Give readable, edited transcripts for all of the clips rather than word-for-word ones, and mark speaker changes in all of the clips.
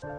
Speaker 1: And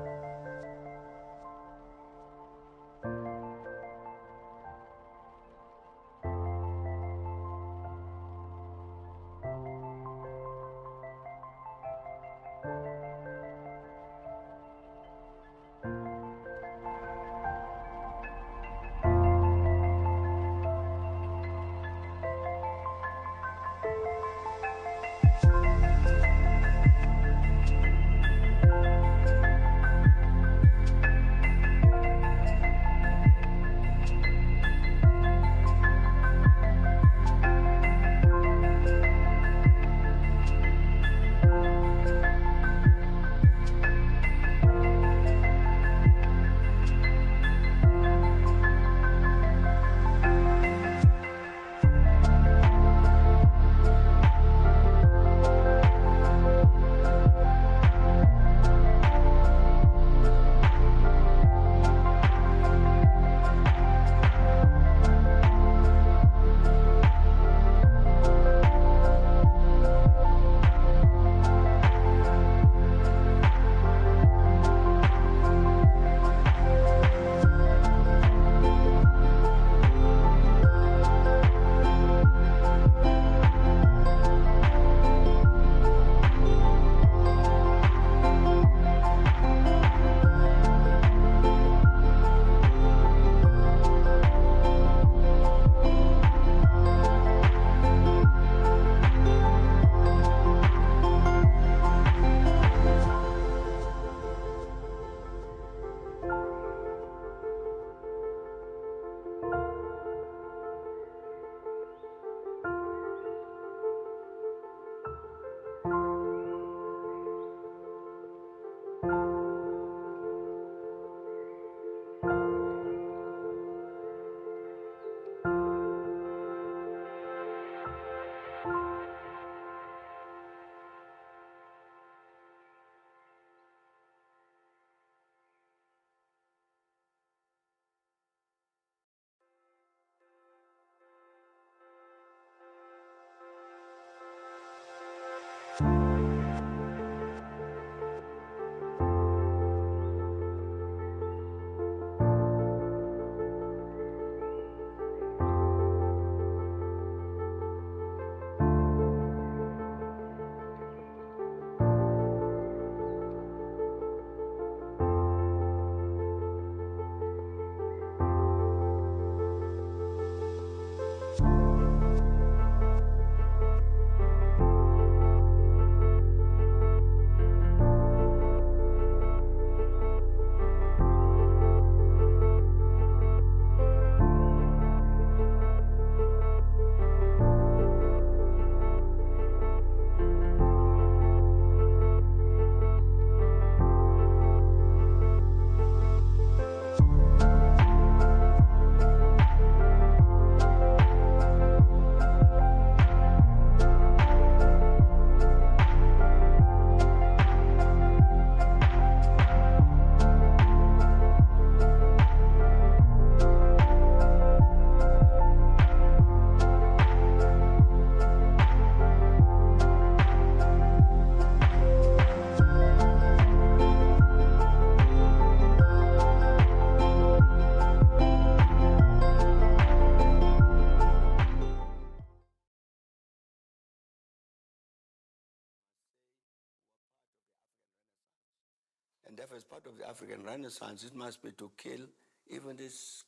Speaker 1: therefore, as part of the African Renaissance, it must be to kill even this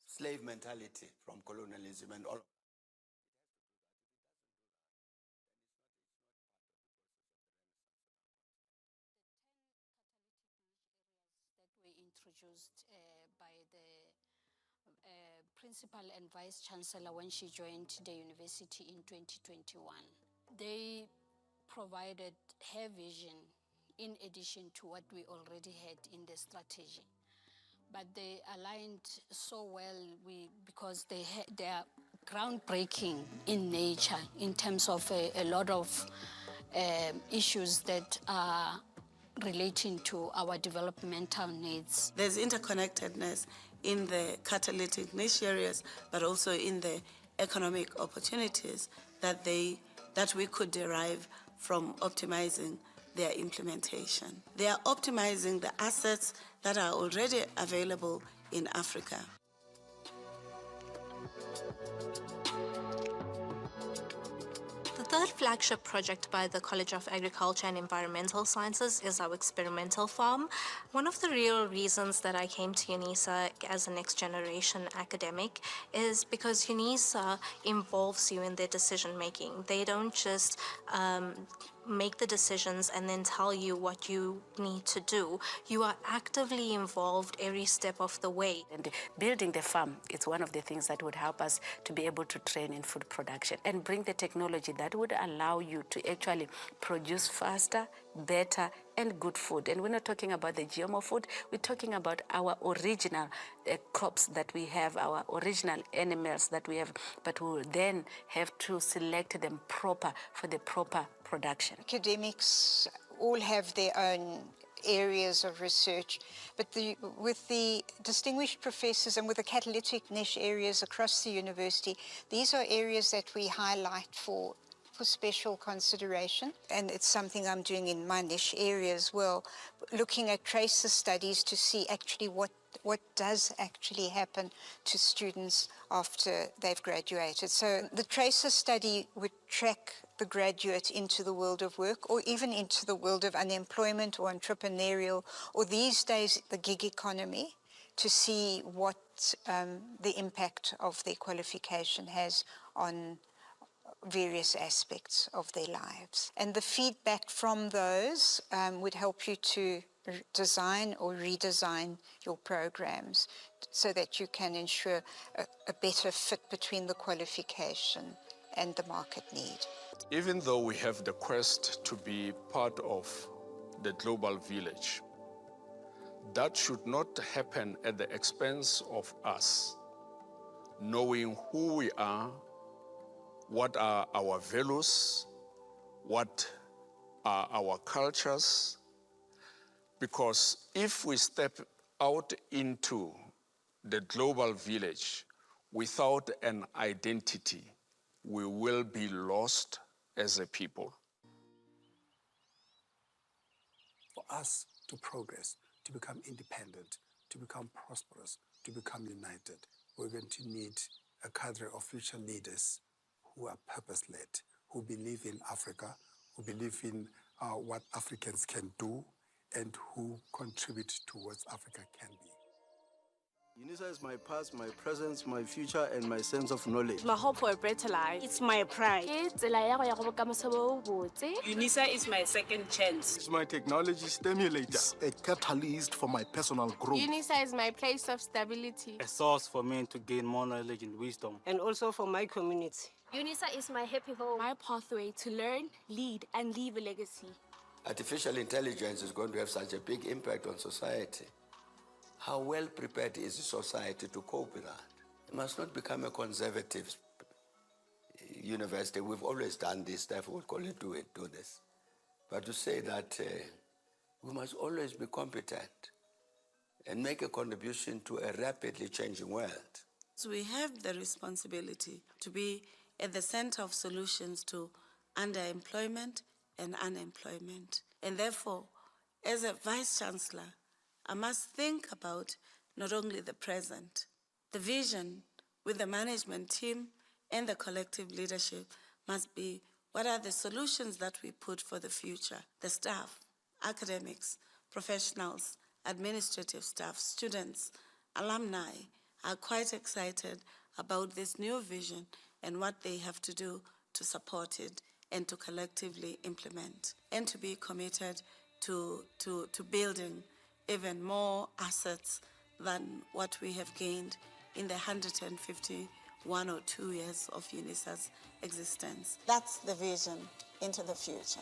Speaker 1: slave mentality from colonialism and all.
Speaker 2: That were introduced by the principal and vice chancellor when she joined the university in 2021. They provided her vision in addition to what we already had in the strategy. But they aligned so well because they are groundbreaking in nature in terms of a lot of issues that are relating to our developmental needs.
Speaker 3: There's interconnectedness in the catalytic niche areas, but also in the economic opportunities that we could derive from optimizing their implementation. They are optimizing the assets that are already available in Africa.
Speaker 4: The third flagship project by the College of Agriculture and Environmental Sciences is our experimental farm. One of the real reasons that I came to UNISA as a next generation academic is because UNISA involves you in their decision making. They don't just make the decisions and then tell you what you need to do. You are actively involved every step of the way.
Speaker 5: And building the farm is one of the things that would help us to be able to train in food production and bring the technology that would allow you to actually produce faster, better, and good food. And we're not talking about the GMO food, we're talking about our original crops that we have, our original animals that we have, but we will then have to select them proper for the proper production.
Speaker 6: Academics all have their own areas of research, but with the distinguished professors and with the catalytic niche areas across the university, these are areas that we highlight for special consideration, and it's something I'm doing in my niche area as well, looking at tracer studies to see actually what does actually happen to students after they've graduated. So the tracer study would track the graduate into the world of work, or even into the world of unemployment or entrepreneurial, or these days the gig economy, to see what the impact of their qualification has on various aspects of their lives. And the feedback from those would help you to design or redesign your programs so that you can ensure a better fit between the qualification and the market need.
Speaker 7: Even though we have the quest to be part of the global village, that should not happen at the expense of us knowing who we are, what are our values, what are our cultures, because if we step out into the global village without an identity, we will be lost as a people.
Speaker 8: For us to progress, to become independent, to become prosperous, to become united, we're going to need a cadre of future leaders who are purpose-led, who believe in Africa, who believe in what Africans can do, and who contribute to what Africa can be.
Speaker 9: UNISA is my past, my present, my future, and my sense of knowledge.
Speaker 10: My hope for a better life. It's my pride.
Speaker 11: UNISA is my second chance.
Speaker 9: It's my technology stimulator.
Speaker 12: It's a catalyst for my personal growth.
Speaker 13: UNISA is my place of stability.
Speaker 14: A source for me to gain more knowledge and wisdom.
Speaker 11: And also for my community.
Speaker 15: UNISA is my happy home.
Speaker 13: My pathway to learn, lead, and leave a legacy.
Speaker 1: Artificial intelligence is going to have such a big impact on society. How well prepared is the society to cope with that? It must not become a conservative university. We've always done this stuff, we'll call it do this. But to say that we must always be competent and make a contribution to a rapidly changing world.
Speaker 3: So we have the responsibility to be at the center of solutions to underemployment and unemployment. And therefore, as a Vice-Chancellor, I must think about not only the present. The vision with the management team and the collective leadership must be what are the solutions that we put for the future. The staff, academics, professionals, administrative staff, students, alumni are quite excited about this new vision and what they have to do to support it and to collectively implement and to be committed to building even more assets than what we have gained in the 151 or 2 years of UNISA's existence. That's the vision into the future.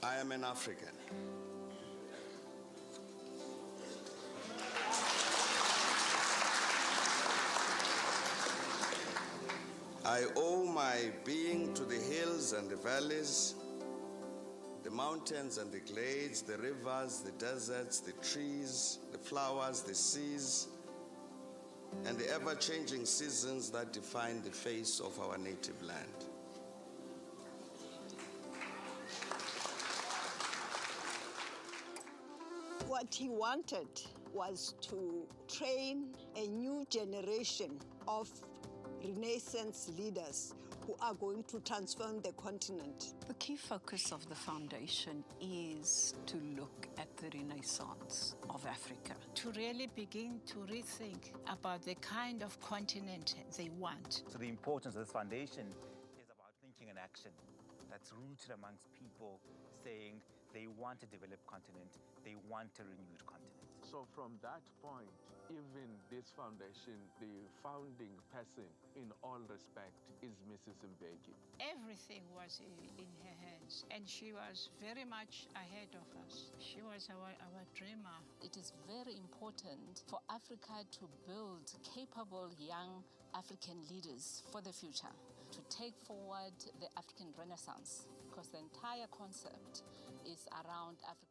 Speaker 16: I am an African. I owe my being to the hills and the valleys, the mountains and the glades, the rivers, the deserts, the trees, the flowers, the seas, and the ever-changing seasons that define the face of our native land.
Speaker 17: What he wanted was to train a new generation of Renaissance leaders who are going to transform the continent.
Speaker 18: The key focus of the foundation is to look at the Renaissance of Africa, to really begin to rethink about the kind of continent they want.
Speaker 19: So the importance of this foundation is about thinking and action that's rooted amongst people saying they want a developed continent, they want a renewed continent.
Speaker 20: So from that point, even this foundation, the founding person in all respect is Mrs. Mbeki.
Speaker 18: Everything was in her hands, and she was very much ahead of us. She was our dreamer.
Speaker 21: It is very important for Africa to build capable young African leaders for the future, to take forward the African Renaissance, because the entire concept is around African.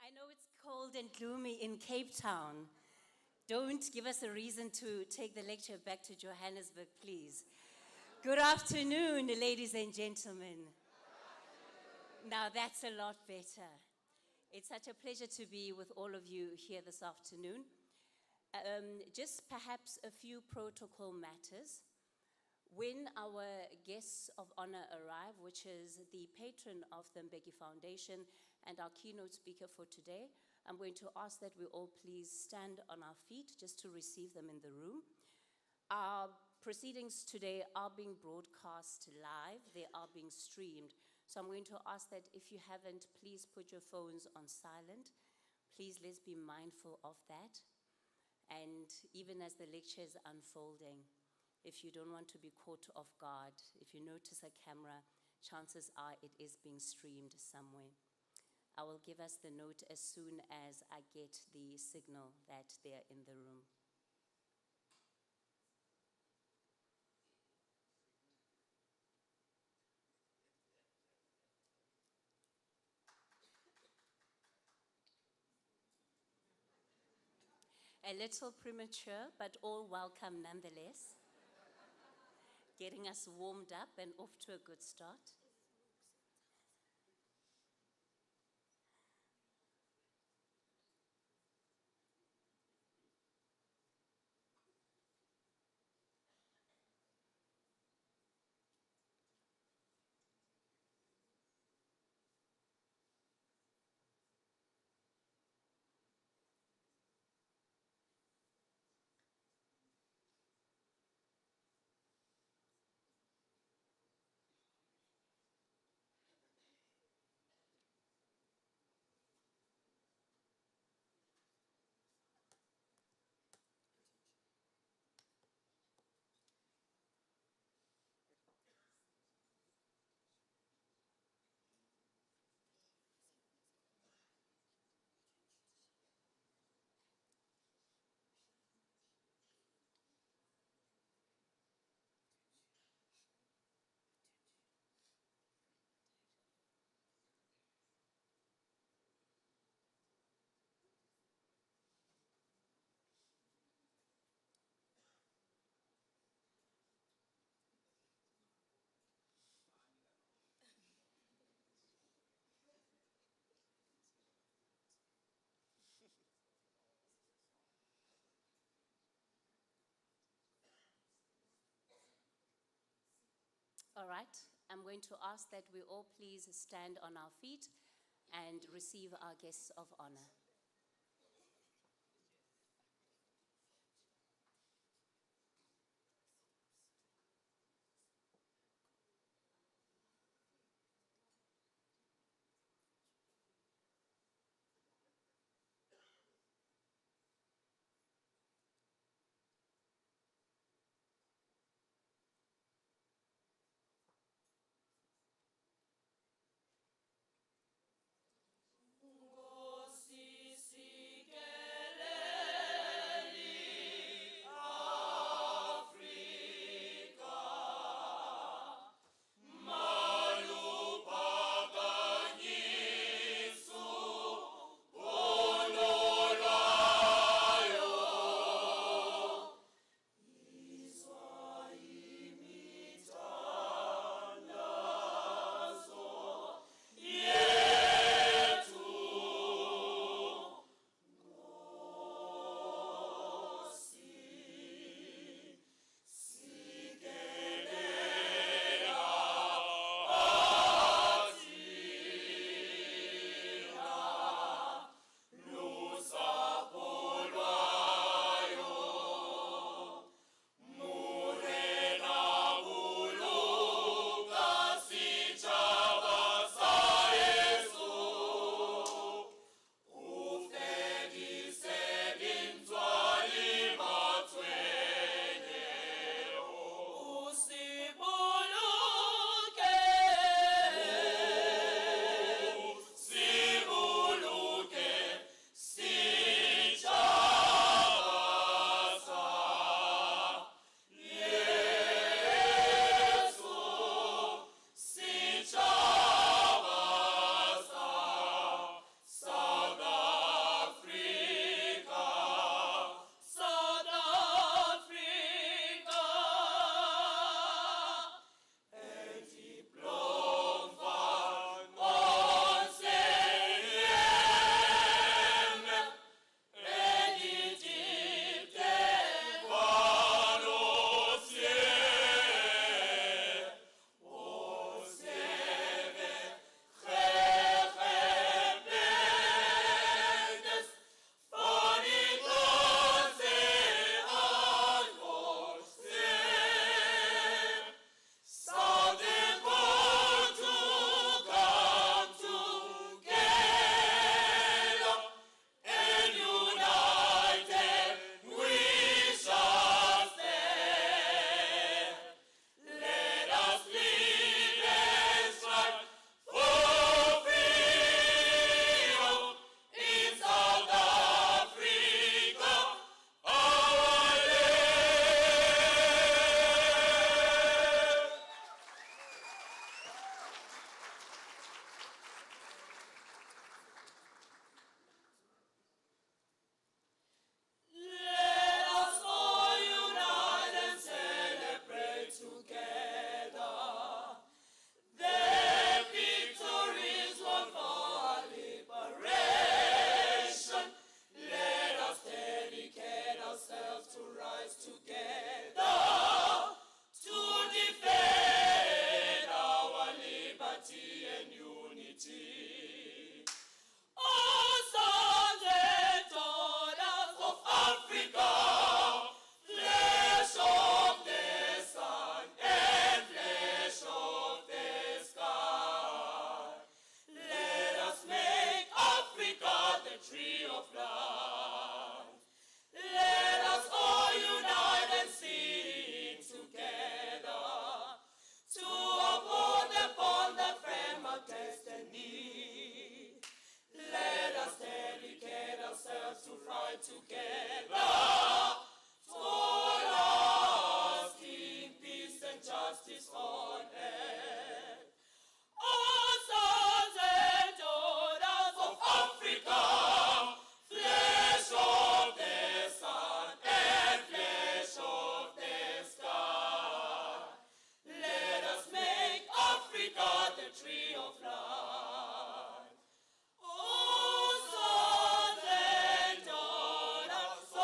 Speaker 22: I know it's cold and gloomy in Cape Town. Don't give us a reason to take the lecture back to Johannesburg, please. Good afternoon, ladies and gentlemen. Now that's a lot better. It's such a pleasure to be with all of you here this afternoon. Just perhaps a few protocol matters. When our guests of honor arrive, which is the patron of the Mbeki Foundation and our keynote speaker for today, I'm going to ask that we all please stand on our feet just to receive them in the room. Our proceedings today are being broadcast live. They are being streamed. So I'm going to ask that if you haven't, please put your phones on silent. Please, let's be mindful of that. And even as the lecture is unfolding, if you don't want to be caught off guard, if you notice a camera, chances are it is being streamed somewhere. I will give us the note as soon as I get the signal that they're in the room. A little premature, but all welcome nonetheless. Getting us warmed up and off to a good start. All right, I'm going to ask that we all please stand on our feet and receive our guests of honor.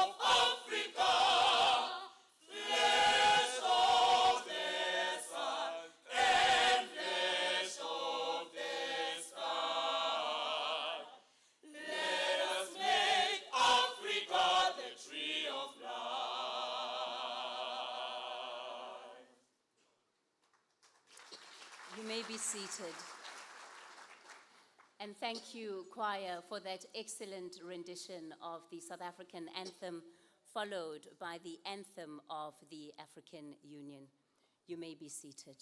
Speaker 2: Of
Speaker 22: may be seated. And thank you, choir, for that excellent rendition of the South African anthem, followed by the anthem of the African Union. You may be seated.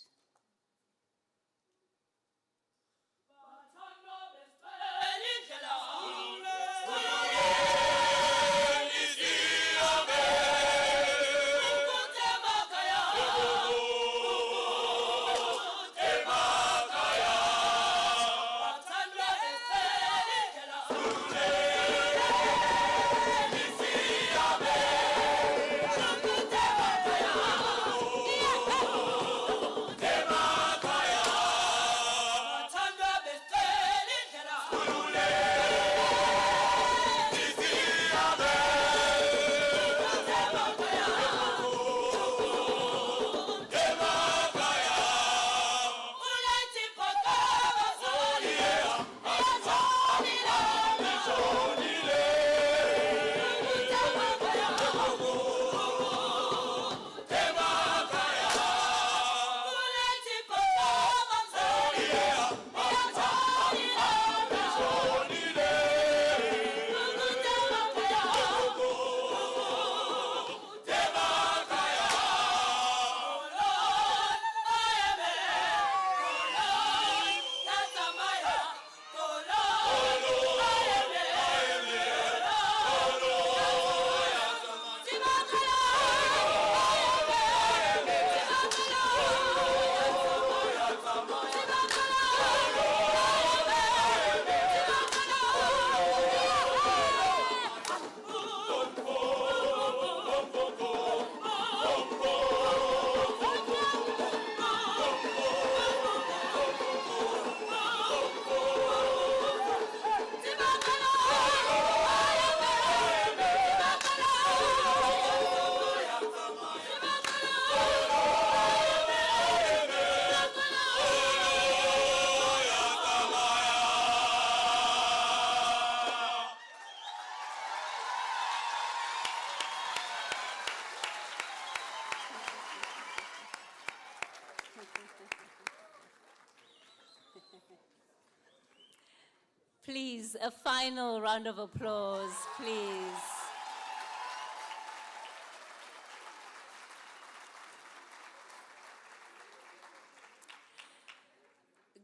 Speaker 22: Please, a final round of applause, please.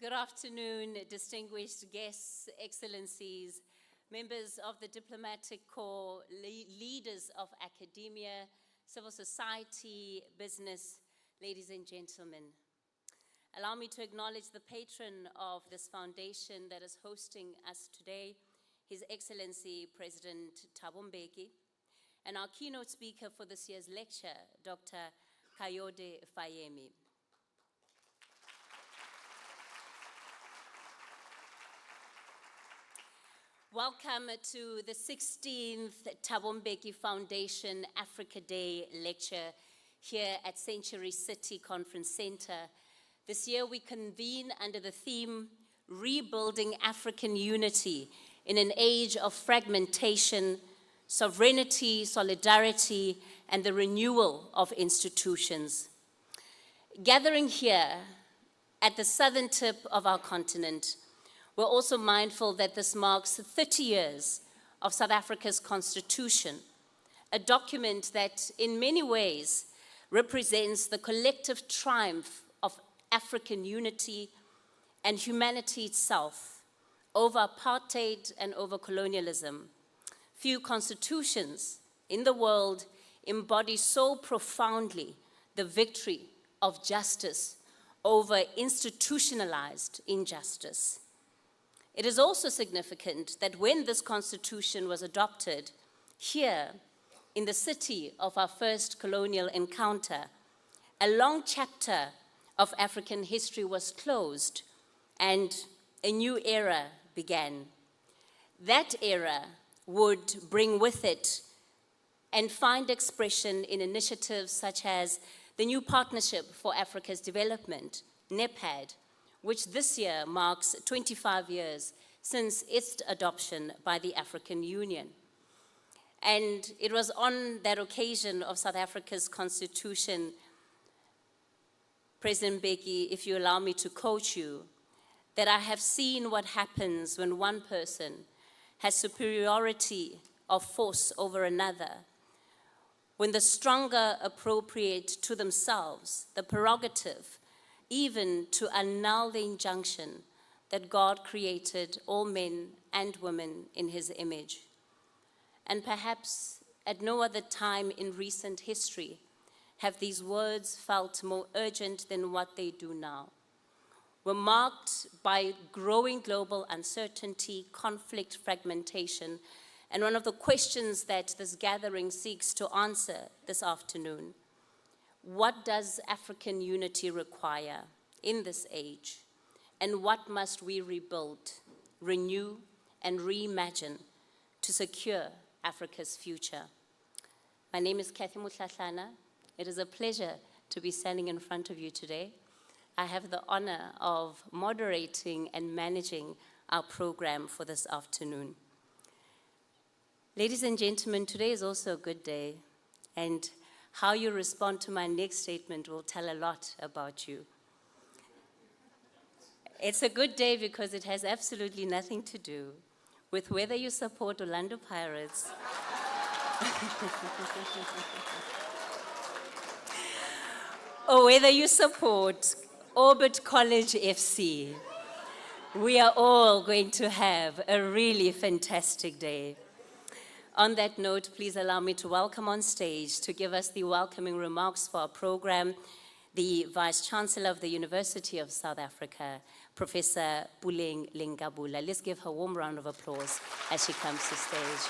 Speaker 22: Good afternoon, distinguished guests, excellencies, members of the diplomatic corps, leaders of academia, civil society, business, ladies and gentlemen. Allow me to acknowledge the patron of this foundation that is hosting us today, His Excellency President Thabo Mbeki, and our keynote speaker for this year's lecture, Dr. Kayode Fayemi. Welcome to the 16th Thabo Mbeki Foundation Africa Day lecture here at Century City Conference Center. This year we convene under the theme, Rebuilding African Unity in an Age of Fragmentation, Sovereignty, Solidarity, and the Renewal of Institutions. Gathering here at the southern tip of our continent, we're also mindful that this marks 30 years of South Africa's Constitution, a document that in many ways represents the collective triumph of African unity and humanity itself over apartheid and over colonialism. Few constitutions in the world embody so profoundly the victory of justice over institutionalized injustice. It is also significant that when this constitution was adopted here in the city of our first colonial encounter, a long chapter of African history was closed and a new era began. That era would bring with it and find expression in initiatives such as the New Partnership for Africa's Development, NEPAD, which this year marks 25 years since its adoption by the African Union. And it was on that occasion of South Africa's Constitution President Mbeki, if you allow me to quote you, that I have seen what happens when one person has superiority of force over another, when the stronger appropriate to themselves the prerogative even to annul the injunction that God created all men and women in his image. And perhaps at no other time in recent history have these words felt more urgent than what they do now. We're marked by growing global uncertainty, conflict, fragmentation, and one of the questions that this gathering seeks to answer this afternoon: what does African unity require in this age? And what must we rebuild, renew, and reimagine to secure Africa's future? My name is Kathy Mutlatlana. It is a pleasure to be standing in front of you today. I have the honor of moderating and managing our program for this afternoon. Ladies and gentlemen, today is also a good day, and how you respond to my next statement will tell a lot about you. It's a good day because it has absolutely nothing to do with whether you support Orlando Pirates or whether you support Orbit College FC. We are all going to have a really fantastic day. On that note, please allow me to welcome on stage to give us the welcoming remarks for our program, the Vice-Chancellor of the University of South Africa, Professor Puleng Lengabula. Let's give her a warm round of applause as she comes to stage.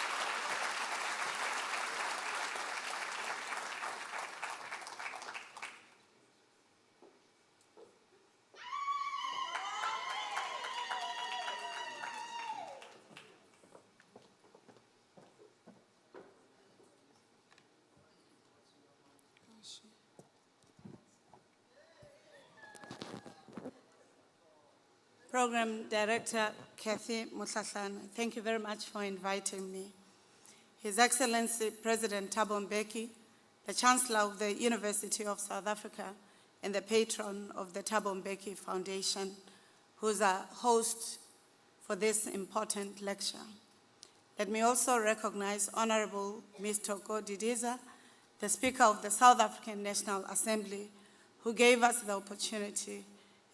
Speaker 3: Program Director Kathy Mutlatlana, thank you very much for inviting me. His Excellency President Thabo Mbeki, the Chancellor of the University of South Africa and the patron of the Thabo Mbeki Foundation, who's a host for this important lecture. Let me also recognize Honorable Ms. Toko Didiza, the Speaker of the South African National Assembly, who gave us the opportunity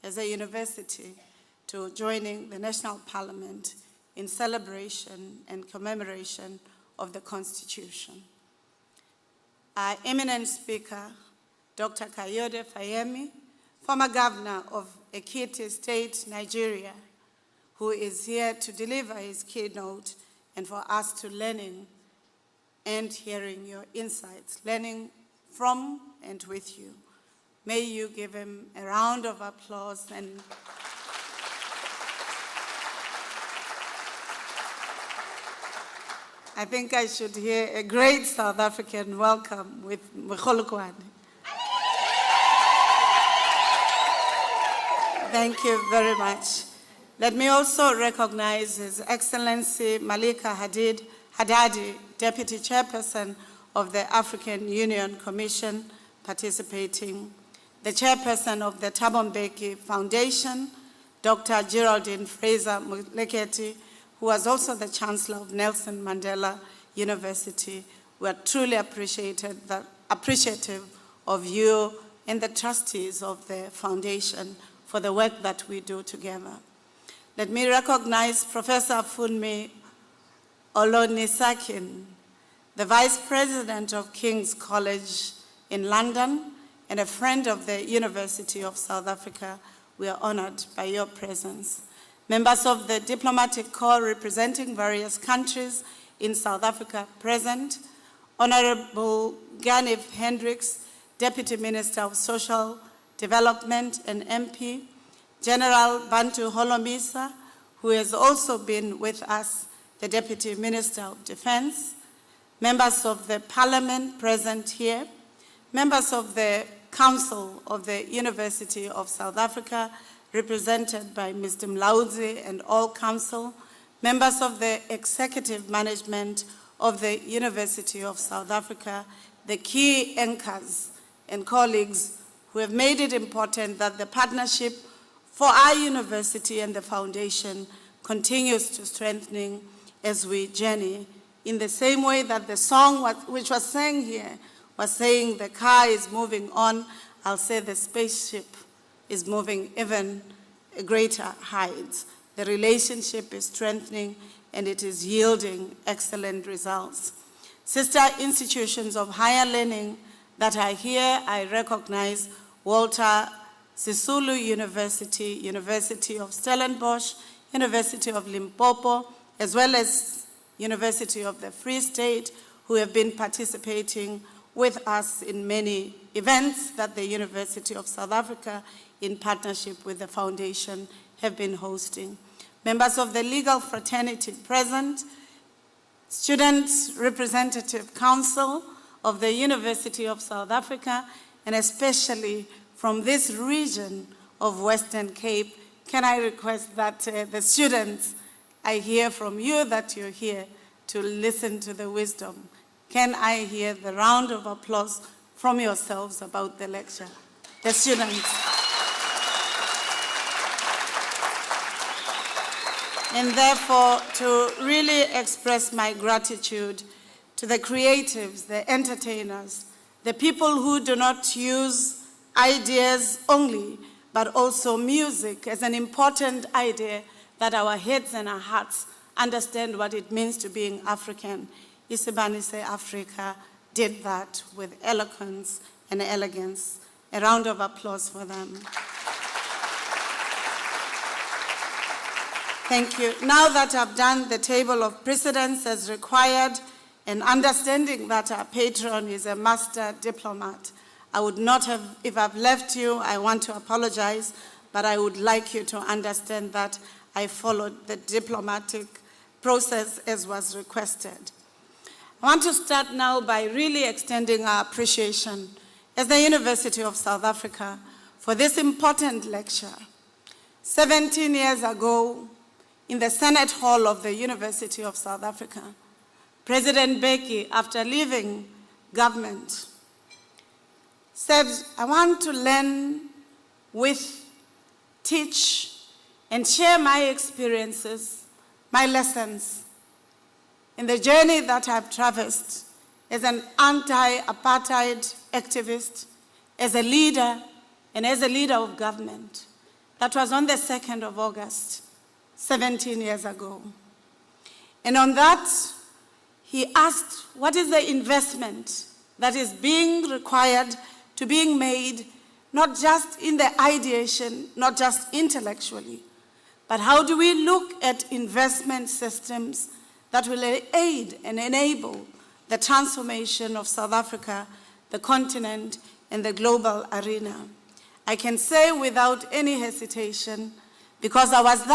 Speaker 3: as a university to joining the National Parliament in celebration and commemoration of the Constitution. Our eminent speaker, Dr. Kayode Fayemi, former governor of Ekiti State, Nigeria, who is here to deliver his keynote and for us to learning and hearing your insights, learning from and with you. May you give him a round of applause. And I think I should hear a great South African welcome with Mkholokwane. Thank you very much. Let me also recognize His Excellency Malika Haddadi, Deputy Chairperson of the African Union Commission, participating, the Chairperson of the Thabo Mbeki Foundation, Dr. Geraldine Fraser-Moleketi, who was also the Chancellor of Nelson Mandela University. We are truly appreciative of you and the trustees of the foundation for the work that we do together. Let me recognize Professor Funmi Olonisakin, the Vice President of King's College in London and a friend of the University of South Africa. We are honored by your presence. Members of the Diplomatic Corps representing various countries in South Africa present, Honorable Ganif Hendricks, Deputy Minister of Social Development and MP, General Bantu Holomisa, who has also been with us, the Deputy Minister of Defense, members of the Parliament present here, members of the Council of the University of South Africa, represented by Mr. Mlaudzi and all council, members of the executive management of the University of South Africa, the key anchors and colleagues who have made it important that the partnership for our university and the foundation continues to strengthening as we journey, in the same way that the song which was sang here was saying the car is moving on. I'll say the spaceship is moving even greater heights. The relationship is strengthening and it is yielding excellent results. Sister institutions of higher learning that are here, I recognize Walter Sisulu University, University of Stellenbosch, University of Limpopo, as well as University of the Free State, who have been participating with us in many events that the University of South Africa, in partnership with the foundation, have been hosting. Members of the legal fraternity present, Students Representative Council of the University of South Africa, and especially from this region of Western Cape, can I request that the students, I hear from you that you're here to listen to the wisdom. Can I hear the round of applause from yourselves about the lecture? The students. And therefore, to really express my gratitude to the creatives, the entertainers, the people who do not use ideas only, but also music as an important idea that our heads and our hearts understand what it means to being African. Isibanise Africa did that with eloquence and elegance. A round of applause for them. Thank you. Now that I've done the table of precedence as required, and understanding that our patron is a master diplomat, I would not have, if I've left you, I want to apologize, but I would like you to understand that I followed the diplomatic process as was requested. I want to start now by really extending our appreciation as the University of South Africa for this important lecture. 17 years ago, in the Senate Hall of the University of South Africa, President Mbeki, after leaving government, said, I want to learn with, teach, and share my experiences, my lessons in the journey that I've traversed as an anti-apartheid activist, as a leader, and as a leader of government. That was on the 2nd of August, 17 years ago. And on that, he asked, what is the investment that is being required to being made, not just in the ideation, not just intellectually, but how do we look at investment systems that will aid and enable the transformation of South Africa, the continent, and the global arena? I can say without any hesitation, because I was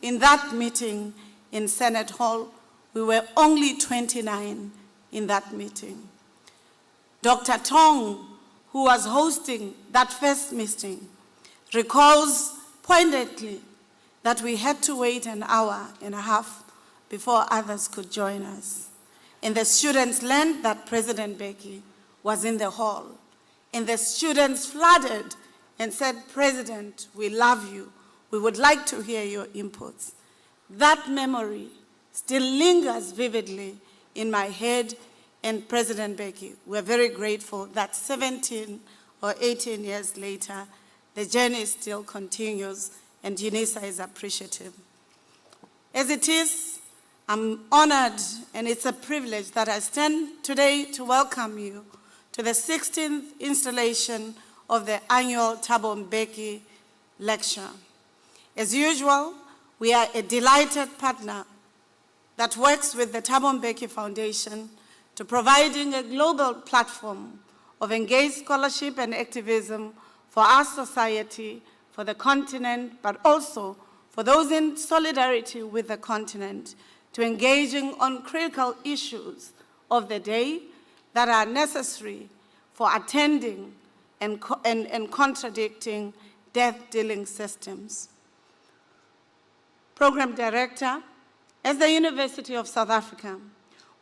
Speaker 3: in that meeting in Senate Hall, we were only 29 in that meeting. Dr. Tong, who was hosting that first meeting, recalls poignantly that we had to wait an hour and a half before others could join us. And the students learned that President Mbeki was in the hall. And the students flooded and said, President, we love you. We would like to hear your inputs. That memory still lingers vividly in my head. And President Mbeki, we're very grateful that 17 or 18 years later, the journey still continues, and UNISA is appreciative. As it is, I'm honored, and it's a privilege that I stand today to welcome you to the 16th installation of the annual Thabo Mbeki lecture. As usual, we are a delighted partner that works with the Thabo Mbeki Foundation to providing a global platform of engaged scholarship and activism for our society, for the continent, but also for those in solidarity with the continent, to engaging on critical issues of the day that are necessary for attending and contradicting death-dealing systems. Program Director, as the University of South Africa,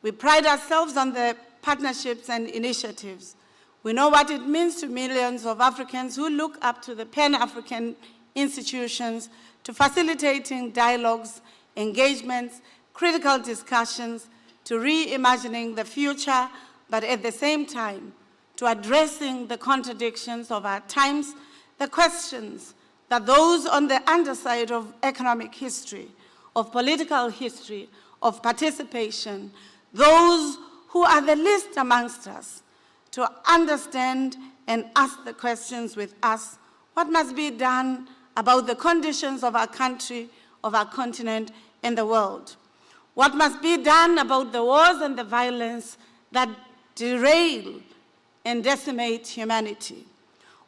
Speaker 3: we pride ourselves on the partnerships and initiatives We know what it means to millions of Africans who look up to the Pan-African institutions to facilitating dialogues, engagements, critical discussions, to reimagining the future, but at the same time, to addressing the contradictions of our times, the questions that those on the underside of economic history, of political history, of participation, those who are the least amongst us, to understand and ask the questions with us, what must be done about the conditions of our country, of our continent, and the world? What must be done about the wars and the violence that derail and decimate humanity?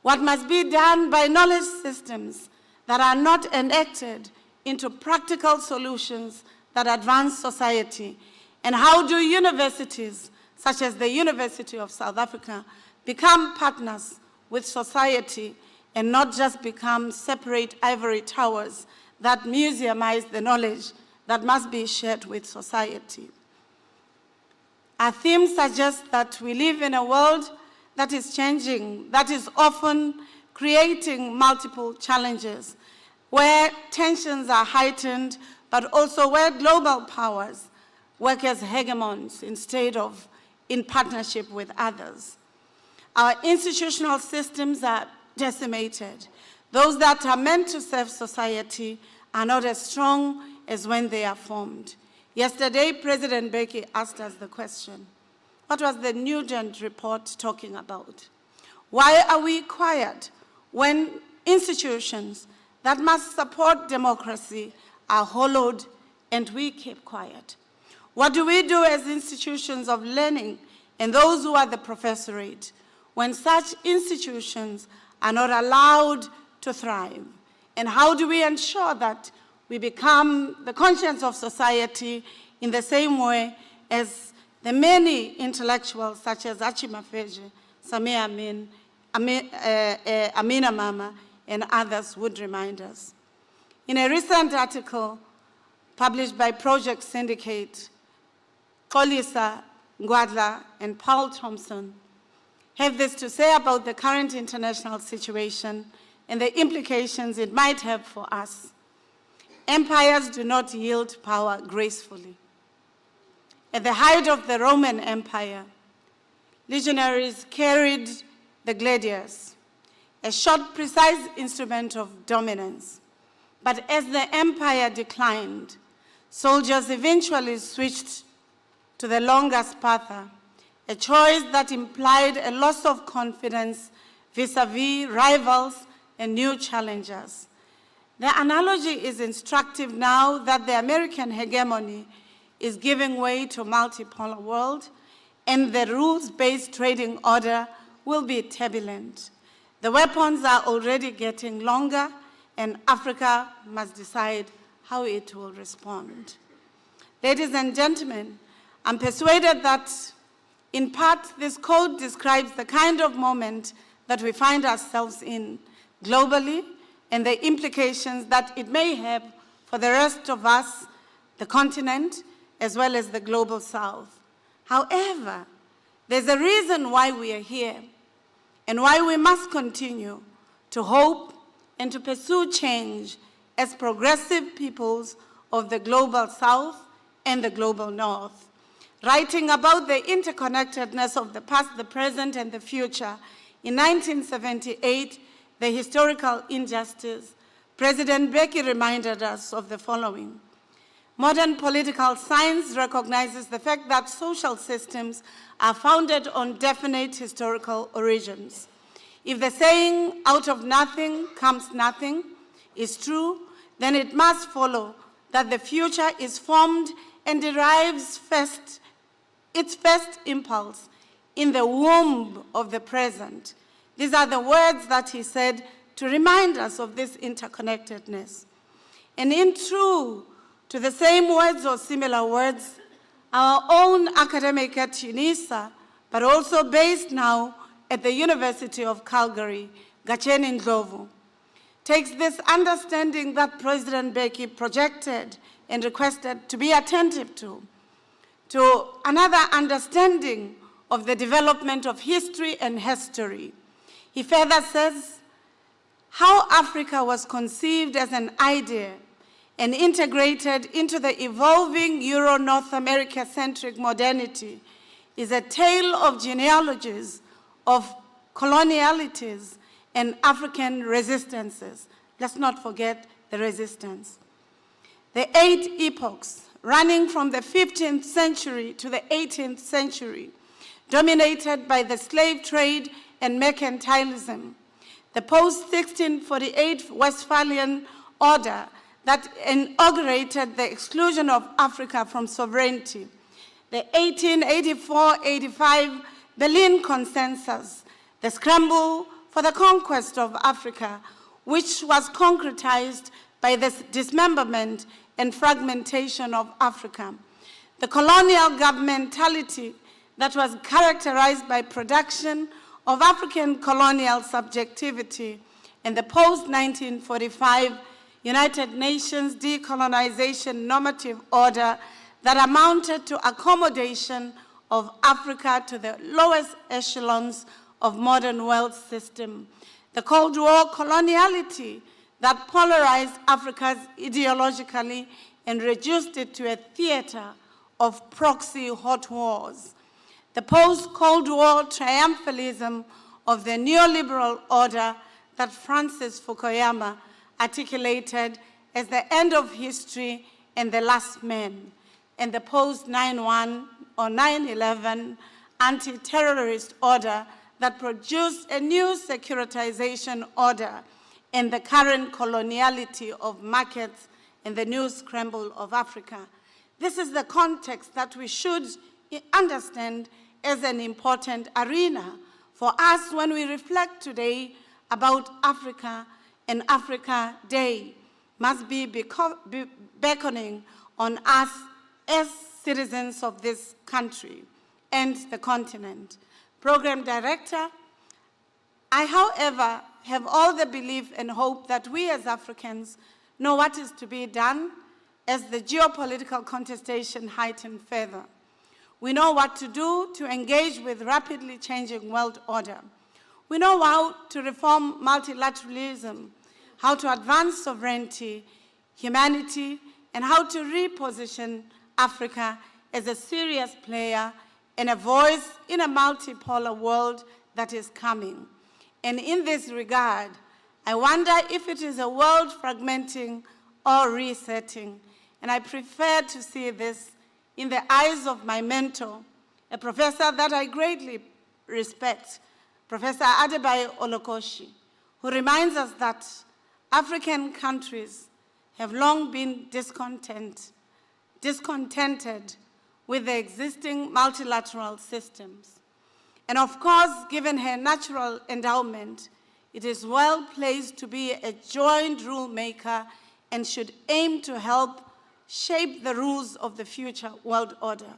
Speaker 3: What must be done by knowledge systems that are not enacted into practical solutions that advance society? And how do universities, such as the University of South Africa, become partners with society and not just become separate ivory towers that museumize the knowledge that must be shared with society? Our theme suggests that we live in a world that is changing, that is often creating multiple challenges, where tensions are heightened, but also where global powers work as hegemons instead of in partnership with others. Our institutional systems are decimated. Those that are meant to serve society are not as strong as when they are formed. Yesterday, President Mbeki asked us the question, what was the Nugent report talking about? Why are we quiet when institutions that must support democracy are hollowed and we keep quiet? What do we do as institutions of learning and those who are the professorate when such institutions are not allowed to thrive? And how do we ensure that we become the conscience of society in the same way as the many intellectuals such as Achima Feje, Samia Amin, Amina Mama, and others would remind us? In a recent article published by Project Syndicate, Kolisa Ngwadla and Paul Thompson have this to say about the current international situation and the implications it might have for us. Empires do not yield power gracefully. At the height of the Roman Empire, legionaries carried the gladius, a short, precise instrument of dominance. But as the empire declined, soldiers eventually switched to the longer spatha, a choice that implied a loss of confidence vis-à-vis rivals and new challengers. The analogy is instructive now that the American hegemony is giving way to a multipolar world, and the rules-based trading order will be turbulent. The weapons are already getting longer, and Africa must decide how it will respond. Ladies and gentlemen, I'm persuaded that, in part, this code describes the kind of moment that we find ourselves in globally and the implications that it may have for the rest of us, the continent, as well as the global south. However, there's a reason why we are here and why we must continue to hope and to pursue change as progressive peoples of the global south and the global north. Writing about the interconnectedness of the past, the present, and the future, in 1978, the historical injustice, President Mbeki reminded us of the following. Modern political science recognizes the fact that social systems are founded on definite historical origins. If the saying, out of nothing comes nothing, is true, then it must follow that the future is formed and derives its first impulse in the womb of the present. These are the words that he said to remind us of this interconnectedness. And in true to the same words or similar words, our own academic at UNISA, but also based now at the University of Calgary, Gacheni Ndlovu, takes this understanding that President Mbeki projected and requested to be attentive to another understanding of the development of history and history. He further says, how Africa was conceived as an idea and integrated into the evolving Euro-North America-centric modernity is a tale of genealogies, of colonialities, and African resistances. Let's not forget the resistance. The 8 epochs, running from the 15th century to the 18th century, dominated by the slave trade and mercantilism, the post-1648 Westphalian order that inaugurated the exclusion of Africa from sovereignty, the 1884-85 Berlin Consensus, the scramble for the conquest of Africa, which was concretized by the dismemberment and fragmentation of Africa, the colonial governmentality that was characterized by production of African colonial subjectivity, and the post-1945 United Nations decolonization normative order that amounted to accommodation of Africa to the lowest echelons of modern world system. The Cold War coloniality that polarized Africa ideologically and reduced it to a theater of proxy hot wars. The post-Cold War triumphalism of the neoliberal order that Francis Fukuyama articulated as the end of history and the last man, and the post-9/11 or 9/11 anti-terrorist order that produced a new securitization order and the current coloniality of markets and the new scramble of Africa. This is the context that we should understand as an important arena for us when we reflect today about Africa, and Africa Day must be beckoning on us as citizens of this country and the continent. Program Director, I, however, have all the belief and hope that we as Africans know what is to be done as the geopolitical contestation heightens further. We know what to do to engage with rapidly changing world order. We know how to reform multilateralism, how to advance sovereignty, humanity, and how to reposition Africa as a serious player and a voice in a multipolar world that is coming. And in this regard, I wonder if it is a world fragmenting or resetting. And I prefer to see this in the eyes of my mentor, a professor that I greatly respect, Professor Adebayo Olokoshi, who reminds us that African countries have long been discontented with the existing multilateral systems. And of course, given her natural endowment, it is well placed to be a joint rule maker and should aim to help shape the rules of the future world order.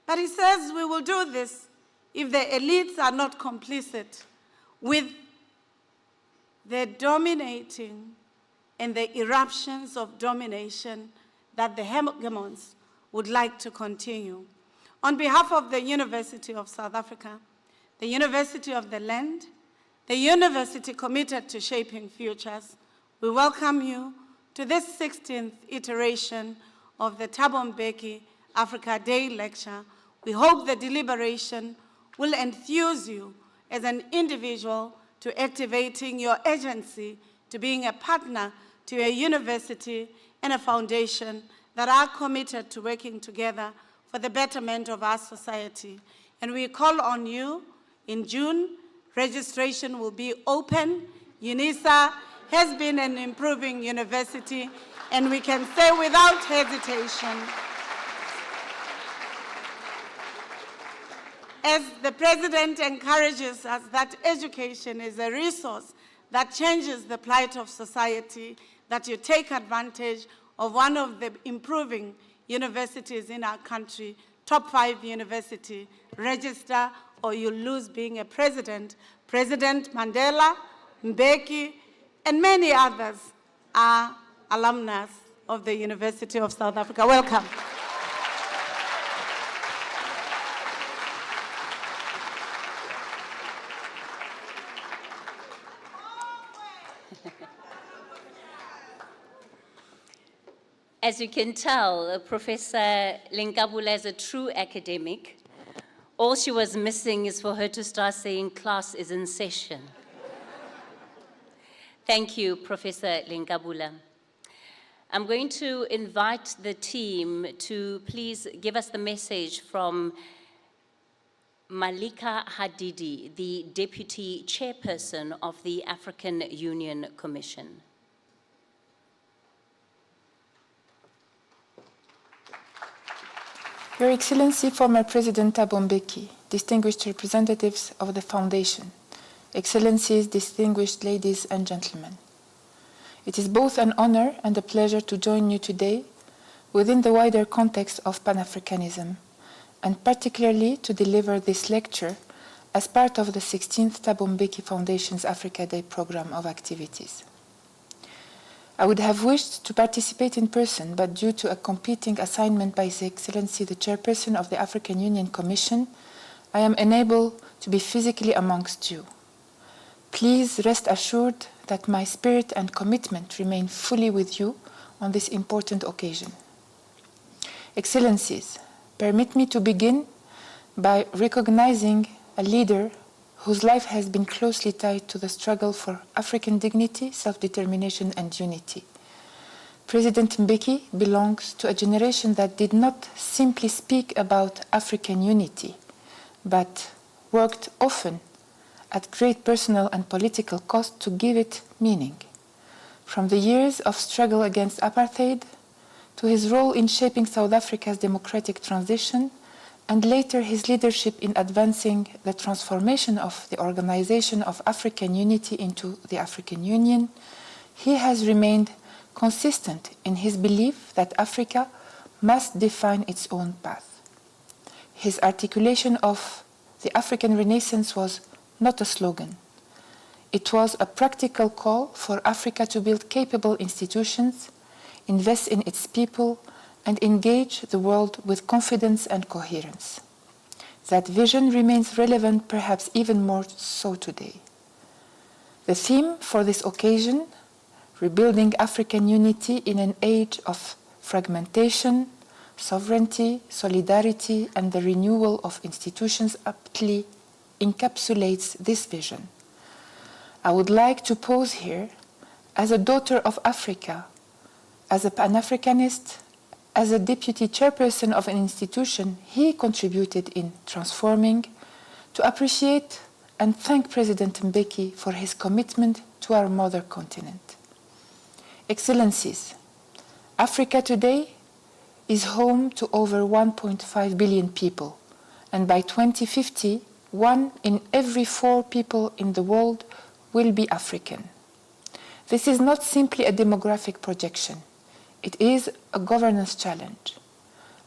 Speaker 3: But he says we will do this if the elites are not complicit with the dominating and the eruptions of domination that the hegemons would like to continue. On behalf of the University of South Africa, the University of the Land, the university committed to shaping futures, we welcome you to this 16th iteration of the Thabo Mbeki Africa Day Lecture. We hope the deliberation will enthuse you as an individual to activating your agency to being a partner to a university and a foundation that are committed to working together for the betterment of our society. And we call on you in June. Registration will be open. UNISA has been an improving university, and we can say without hesitation, as the President encourages us that education is a resource that changes the plight of society, that you take advantage of one of the improving universities in our country, top 5 university, register, or you lose being a president. President Mandela, Mbeki, and many others are alumnus of the University of South Africa. Welcome.
Speaker 22: As you can tell, Professor Lenkabula is a true academic. All she was missing is for her to start saying class is in session. Thank you, Professor Lenkabula. I'm going to invite the team to please give us the message from Malika Hadidi, the Deputy Chairperson of the African Union Commission.
Speaker 2: Your Excellency, former President Thabo Mbeki, distinguished representatives of the Foundation, Excellencies, distinguished ladies and gentlemen. It is both an honor and a pleasure to join you today within the wider context of Pan-Africanism, and particularly to deliver this lecture as part of the 16th Thabo Mbeki Foundation's Africa Day program of activities. I would have wished to participate in person, but due to a competing assignment by His Excellency the Chairperson of the African Union Commission, I am unable to be physically amongst you. Please rest assured that my spirit and commitment remain fully with you on this important occasion. Excellencies, permit me to begin by recognizing a leader whose life has been closely tied to the struggle for African dignity, self-determination, and unity. President Mbeki belongs to a generation that did not simply speak about African unity, but worked often at great personal and political cost to give it meaning. From the years of struggle against apartheid, to his role in shaping South Africa's democratic transition, and later his leadership in advancing the transformation of the Organization of African Unity into the African Union, he has remained consistent in his belief that Africa must define its own path. His articulation of the African Renaissance was not a slogan. It was a practical call for Africa to build capable institutions, invest in its people, and engage the world with confidence and coherence. That vision remains relevant, perhaps even more so today. The theme for this occasion, rebuilding African unity in an age of fragmentation, sovereignty, solidarity, and the renewal of institutions, aptly encapsulates this vision. I would like to pause here as a daughter of Africa, as a Pan-Africanist, as a deputy chairperson of an institution he contributed in transforming, to appreciate and thank President Mbeki for his commitment to our mother continent. Excellencies, Africa today is home to over 1.5 billion people, and by 2050, 1 in every 4 people in the world will be African. This is not simply a demographic projection. It is a governance challenge.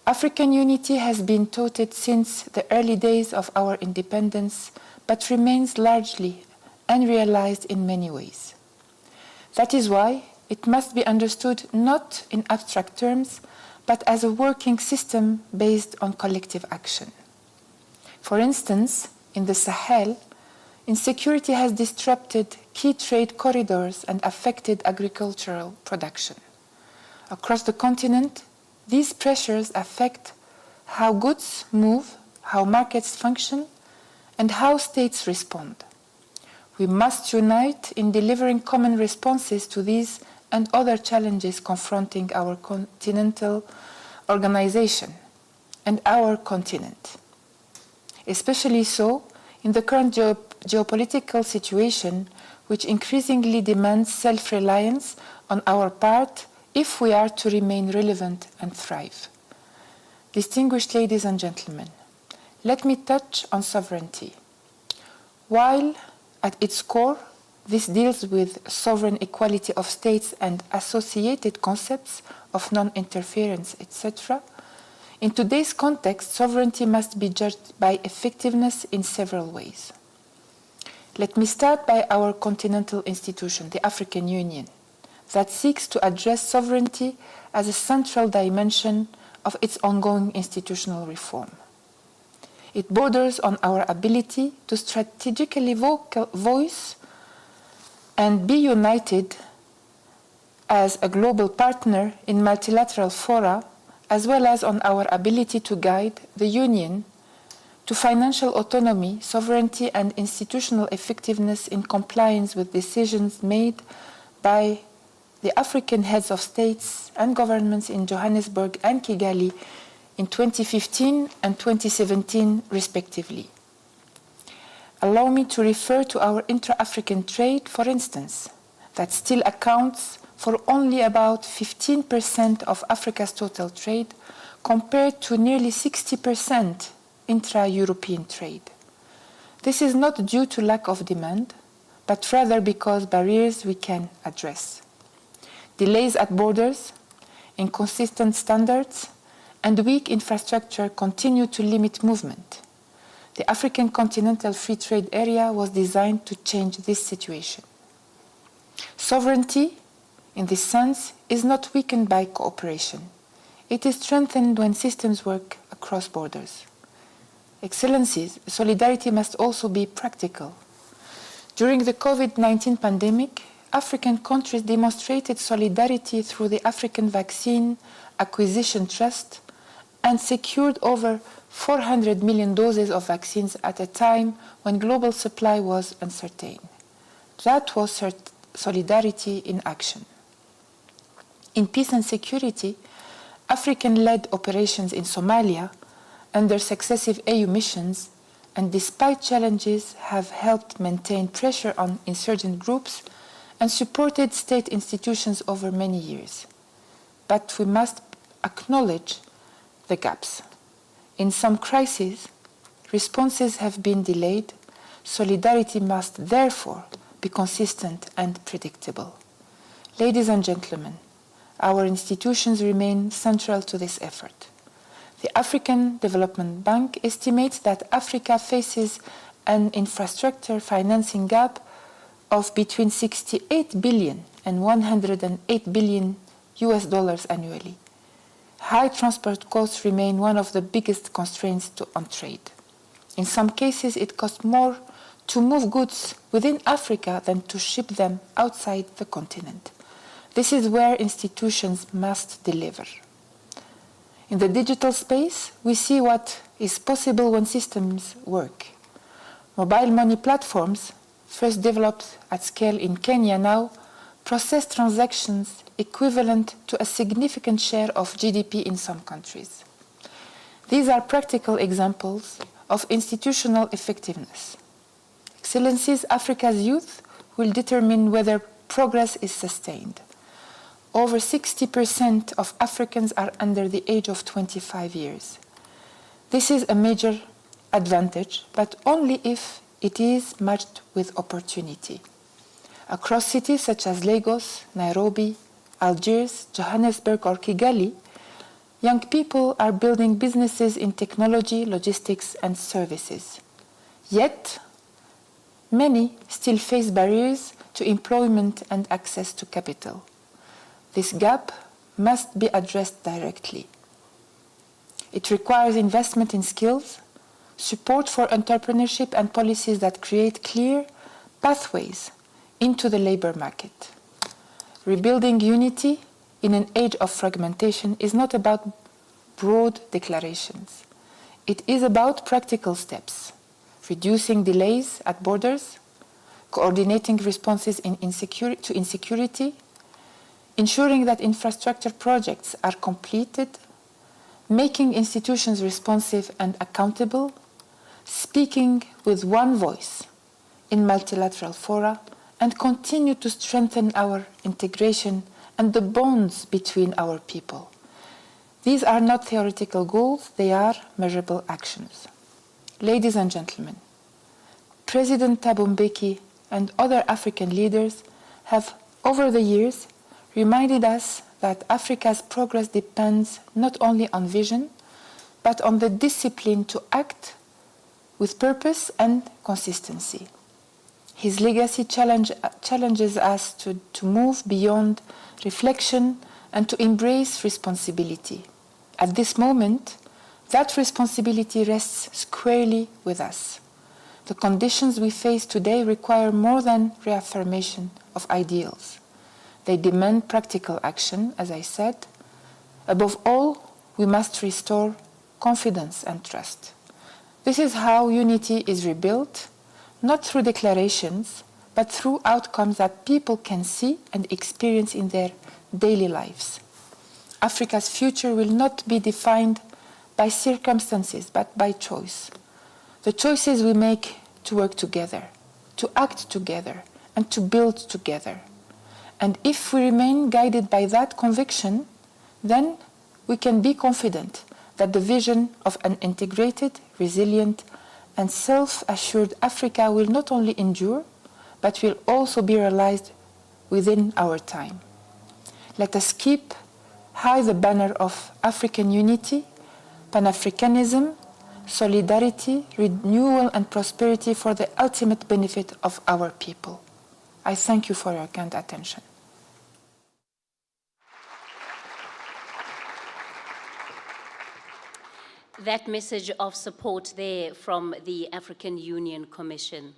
Speaker 2: African unity has been touted since the early days of our independence, but remains largely unrealized in many ways. That is why it must be understood not in abstract terms, but as a working system based on collective action. For instance, in the Sahel, insecurity has disrupted key trade corridors and affected agricultural production. Across the continent, these pressures affect how goods move, how markets function, and how states respond. We must unite in delivering common responses to these and other challenges confronting our continental organization and our continent. Especially so in the current geopolitical situation, which increasingly demands self-reliance on our part if we are to remain relevant and thrive. Distinguished ladies and gentlemen, let me touch on sovereignty. While at its core, this deals with sovereign equality of states and associated concepts of non-interference, etc., in today's context, sovereignty must be judged by effectiveness in several ways. Let me start by our continental institution, the African Union, that seeks to address sovereignty as a central dimension of its ongoing institutional reform. It borders on our ability to strategically voice and be united as a global partner in multilateral fora, as well as on our ability to guide the Union to financial autonomy, sovereignty, and institutional effectiveness in compliance with decisions made by the African heads of states and governments in Johannesburg and Kigali in 2015 and 2017, respectively. Allow me to refer to our intra-African trade, for instance, that still accounts for only about 15% of Africa's total trade, compared to nearly 60% intra-European trade. This is not due to lack of demand, but rather because barriers we can address. Delays at borders, inconsistent standards, and weak infrastructure continue to limit movement. The African Continental Free Trade Area was designed to change this situation. Sovereignty, in this sense, is not weakened by cooperation. It is strengthened when systems work across borders. Excellencies, solidarity must also be practical. During the COVID-19 pandemic, African countries demonstrated solidarity through the African Vaccine Acquisition Trust and secured over 400 million doses of vaccines at a time when global supply was uncertain. That was solidarity in action. In peace and security, African-led operations in Somalia under successive AU missions and despite challenges have helped maintain pressure on insurgent groups and supported state institutions over many years. But we must acknowledge the gaps. In some crises, responses have been delayed. Solidarity must therefore be consistent and predictable. Ladies and gentlemen, our institutions remain central to this effort. The African Development Bank estimates that Africa faces an infrastructure financing gap of between 68 billion and 108 billion US dollars annually. High transport costs remain one of the biggest constraints on trade. In some cases, it costs more to move goods within Africa than to ship them outside the continent. This is where institutions must deliver. In the digital space, we see what is possible when systems work. Mobile money platforms, first developed at scale in Kenya now, process transactions equivalent to a significant share of GDP in some countries. These are practical examples of institutional effectiveness. Excellencies, Africa's youth will determine whether progress is sustained. Over 60% of Africans are under the age of 25 years. This is a major advantage, but only if it is matched with opportunity. Across cities such as Lagos, Nairobi, Algiers, Johannesburg, or Kigali, young people are building businesses in technology, logistics, and services. Yet, many still face barriers to employment and access to capital. This gap must be addressed directly. It requires investment in skills, support for entrepreneurship, and policies that create clear pathways into the labor market. Rebuilding unity in an age of fragmentation is not about broad declarations. It is about practical steps, reducing delays at borders, coordinating responses to insecurity, ensuring that infrastructure projects are completed, making institutions responsive and accountable, speaking with one voice in multilateral fora, and continue to strengthen our integration and the bonds between our people. These are not theoretical goals, they are measurable actions. Ladies and gentlemen, President Thabo Mbeki and other African leaders have, over the years, reminded us that Africa's progress depends not only on vision, but on the discipline to act with purpose and consistency. His legacy challenges us to move beyond reflection and to embrace responsibility. At this moment, that responsibility rests squarely with us. The conditions we face today require more than reaffirmation of ideals. They demand practical action, as I said. Above all, we must restore confidence and trust. This is how unity is rebuilt, not through declarations, but through outcomes that people can see and experience in their daily lives. Africa's future will not be defined by circumstances, but by choice. The choices we make to work together, to act together, and to build together. And if we remain guided by that conviction, then we can be confident that the vision of an integrated, resilient, and self-assured Africa will not only endure, but will also be realized within our time. Let us keep high the banner of African unity, Pan-Africanism, solidarity, renewal, and prosperity for the ultimate benefit of our people. I thank you for your kind attention.
Speaker 22: That message of support there from the African Union Commission.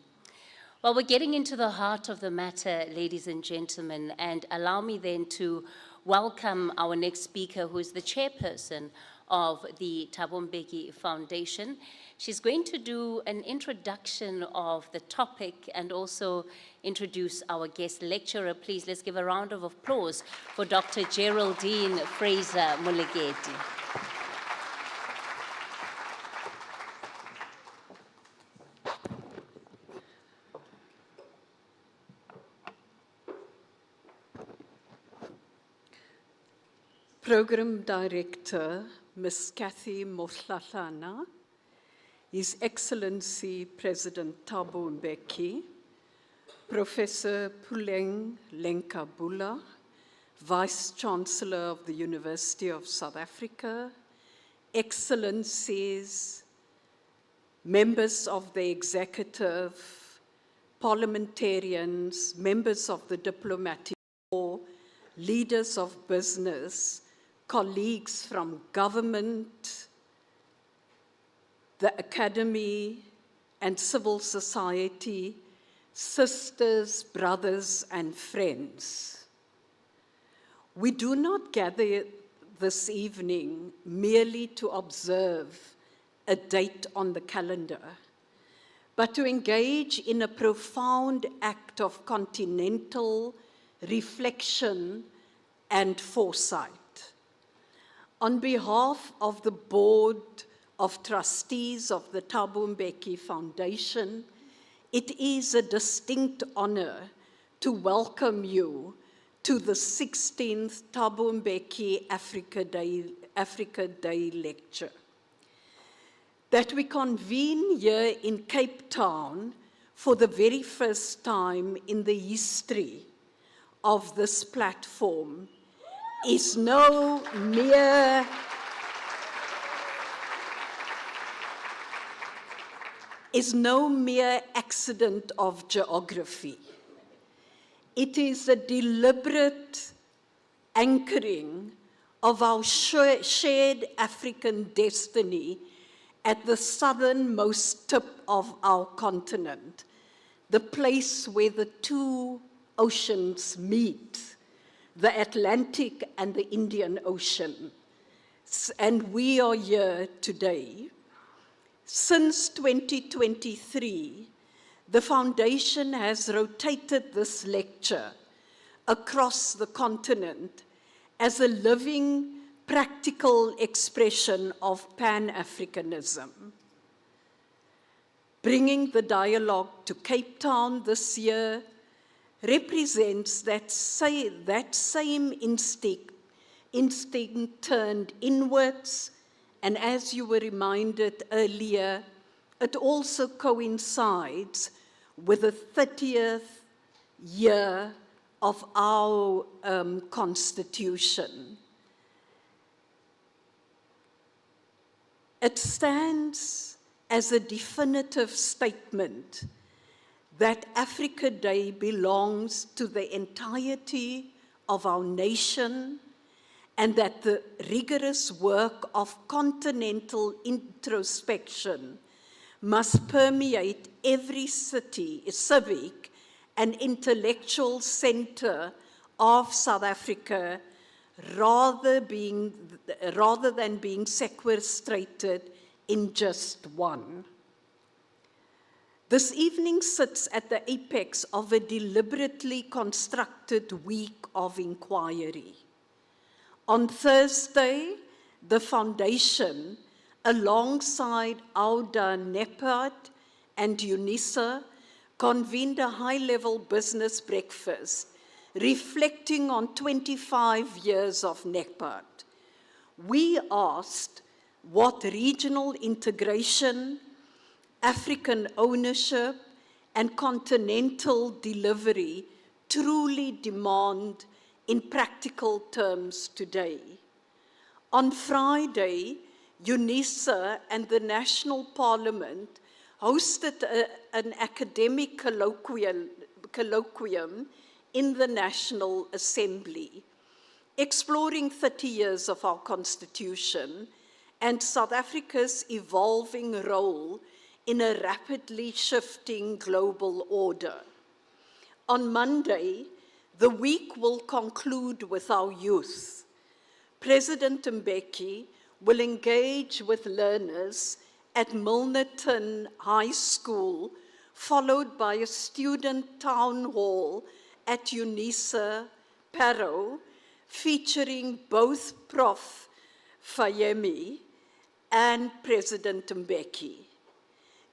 Speaker 22: Well, we're getting into the heart of the matter, ladies and gentlemen, and allow me then to welcome our next speaker, who is the chairperson of the Thabo Mbeki Foundation. She's going to do an introduction of the topic and also introduce our guest lecturer. Please, let's give a round of applause for Dr. Geraldine Fraser-Moleketi.
Speaker 4: Program Director, Ms. Kathy Motlatlana, His Excellency President Thabo Mbeki, Professor Puleng Lenkabula, Vice Chancellor of the University of South Africa, Excellencies, members of the executive, parliamentarians, members of the diplomatic corps, leaders of business, colleagues from government, the academy, and civil society, sisters, brothers, and friends. We do not gather this evening merely to observe a date on the calendar, but to engage in a profound act of continental reflection and foresight. On behalf of the Board of Trustees of the Thabo Mbeki Foundation, it is a distinct honor to welcome you to the 16th Thabo Mbeki Africa Day Lecture. That we convene here in Cape Town for the very first time in the history of this platform is no mere accident of geography. It is a deliberate anchoring of our shared African destiny at the southernmost tip of our continent, the place where the two oceans meet, the Atlantic and the Indian Ocean. And we are here today. Since 2023, the Foundation has rotated this lecture across the continent as a living, practical expression of Pan-Africanism. Bringing the dialogue to Cape Town this year represents that same instinct turned inwards, and as you were reminded earlier, it also coincides with the 30th year of our Constitution. It stands as a definitive statement that Africa Day belongs to the entirety of our nation, and that the rigorous work of continental introspection must permeate every civic and intellectual center of South Africa rather than being sequestrated in just one. This evening sits at the apex of a deliberately constructed week of inquiry. On Thursday, the Foundation, alongside Auda Nepad and UNISA, convened a high-level business breakfast reflecting on 25 years of NEPAD. We asked what regional integration, African ownership, and continental delivery truly demand in practical terms today. On Friday, UNISA and the National Parliament hosted an academic colloquium in the National Assembly, exploring 30 years of our Constitution and South Africa's evolving role in a rapidly shifting global order. On Monday, the week will conclude with our youth. President Mbeki will engage with learners at Milnerton High School, followed by a student town hall at UNISA Parow, featuring both Prof. Fayemi and President Mbeki.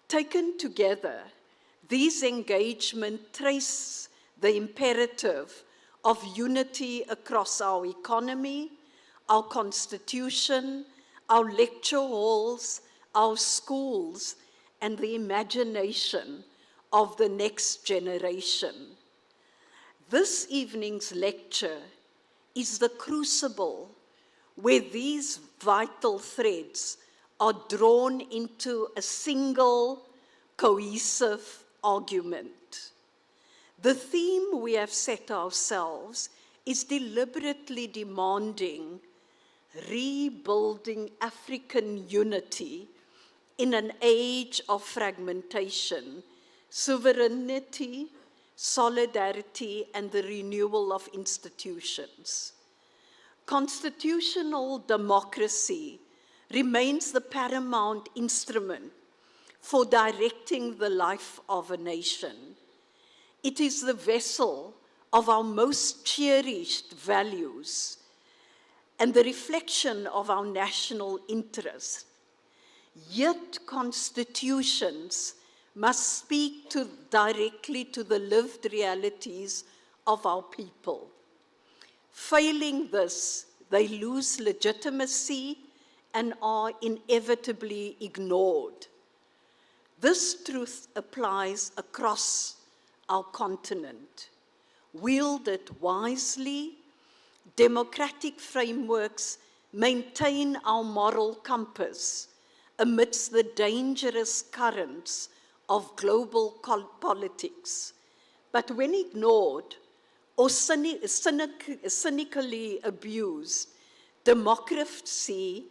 Speaker 4: Taken together, these engagements trace the imperative of unity across our economy, our constitution, our lecture halls, our schools, and the imagination of the next generation. This evening's lecture is the crucible where these vital threads are drawn into a single, cohesive argument. The theme we have set ourselves is deliberately demanding rebuilding African unity in an age of fragmentation, sovereignty, solidarity, and the renewal of institutions. Constitutional democracy remains the paramount instrument for directing the life of a nation. It is the vessel of our most cherished values and the reflection of our national interest. Yet constitutions must speak directly to the lived realities of our people. Failing this, they lose legitimacy and are inevitably ignored. This truth applies across our continent. Wielded wisely, democratic frameworks maintain our moral compass amidst the dangerous currents of global politics. But when ignored or cynically abused, democracy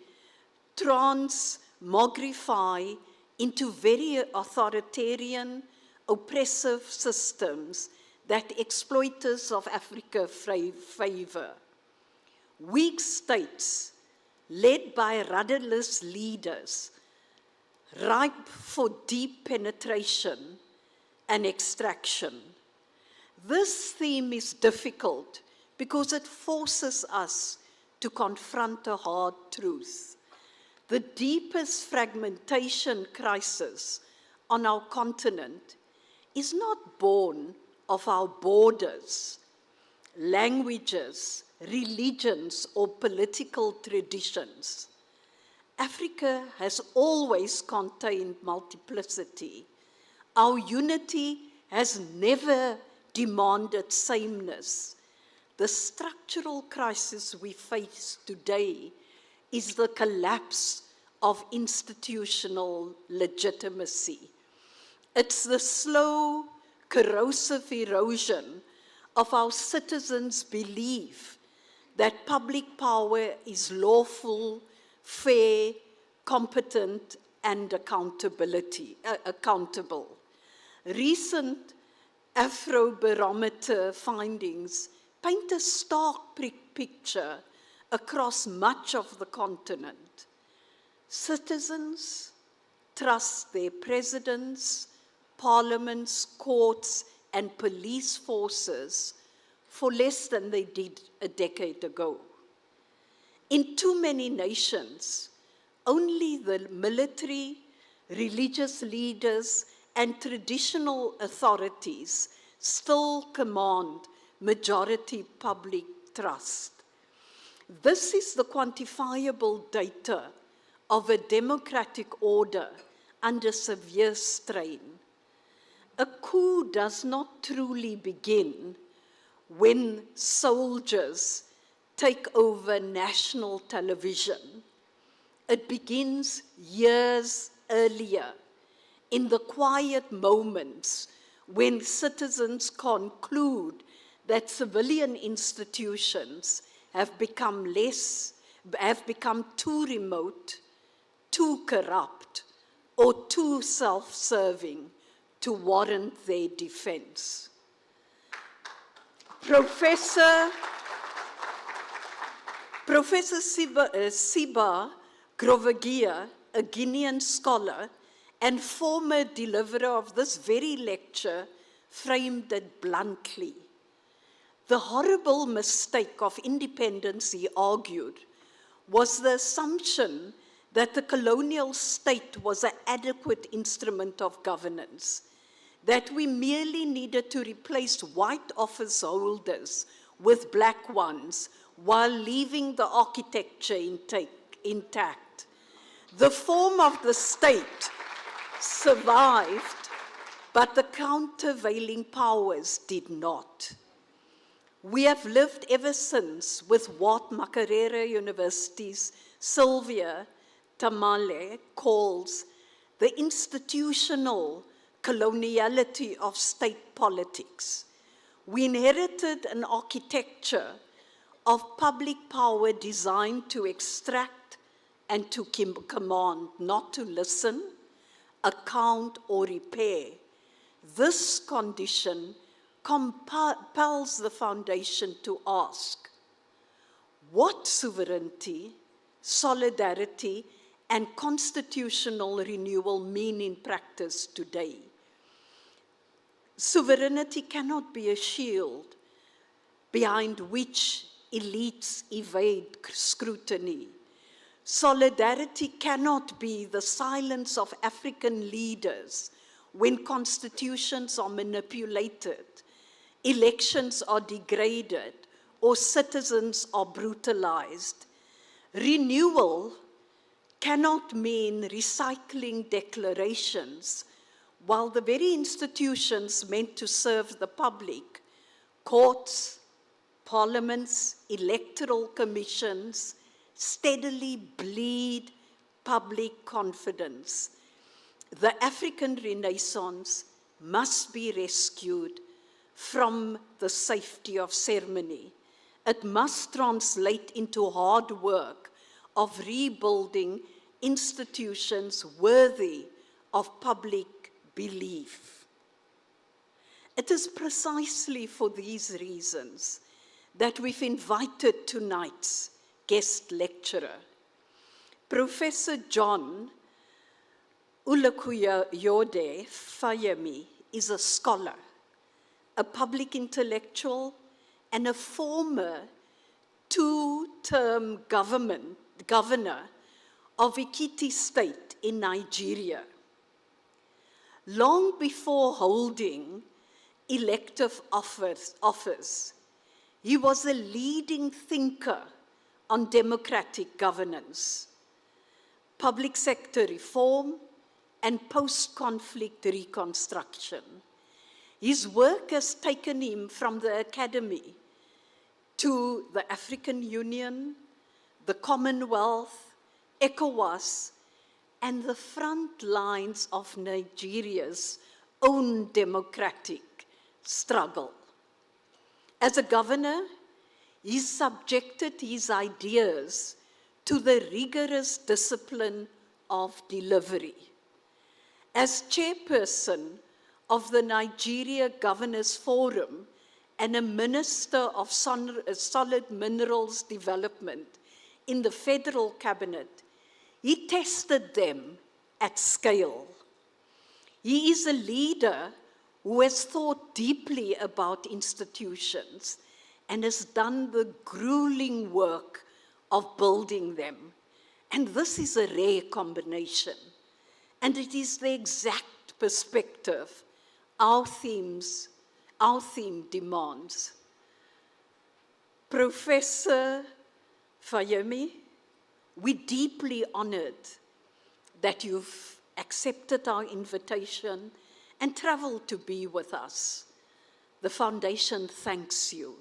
Speaker 4: transmogrify into very authoritarian, oppressive systems that exploiters of Africa favor. Weak states, led by rudderless leaders, ripe for deep penetration and extraction. This theme is difficult because it forces us to confront a hard truth. The deepest fragmentation crisis on our continent is not born of our borders, languages, religions, or political traditions. Africa has always contained multiplicity. Our unity has never demanded sameness. The structural crisis we face today is the collapse of institutional legitimacy. It's the slow, corrosive erosion of our citizens' belief that public power is lawful, fair, competent, and accountable. Recent Afrobarometer findings paint a stark picture across much of the continent. Citizens trust their presidents, parliaments, courts, and police forces for less than they did a decade ago. In too many nations, only the military, religious leaders, and traditional authorities still command majority public trust. This is the quantifiable data of a democratic order under severe strain. A coup does not truly begin when soldiers take over national television. It begins years earlier, in the quiet moments when citizens conclude that civilian institutions have become too remote, too corrupt, or too self-serving to warrant their defense. Professor Siba Grovagia, a Guinean scholar and former deliverer of this very lecture, framed it bluntly. The horrible mistake of independence, he argued, was the assumption that the colonial state was an adequate instrument of governance, that we merely needed to replace white office holders with black ones while leaving the architecture intact. The form of the state survived, but the countervailing powers did not. We have lived ever since with what Makerere University's Sylvia Tamale calls the institutional coloniality of state politics. We inherited an architecture of public power designed to extract and to command, not to listen, account, or repair. This condition compels the foundation to ask, what sovereignty, solidarity, and constitutional renewal mean in practice today? Sovereignty cannot be a shield behind which elites evade scrutiny. Solidarity cannot be the silence of African leaders when constitutions are manipulated, elections are degraded, or citizens are brutalized. Renewal cannot mean recycling declarations while the very institutions meant to serve the public, courts, parliaments, electoral commissions, steadily bleed public confidence. The African Renaissance must be rescued from the safety of ceremony. It must translate into hard work of rebuilding institutions worthy of public belief. It is precisely for these reasons that we've invited tonight's guest lecturer. Professor John Ulukuyode Fayemi is a scholar, a public intellectual, and a former two-term governor of Ekiti State in Nigeria. Long before holding elective office, he was a leading thinker on democratic governance, public sector reform, and post-conflict reconstruction. His work has taken him from the academy to the African Union, the Commonwealth, ECOWAS, and the front lines of Nigeria's own democratic struggle. As a governor, he subjected his ideas to the rigorous discipline of delivery. As chairperson of the Nigeria Governors Forum and a Minister of Solid Minerals Development in the federal cabinet, he tested them at scale. He is a leader who has thought deeply about institutions and has done the grueling work of building them. And this is a rare combination. And it is the exact perspective our theme demands. Professor Fayemi, we're deeply honored that you've accepted our invitation and traveled to be with us. The Foundation thanks you.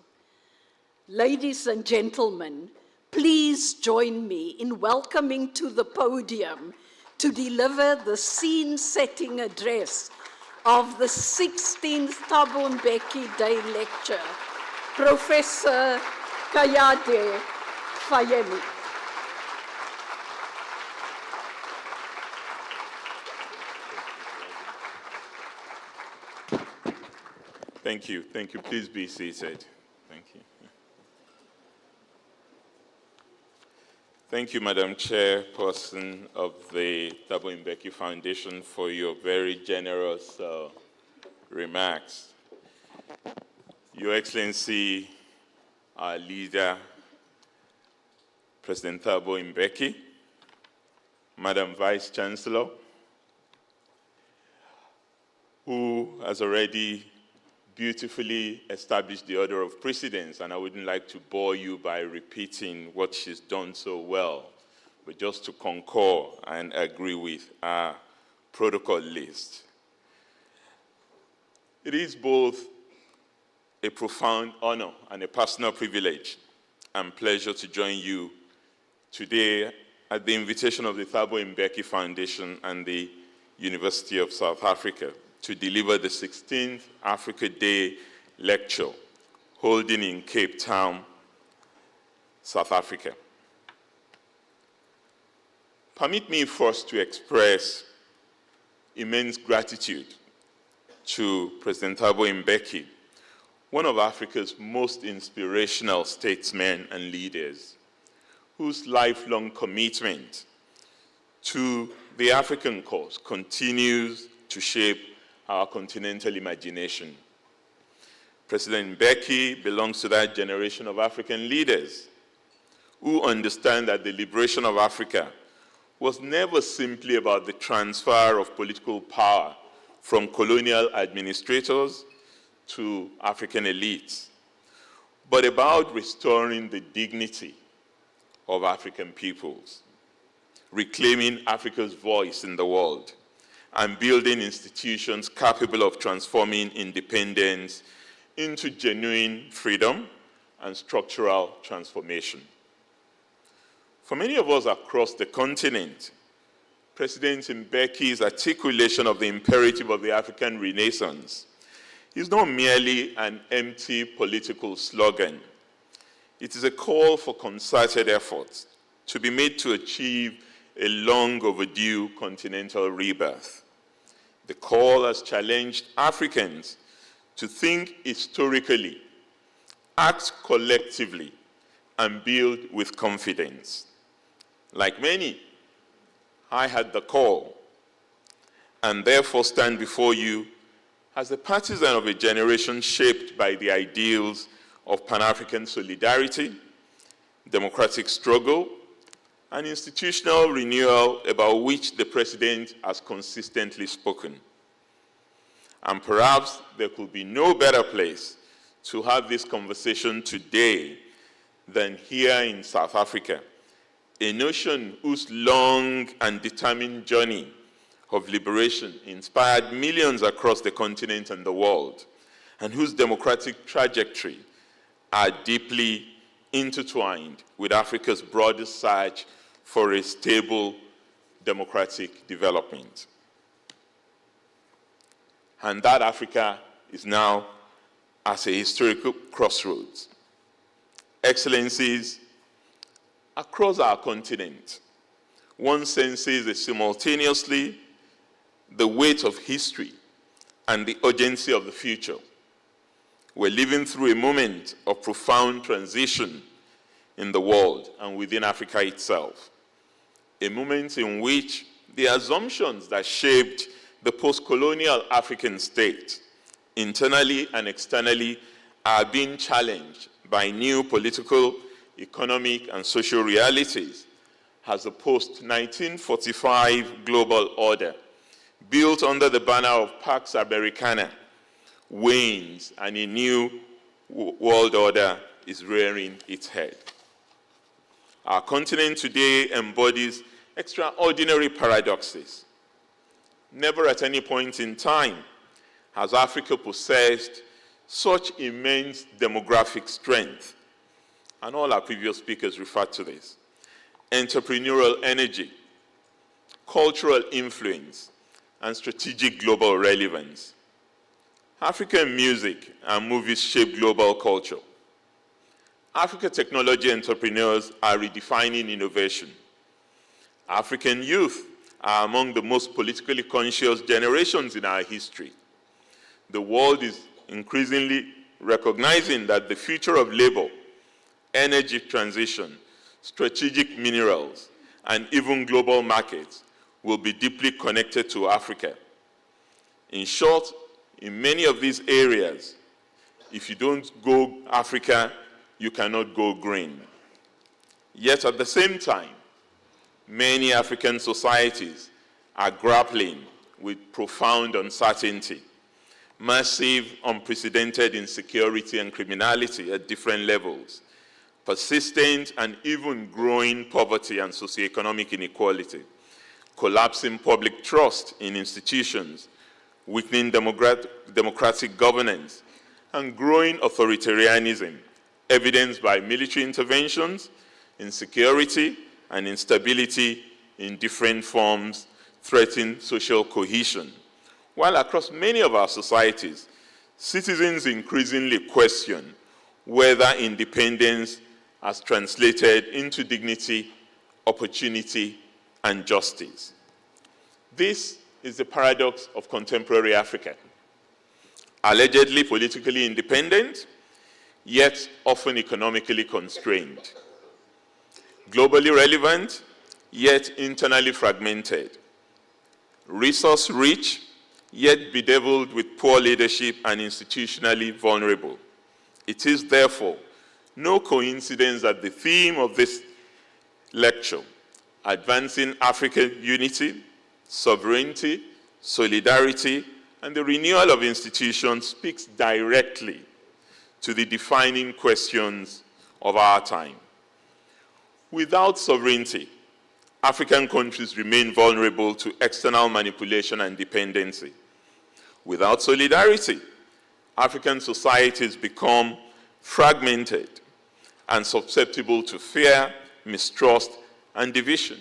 Speaker 4: Ladies and gentlemen, please join me in welcoming to the podium to deliver the scene-setting address of the 16th Thabo Mbeki Day Lecture, Professor Kayade Fayemi.
Speaker 5: Thank you. Thank you. Please be seated. Thank you. Thank you, Madam Chairperson of the Thabo Mbeki Foundation, for your very generous remarks. Your Excellency, our leader, President Thabo Mbeki, Madam Vice Chancellor, who has already beautifully established the order of precedence, and I wouldn't like to bore you by repeating what she's done so well, but just to concur and agree with our protocol list. It is both a profound honor and a personal privilege and pleasure to join you today at the invitation of the Thabo Mbeki Foundation and the University of South Africa to deliver the 16th Africa Day lecture holding in Cape Town, South Africa. Permit me first to express immense gratitude to President Thabo Mbeki, one of Africa's most inspirational statesmen and leaders, whose lifelong commitment to the African cause continues to shape our continental imagination. President Mbeki belongs to that generation of African leaders who understand that the liberation of Africa was never simply about the transfer of political power from colonial administrators to African elites, but about restoring the dignity of African peoples, reclaiming Africa's voice in the world, and building institutions capable of transforming independence into genuine freedom and structural transformation. For many of us across the continent, President Mbeki's articulation of the imperative of the African Renaissance is not merely an empty political slogan. It is a call for concerted efforts to be made to achieve a long overdue continental rebirth. The call has challenged Africans to think historically, act collectively, and build with confidence. Like many, I had the call, and therefore stand before you as a partisan of a generation shaped by the ideals of Pan-African solidarity, democratic struggle, and institutional renewal about which the President has consistently spoken. And perhaps there could be no better place to have this conversation today than here in South Africa, a nation whose long and determined journey of liberation inspired millions across the continent and the world, and whose democratic trajectory are deeply intertwined with Africa's broader search for a stable democratic development. And that Africa is now at a historical crossroads. Excellencies, across our continent, one senses simultaneously the weight of history and the urgency of the future. we're living through a moment of profound transition in the world and within Africa itself. A moment in which the assumptions that shaped the post-colonial African state, internally and externally, are being challenged by new political, economic, and social realities as the post-1945 global order, built under the banner of Pax Americana, wanes and a new world order is rearing its head. Our continent today embodies extraordinary paradoxes. Never at any point in time has Africa possessed such immense demographic strength, and all our previous speakers referred to this, entrepreneurial energy, cultural influence, and strategic global relevance. African music and movies shape global culture. African technology entrepreneurs are redefining innovation. African youth are among the most politically conscious generations in our history. The world is increasingly recognizing that the future of labor, energy transition, strategic minerals, and even global markets will be deeply connected to Africa. In short, in many of these areas, if you don't go Africa, you cannot go green. Yet at the same time, many African societies are grappling with profound uncertainty, massive, unprecedented insecurity and criminality at different levels, persistent and even growing poverty and socioeconomic inequality, collapsing public trust in institutions, weakening democratic governance, and growing authoritarianism, evidenced by military interventions, insecurity, and instability in different forms threaten social cohesion. While across many of our societies, citizens increasingly question whether independence has translated into dignity, opportunity, and justice. This is the paradox of contemporary Africa. Allegedly politically independent, yet often economically constrained. Globally relevant, yet internally fragmented. Resource-rich, yet bedeviled with poor leadership and institutionally vulnerable. It is therefore no coincidence that the theme of this lecture, advancing African unity, sovereignty, solidarity, and the renewal of institutions, speaks directly to the defining questions of our time. Without sovereignty, African countries remain vulnerable to external manipulation and dependency. Without solidarity, African societies become fragmented and susceptible to fear, mistrust, and division.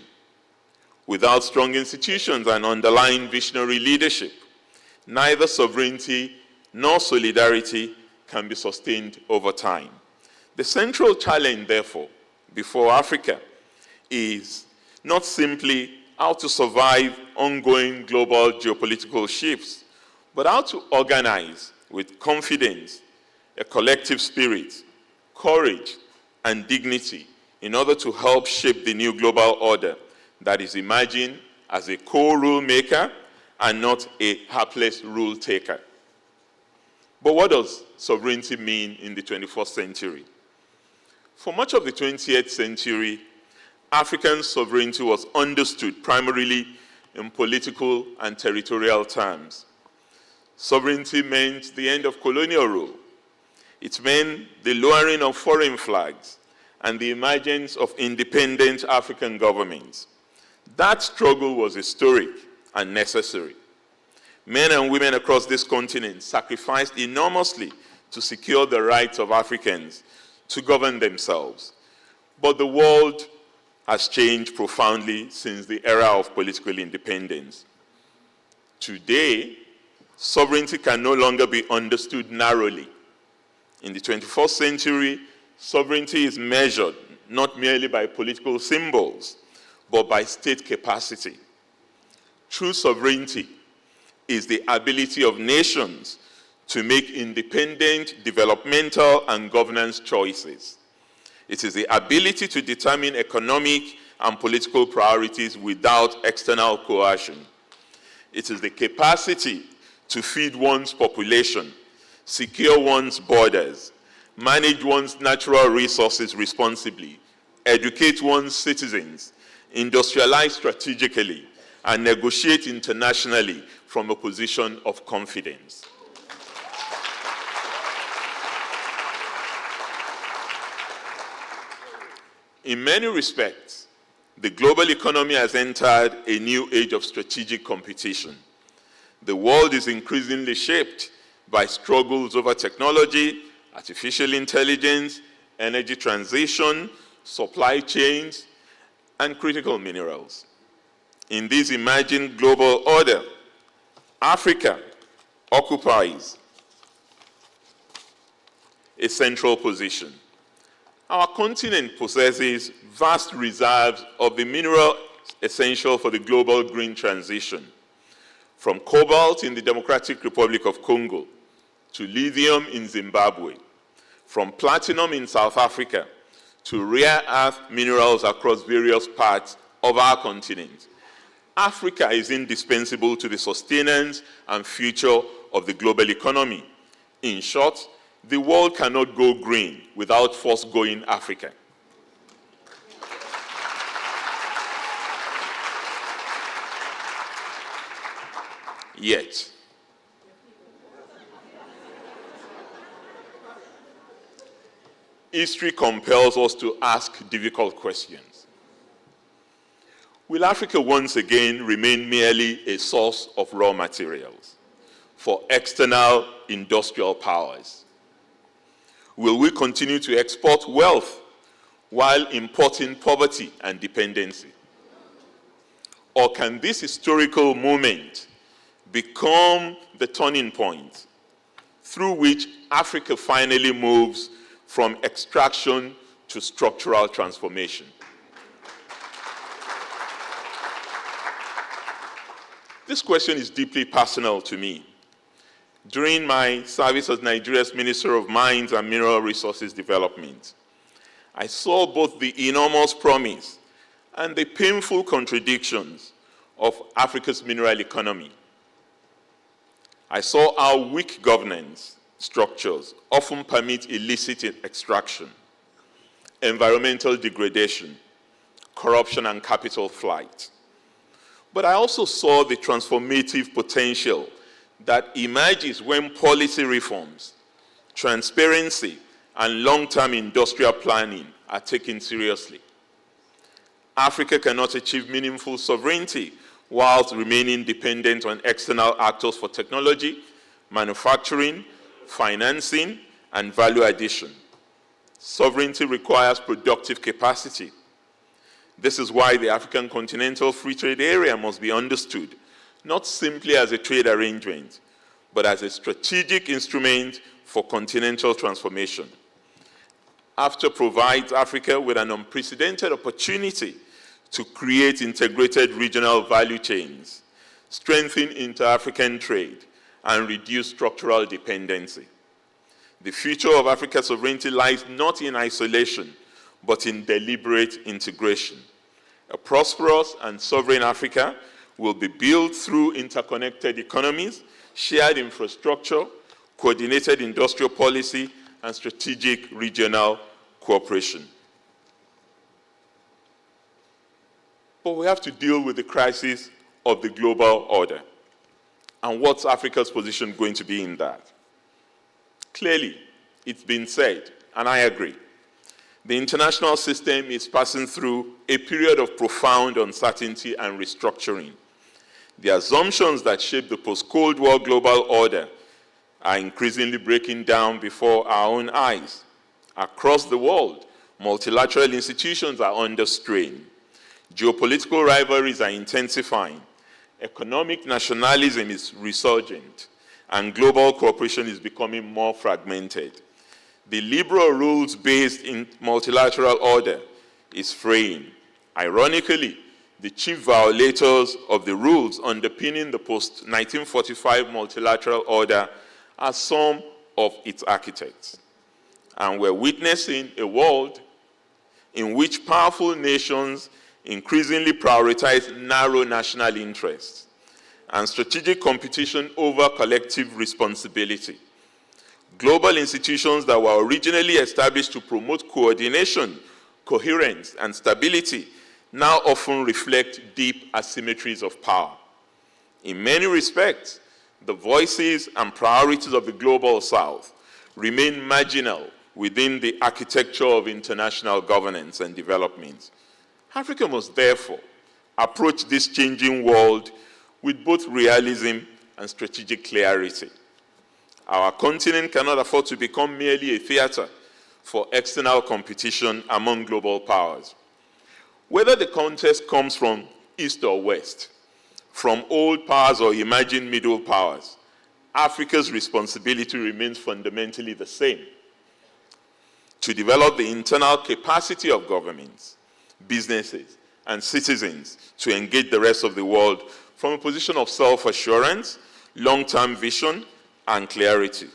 Speaker 5: Without strong institutions and underlying visionary leadership, neither sovereignty nor solidarity can be sustained over time. The central challenge, therefore, before Africa is not simply how to survive ongoing global geopolitical shifts, but how to organize with confidence, a collective spirit, courage, and dignity in order to help shape the new global order that is emerging as a co-rule maker and not a hapless rule taker. But what does sovereignty mean in the 21st century? For much of the 20th century, African sovereignty was understood primarily in political and territorial terms. Sovereignty meant the end of colonial rule. It meant the lowering of foreign flags and the emergence of independent African governments. That struggle was historic and necessary. Men and women across this continent sacrificed enormously to secure the rights of Africans to govern themselves. But the world has changed profoundly since the era of political independence. Today, sovereignty can no longer be understood narrowly. In the 21st century, sovereignty is measured not merely by political symbols, but by state capacity. True sovereignty is the ability of nations to make independent developmental and governance choices. It is the ability to determine economic and political priorities without external coercion. It is the capacity to feed one's population, secure one's borders, manage one's natural resources responsibly, educate one's citizens, industrialize strategically, and negotiate internationally from a position of confidence. In many respects, the global economy has entered a new age of strategic competition. The world is increasingly shaped by struggles over technology, artificial intelligence, energy transition, supply chains, and critical minerals. In this emerging global order, Africa occupies a central position. Our continent possesses vast reserves of the mineral essential for the global green transition, from cobalt in the Democratic Republic of Congo to lithium in Zimbabwe, from platinum in South Africa to rare earth minerals across various parts of our continent. Africa is indispensable to the sustenance and future of the global economy. In short, the world cannot go green without first going Africa. Yet, history compels us to ask difficult questions. Will Africa once again remain merely a source of raw materials for external industrial powers? Will we continue to export wealth while importing poverty and dependency? Or can this historical moment become the turning point through which Africa finally moves from extraction to structural transformation? This question is deeply personal to me. During my service as Nigeria's Minister of Mines and Mineral Resources Development, I saw both the enormous promise and the painful contradictions of Africa's mineral economy. I saw how weak governance structures often permit illicit extraction, environmental degradation, corruption, and capital flight. But I also saw the transformative potential that emerges when policy reforms, transparency, and long-term industrial planning are taken seriously. Africa cannot achieve meaningful sovereignty whilst remaining dependent on external actors for technology, manufacturing, financing, and value addition. Sovereignty requires productive capacity. This is why the African Continental Free Trade Area must be understood not simply as a trade arrangement, but as a strategic instrument for continental transformation. AfCFTA provides Africa with an unprecedented opportunity to create integrated regional value chains, strengthen inter-African trade, and reduce structural dependency. The future of Africa's sovereignty lies not in isolation, but in deliberate integration. A prosperous and sovereign Africa will be built through interconnected economies, shared infrastructure, coordinated industrial policy, and strategic regional cooperation. But we have to deal with the crisis of the global order. And what's Africa's position going to be in that? Clearly, it's been said, and I agree, the international system is passing through a period of profound uncertainty and restructuring. The assumptions that shape the post-Cold War global order are increasingly breaking down before our own eyes. Across the world, multilateral institutions are under strain. Geopolitical rivalries are intensifying. Economic nationalism is resurgent, and global cooperation is becoming more fragmented. The liberal rules-based multilateral order is fraying. Ironically, the chief violators of the rules underpinning the post-1945 multilateral order are some of its architects. And we're witnessing a world in which powerful nations increasingly prioritize narrow national interests and strategic competition over collective responsibility. Global institutions that were originally established to promote coordination, coherence, and stability now often reflect deep asymmetries of power. In many respects, the voices and priorities of the Global South remain marginal within the architecture of international governance and development. Africa must therefore approach this changing world with both realism and strategic clarity. Our continent cannot afford to become merely a theater for external competition among global powers. Whether the contest comes from East or West, from old powers or emerging middle powers, Africa's responsibility remains fundamentally the same: to develop the internal capacity of governments, businesses, and citizens to engage the rest of the world from a position of self-assurance, long-term vision, and clarity.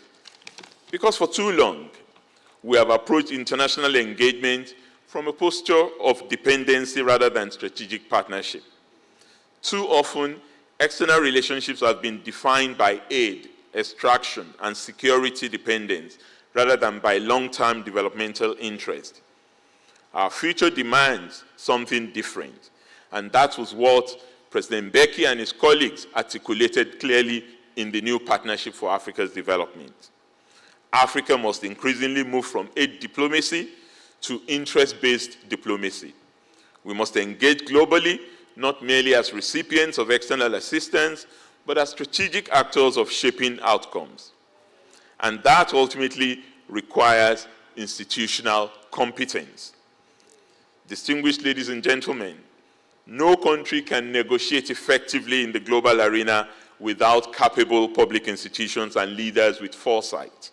Speaker 5: Because for too long, we have approached international engagement from a posture of dependency rather than strategic partnership. Too often, external relationships have been defined by aid, extraction, and security dependence rather than by long-term developmental interest. Our future demands something different, and that was what President Mbeki and his colleagues articulated clearly in the new Partnership for Africa's Development. Africa must increasingly move from aid diplomacy to interest-based diplomacy. We must engage globally, not merely as recipients of external assistance, but as strategic actors of shaping outcomes. And that ultimately requires institutional competence. Distinguished ladies and gentlemen, no country can negotiate effectively in the global arena without capable public institutions and leaders with foresight.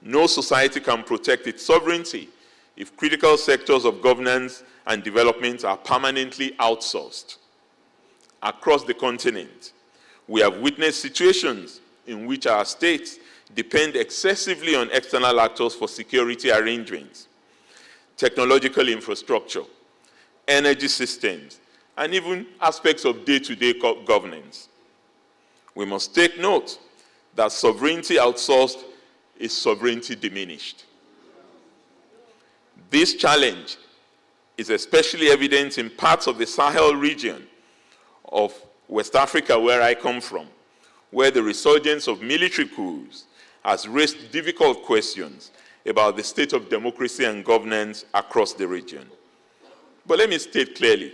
Speaker 5: No society can protect its sovereignty if critical sectors of governance and development are permanently outsourced. Across the continent, we have witnessed situations in which our states depend excessively on external actors for security arrangements, technological infrastructure, energy systems, and even aspects of day-to-day governance. We must take note that sovereignty outsourced is sovereignty diminished. This challenge is especially evident in parts of the Sahel region of West Africa, where I come from, where the resurgence of military coups has raised difficult questions about the state of democracy and governance across the region. But let me state clearly,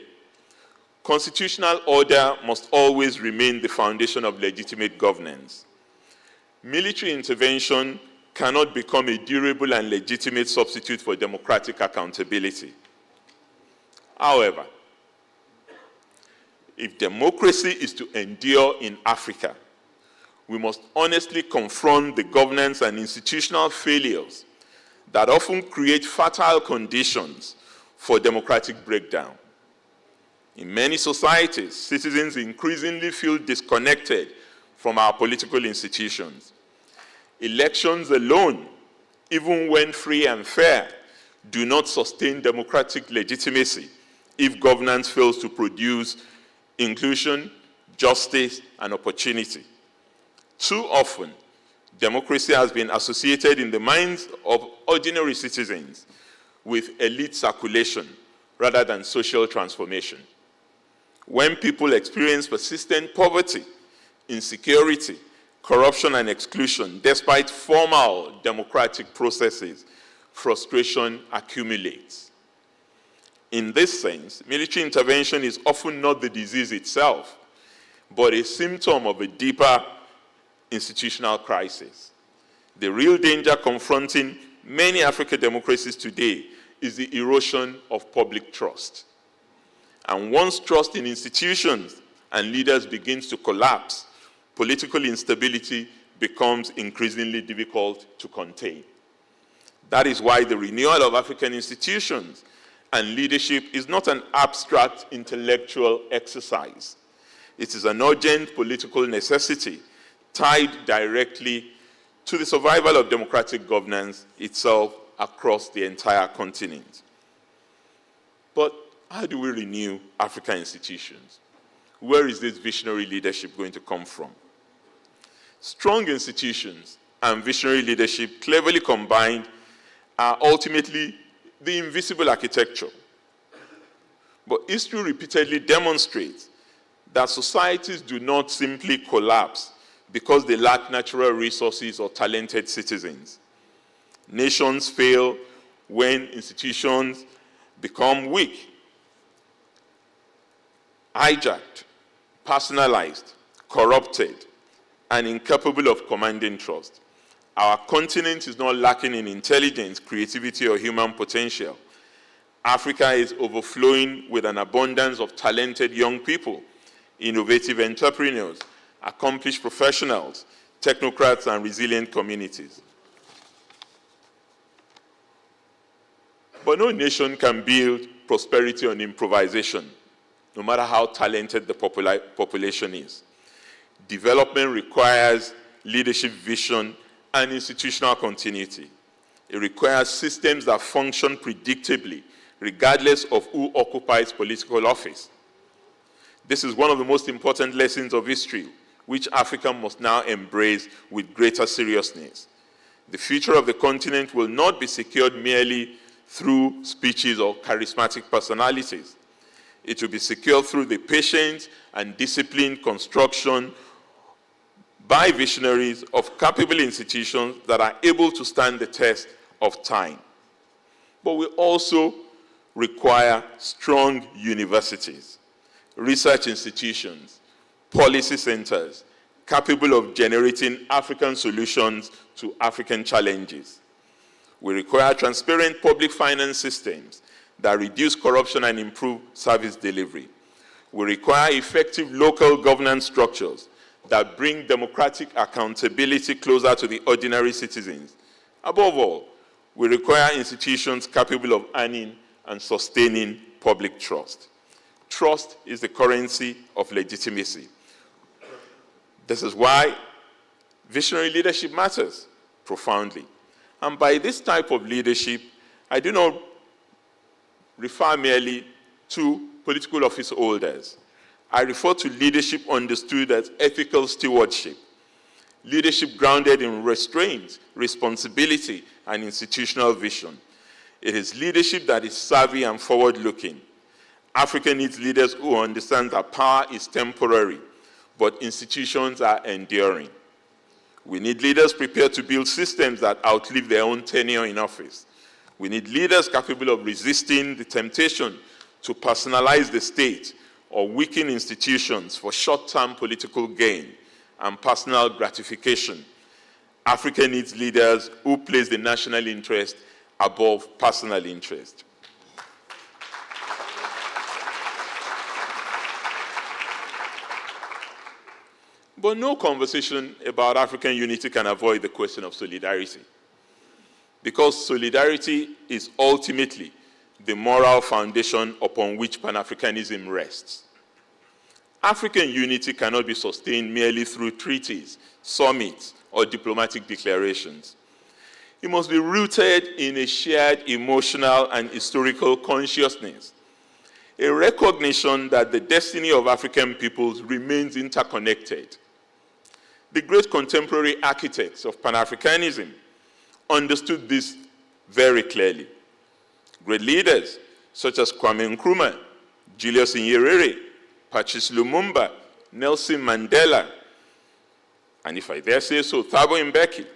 Speaker 5: constitutional order must always remain the foundation of legitimate governance. Military intervention cannot become a durable and legitimate substitute for democratic accountability. However, if democracy is to endure in Africa, we must honestly confront the governance and institutional failures that often create fertile conditions for democratic breakdown. In many societies, citizens increasingly feel disconnected from our political institutions. Elections alone, even when free and fair, do not sustain democratic legitimacy if governance fails to produce inclusion, justice, and opportunity. Too often, democracy has been associated in the minds of ordinary citizens with elite circulation rather than social transformation. When people experience persistent poverty, insecurity, corruption, and exclusion, despite formal democratic processes, frustration accumulates. In this sense, military intervention is often not the disease itself, but a symptom of a deeper institutional crisis. The real danger confronting many African democracies today is the erosion of public trust. And once trust in institutions and leaders begins to collapse, political instability becomes increasingly difficult to contain. That is why the renewal of African institutions and leadership is not an abstract intellectual exercise. It is an urgent political necessity tied directly to the survival of democratic governance itself across the entire continent. But how do we renew African institutions? Where is this visionary leadership going to come from? Strong institutions and visionary leadership, cleverly combined, are ultimately the invisible architecture. But history repeatedly demonstrates that societies do not simply collapse because they lack natural resources or talented citizens. Nations fail when institutions become weak, hijacked, personalized, corrupted, and incapable of commanding trust. Our continent is not lacking in intelligence, creativity, or human potential. Africa is overflowing with an abundance of talented young people, innovative entrepreneurs, accomplished professionals, technocrats, and resilient communities. But no nation can build prosperity on improvisation, no matter how talented the population is. Development requires leadership vision and institutional continuity. It requires systems that function predictably, regardless of who occupies political office. This is one of the most important lessons of history, which Africa must now embrace with greater seriousness. The future of the continent will not be secured merely through speeches or charismatic personalities. It will be secured through the patient and disciplined construction by visionaries of capable institutions that are able to stand the test of time. But we also require strong universities, research institutions, policy centers, capable of generating African solutions to African challenges. We require transparent public finance systems that reduce corruption and improve service delivery. We require effective local governance structures that bring democratic accountability closer to the ordinary citizens. Above all, we require institutions capable of earning and sustaining public trust. Trust is the currency of legitimacy. This is why visionary leadership matters profoundly. And by this type of leadership, I do not refer merely to political office holders. I refer to leadership understood as ethical stewardship, leadership grounded in restraint, responsibility, and institutional vision. It is leadership that is savvy and forward-looking. Africa needs leaders who understand that power is temporary, but institutions are enduring. We need leaders prepared to build systems that outlive their own tenure in office. We need leaders capable of resisting the temptation to personalize the state or weaken institutions for short-term political gain and personal gratification. Africa needs leaders who place the national interest above personal interest. But no conversation about African unity can avoid the question of solidarity, because solidarity is ultimately the moral foundation upon which Pan-Africanism rests. African unity cannot be sustained merely through treaties, summits, or diplomatic declarations. It must be rooted in a shared emotional and historical consciousness, a recognition that the destiny of African peoples remains interconnected. The great contemporary architects of Pan-Africanism understood this very clearly. Great leaders such as Kwame Nkrumah, Julius Nyerere, Patrice Lumumba, Nelson Mandela, and if I dare say so, Thabo Mbeki,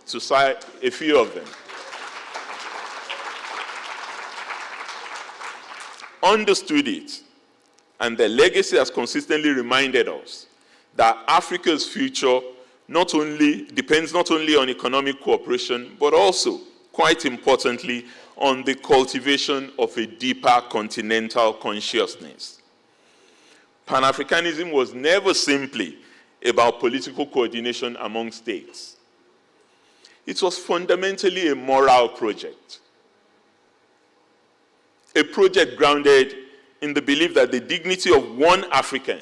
Speaker 5: to cite a few of them. Understood it, and their legacy has consistently reminded us that Africa's future depends not only on economic cooperation, but also, quite importantly, on the cultivation of a deeper continental consciousness. Pan-Africanism was never simply about political coordination among states. It was fundamentally a moral project. A project grounded in the belief that the dignity of one African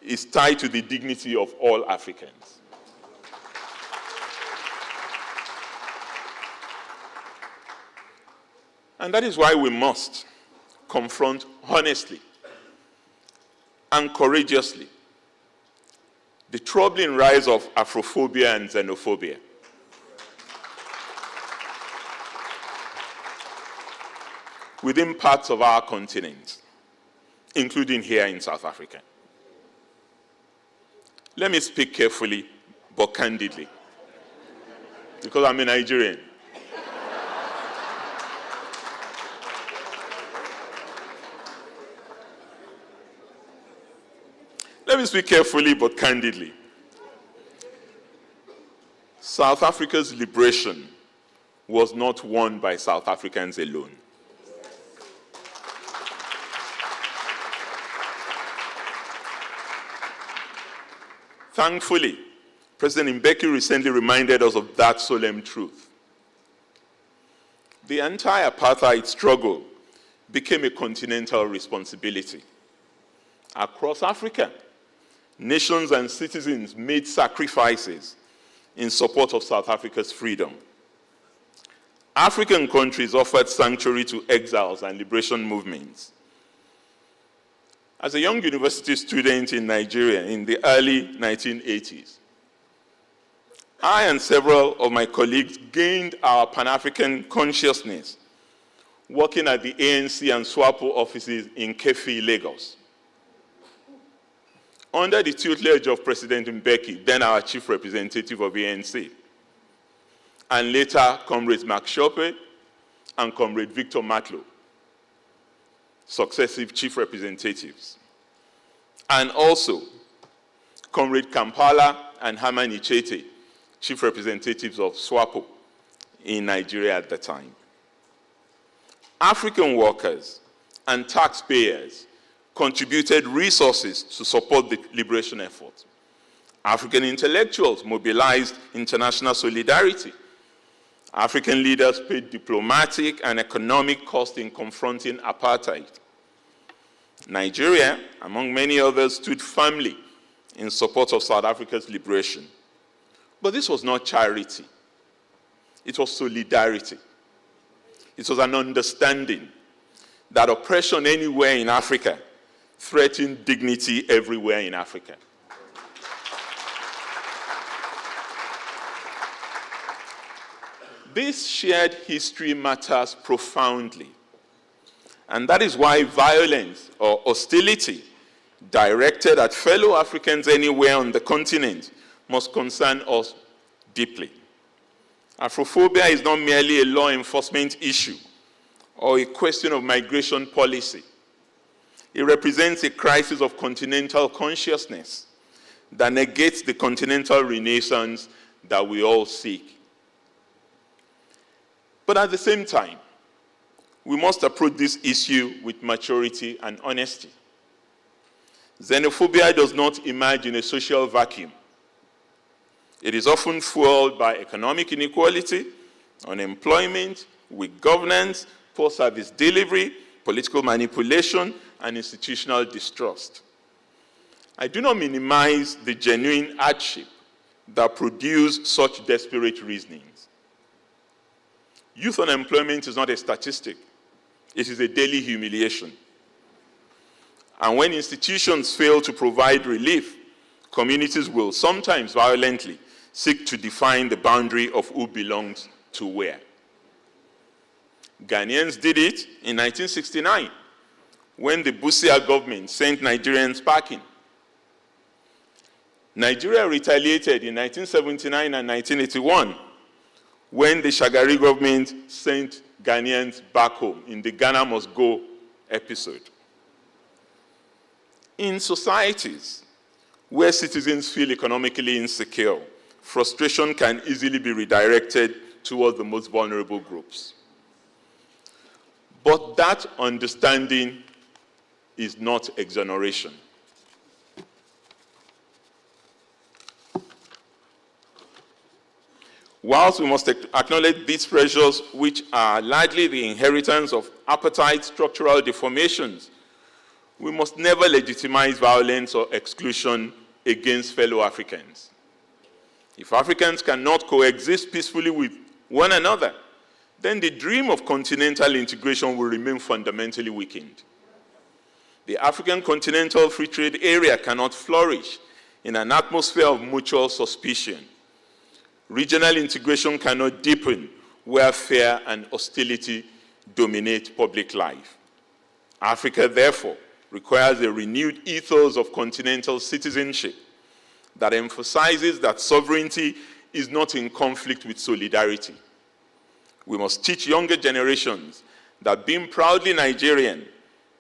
Speaker 5: is tied to the dignity of all Africans. And that is why we must confront honestly and courageously the troubling rise of Afrophobia and xenophobia. Within parts of our continent, including here in South Africa. Let me speak carefully but candidly, because I'm a Nigerian. Let me speak carefully but candidly. South Africa's liberation was not won by South Africans alone. Thankfully, President Mbeki recently reminded us of that solemn truth. The anti-apartheid struggle became a continental responsibility. Across Africa, nations and citizens made sacrifices in support of South Africa's freedom. African countries offered sanctuary to exiles and liberation movements. As a young university student in Nigeria in the early 1980s, I and several of my colleagues gained our Pan-African consciousness working at the ANC and SWAPO offices in Kefi, Lagos. Under the tutelage of President Mbeki, then our chief representative of the ANC, and later Comrades Mark Shope and Comrade Victor Matlow, successive chief representatives, and also Comrade Kampala and Herman Ichete, chief representatives of SWAPO in Nigeria at the time. African workers and taxpayers contributed resources to support the liberation effort. African intellectuals mobilized international solidarity. African leaders paid diplomatic and economic cost in confronting apartheid. Nigeria, among many others, stood firmly in support of South Africa's liberation. But this was not charity. It was solidarity. It was an understanding that oppression anywhere in Africa threatened dignity everywhere in Africa. This shared history matters profoundly. And that is why violence or hostility directed at fellow Africans anywhere on the continent must concern us deeply. Afrophobia is not merely a law enforcement issue or a question of migration policy. It represents a crisis of continental consciousness that negates the continental renaissance that we all seek. But at the same time, we must approach this issue with maturity and honesty. Xenophobia does not emerge in a social vacuum. It is often fueled by economic inequality, unemployment, weak governance, poor service delivery, political manipulation, and institutional distrust. I do not minimize the genuine hardship that produce such desperate reasonings. Youth unemployment is not a statistic. It is a daily humiliation. And when institutions fail to provide relief, communities will sometimes violently seek to define the boundary of who belongs to where. Ghanaians did it in 1969 when the Busia government sent Nigerians packing. Nigeria retaliated in 1979 and 1981 when the Shagari government sent Ghanaians back home in the Ghana Must Go episode. In societies where citizens feel economically insecure, frustration can easily be redirected towards the most vulnerable groups. But that understanding is not exoneration. Whilst we must acknowledge these pressures, which are largely the inheritance of apartheid structural deformations, we must never legitimize violence or exclusion against fellow Africans. If Africans cannot coexist peacefully with one another, then the dream of continental integration will remain fundamentally weakened. The African Continental Free Trade Area cannot flourish in an atmosphere of mutual suspicion. Regional integration cannot deepen where fear and hostility dominate public life. Africa, therefore, requires a renewed ethos of continental citizenship that emphasizes that sovereignty is not in conflict with solidarity. We must teach younger generations that being proudly Nigerian,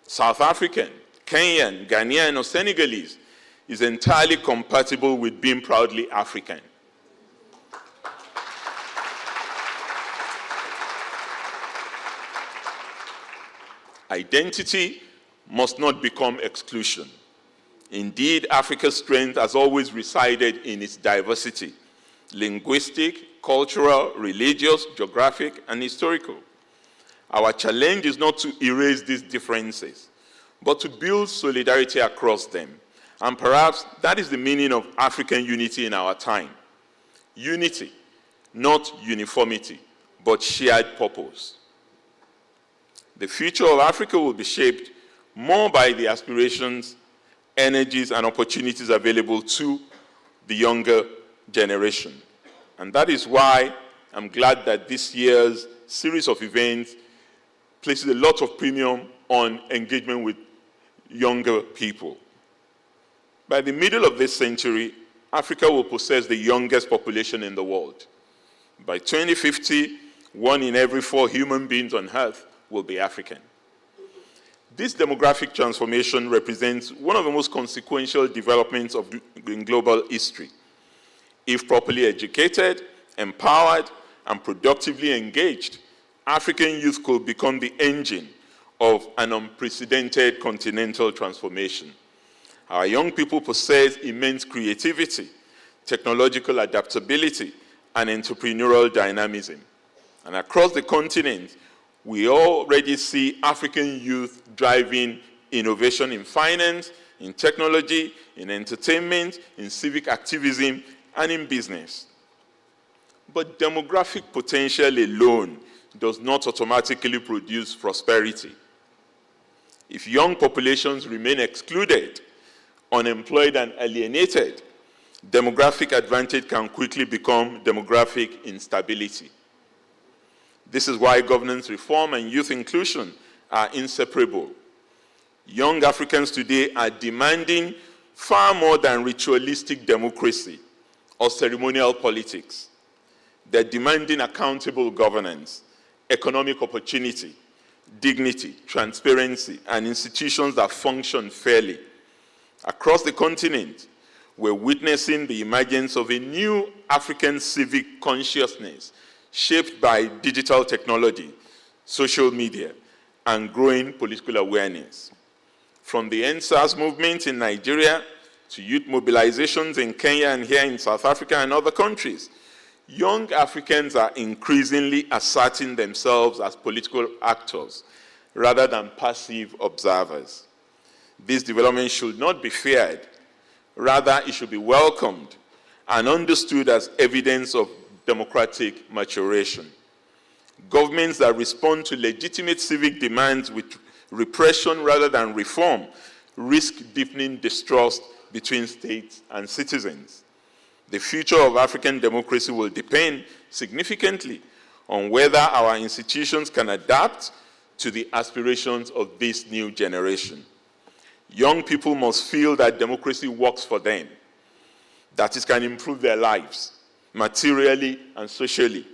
Speaker 5: South African, Kenyan, Ghanaian, or Senegalese is entirely compatible with being proudly African. Identity must not become exclusion. Indeed, Africa's strength has always resided in its diversity: linguistic, cultural, religious, geographic, and historical. Our challenge is not to erase these differences, but to build solidarity across them. And perhaps that is the meaning of African unity in our time. Unity, not uniformity, but shared purpose. The future of Africa will be shaped more by the aspirations, energies, and opportunities available to the younger generation. And that is why I'm glad that this year's series of events places a lot of premium on engagement with younger people. By the middle of this century, Africa will possess the youngest population in the world. By 2050, 1 in every 4 human beings on Earth will be African. This demographic transformation represents one of the most consequential developments in global history. If properly educated, empowered, and productively engaged, African youth could become the engine of an unprecedented continental transformation. Our young people possess immense creativity, technological adaptability, and entrepreneurial dynamism. And across the continent, we already see African youth driving innovation in finance, in technology, in entertainment, in civic activism, and in business. But demographic potential alone does not automatically produce prosperity. If young populations remain excluded, unemployed, and alienated, demographic advantage can quickly become demographic instability. This is why governance reform and youth inclusion are inseparable. Young Africans today are demanding far more than ritualistic democracy or ceremonial politics. They're demanding accountable governance, economic opportunity, dignity, transparency, and institutions that function fairly. Across the continent, we're witnessing the emergence of a new African civic consciousness shaped by digital technology, social media, and growing political awareness. From the NSAS movement in Nigeria to youth mobilizations in Kenya and here in South Africa and other countries, young Africans are increasingly asserting themselves as political actors rather than passive observers. This development should not be feared. Rather, it should be welcomed and understood as evidence of democratic maturation. Governments that respond to legitimate civic demands with repression rather than reform risk deepening distrust between states and citizens. The future of African democracy will depend significantly on whether our institutions can adapt to the aspirations of this new generation. Young people must feel that democracy works for them, that it can improve their lives, materially and socially.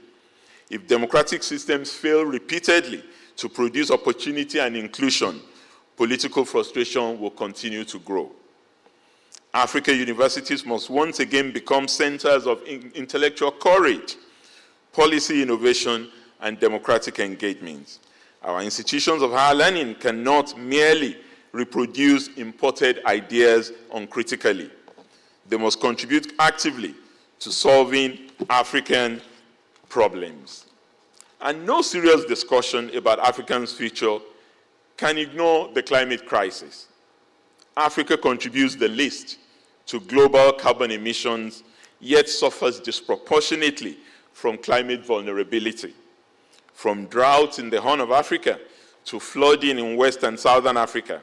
Speaker 5: If democratic systems fail repeatedly to produce opportunity and inclusion, political frustration will continue to grow. African universities must once again become centers of intellectual courage, policy innovation, and democratic engagement. Our institutions of higher learning cannot merely reproduce imported ideas uncritically. They must contribute actively to solving African problems. And no serious discussion about Africa's future can ignore the climate crisis. Africa contributes the least to global carbon emissions, yet suffers disproportionately from climate vulnerability. From droughts in the Horn of Africa to flooding in West and Southern Africa,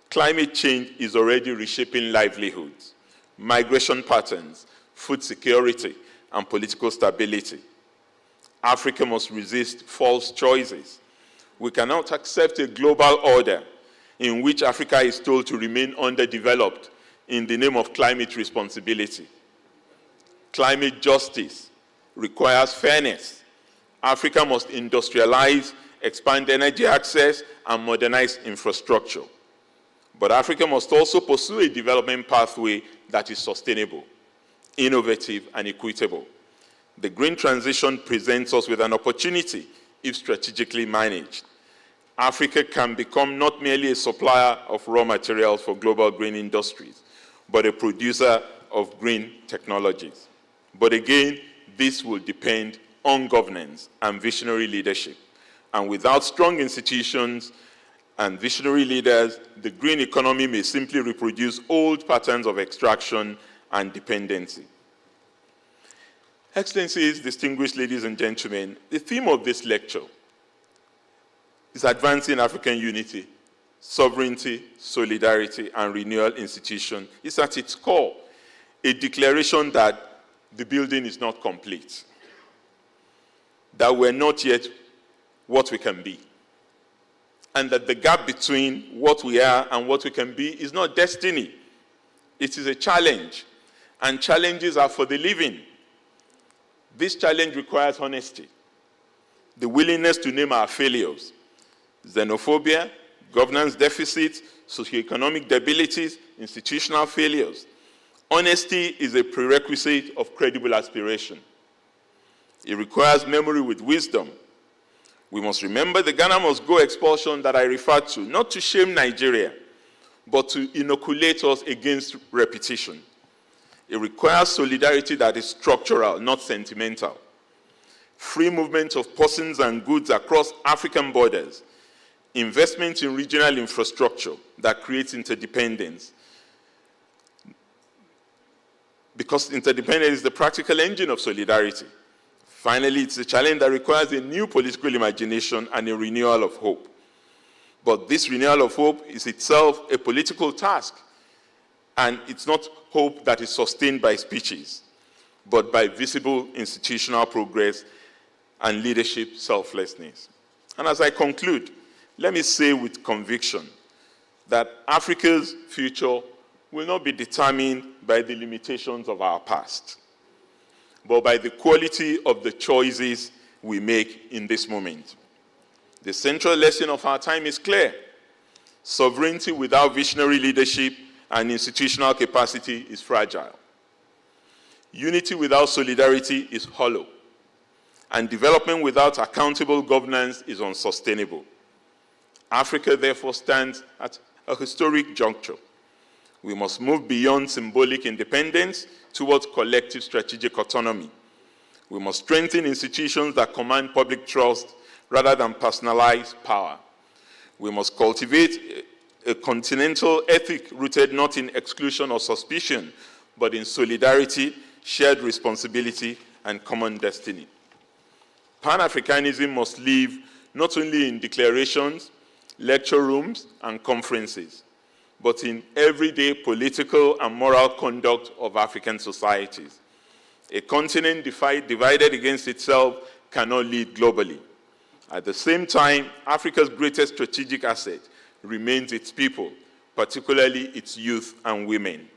Speaker 5: climate change is already reshaping livelihoods, migration patterns, food security, and political stability. Africa must resist false choices. We cannot accept a global order in which Africa is told to remain underdeveloped in the name of climate responsibility. Climate justice requires fairness. Africa must industrialize, expand energy access, and modernize infrastructure. But Africa must also pursue a development pathway that is sustainable, innovative, and equitable. The green transition presents us with an opportunity if strategically managed. Africa can become not merely a supplier of raw materials for global green industries, but a producer of green technologies. But again, this will depend on governance and visionary leadership. And without strong institutions and visionary leaders, the green economy may simply reproduce old patterns of extraction and dependency. Excellencies, distinguished ladies and gentlemen, the theme of this lecture is advancing African unity, sovereignty, solidarity, and renewal institution. It's at its core a declaration that the building is not complete, that we're not yet what we can be, and that the gap between what we are and what we can be is not destiny. It is a challenge, and challenges are for the living. This challenge requires honesty, the willingness to name our failures, xenophobia, governance deficits, socioeconomic debilities, institutional failures. Honesty is a prerequisite of credible aspiration. It requires memory with wisdom. We must remember the Ghana must go expulsion that I referred to, not to shame Nigeria, but to inoculate us against repetition. It requires solidarity that is structural, not sentimental. Free movement of persons and goods across African borders. Investment in regional infrastructure that creates interdependence. Because interdependence is the practical engine of solidarity. Finally, it's a challenge that requires a new political imagination and a renewal of hope. But this renewal of hope is itself a political task. And it's not hope that is sustained by speeches, but by visible institutional progress and leadership selflessness. And as I conclude, let me say with conviction that Africa's future will not be determined by the limitations of our past, but by the quality of the choices we make in this moment. The central lesson of our time is clear. Sovereignty without visionary leadership and institutional capacity is fragile. Unity without solidarity is hollow. And development without accountable governance is unsustainable. Africa therefore stands at a historic juncture. We must move beyond symbolic independence towards collective strategic autonomy. We must strengthen institutions that command public trust rather than personalize power. We must cultivate a continental ethic rooted not in exclusion or suspicion, but in solidarity, shared responsibility, and common destiny. Pan-Africanism must live not only in declarations, lecture rooms, and conferences, but in everyday political and moral conduct of African societies. A continent divided against itself cannot lead globally. At the same time, Africa's greatest strategic asset remains its people, particularly its youth and women.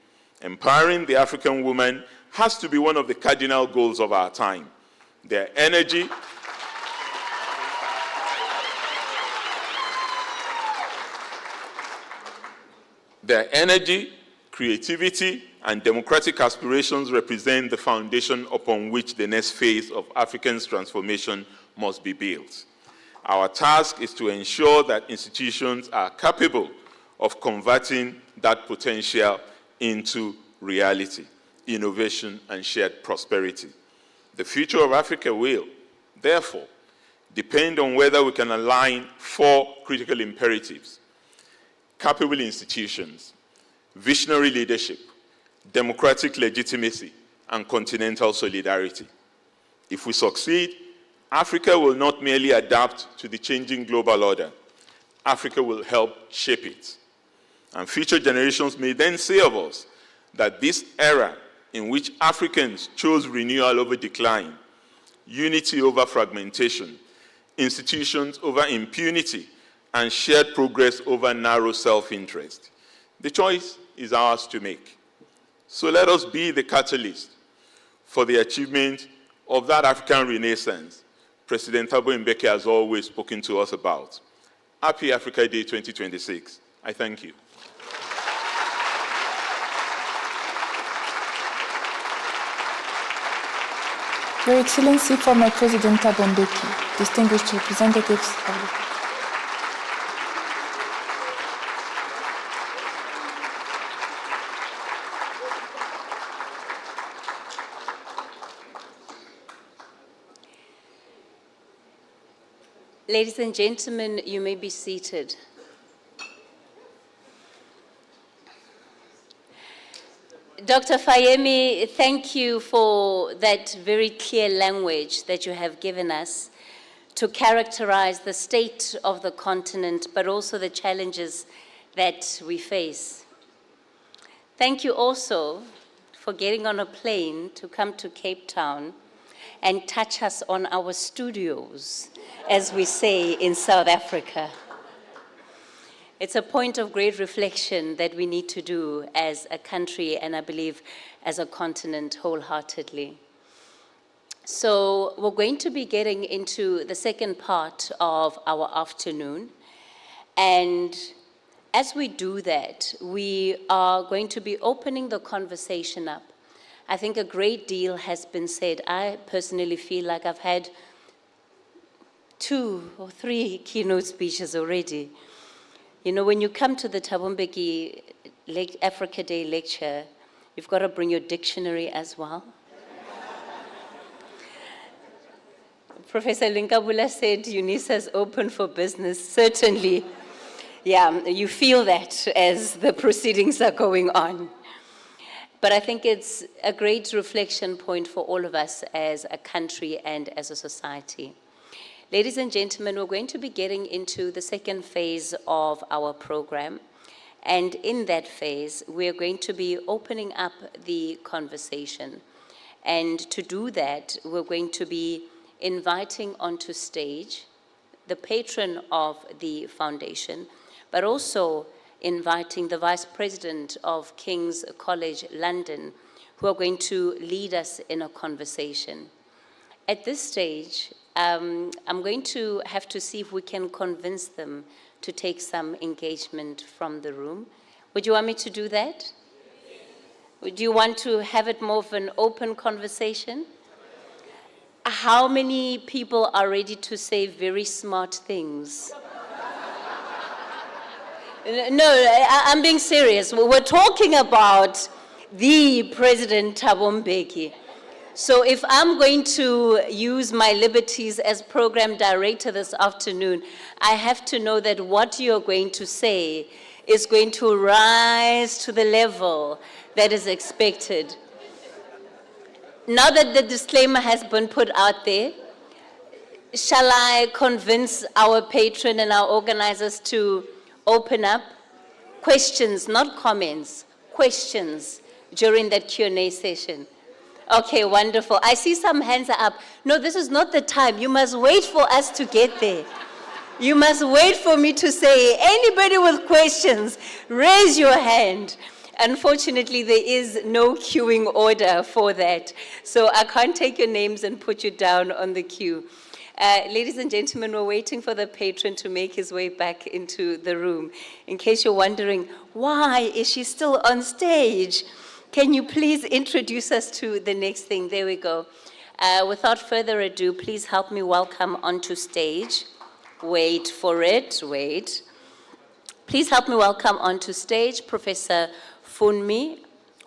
Speaker 5: Empowering the African woman has to be one of the cardinal goals of our time. Their energy, creativity, and democratic aspirations represent the foundation upon which the next phase of Africa's transformation must be built. Our task is to ensure that institutions are capable of converting that potential into reality, innovation, and shared prosperity. The future of Africa will, therefore, depend on whether we can align four critical imperatives: capable institutions, visionary leadership, democratic legitimacy, and continental solidarity. If we succeed, Africa will not merely adapt to the changing global order. Africa will help shape it. And future generations may then say of us that this era in which Africans chose renewal over decline, unity over fragmentation, institutions over impunity, and shared progress over narrow self-interest. The choice is ours to make. So let us be the catalyst for the achievement of that African Renaissance President Thabo Mbeki has always spoken to us about. Happy Africa Day 2026. I thank you.
Speaker 2: Your Excellency, former President Thabo Mbeki, distinguished representatives of the
Speaker 22: Ladies and gentlemen, you may be seated. Dr. Fayemi, thank you for that very clear language that you have given us to characterize the state of the continent, but also the challenges that we face. Thank you also for getting on a plane to come to Cape Town and touch us on our studios, as we say in South Africa. It's a point of great reflection that we need to do as a country, and I believe as a continent wholeheartedly. So we're going to be getting into the second part of our afternoon. And as we do that, we are going to be opening the conversation up. I think a great deal has been said. I personally feel like I've had 2 or 3 keynote speeches already. You know, when you come to the Thabo Mbeki Africa Day lecture, you've got to bring your dictionary as well. Professor Linkabula said UNISA's open for business. Certainly, yeah, you feel that as the proceedings are going on. But I think it's a great reflection point for all of us as a country and as a society. Ladies and gentlemen, we're going to be getting into the second phase of our program. And in that phase, we're going to be opening up the conversation. And to do that, we're going to be inviting onto stage the patron of the foundation, but also inviting the Vice President of King's College London, who are going to lead us in a conversation. At this stage, I'm going to have to see if we can convince them to take some engagement from the room. Would you want me to do that? Would you want to have it more of an open conversation? How many people are ready to say very smart things? No, I'm being serious. We're talking about the President Thabo Mbeki. So if I'm going to use my liberties as program director this afternoon, I have to know that what you're going to say is going to rise to the level that is expected. Now that the disclaimer has been put out there, shall I convince our patron and our organizers to open up questions, not comments, questions during that Q&A session? Okay, wonderful. I see some hands are up. No, this is not the time. You must wait for us to get there. You must wait for me to say, anybody with questions, raise your hand. Unfortunately, there is no queuing order for that. So I can't take your names and put you down on the queue. Ladies and gentlemen, we're waiting for the patron to make his way back into the room. In case you're wondering, why is she still on stage? Can you please introduce us to the next thing? There we go. Without further ado, please help me welcome onto stage. Wait for it, wait. Please help me welcome onto stage Professor Funmi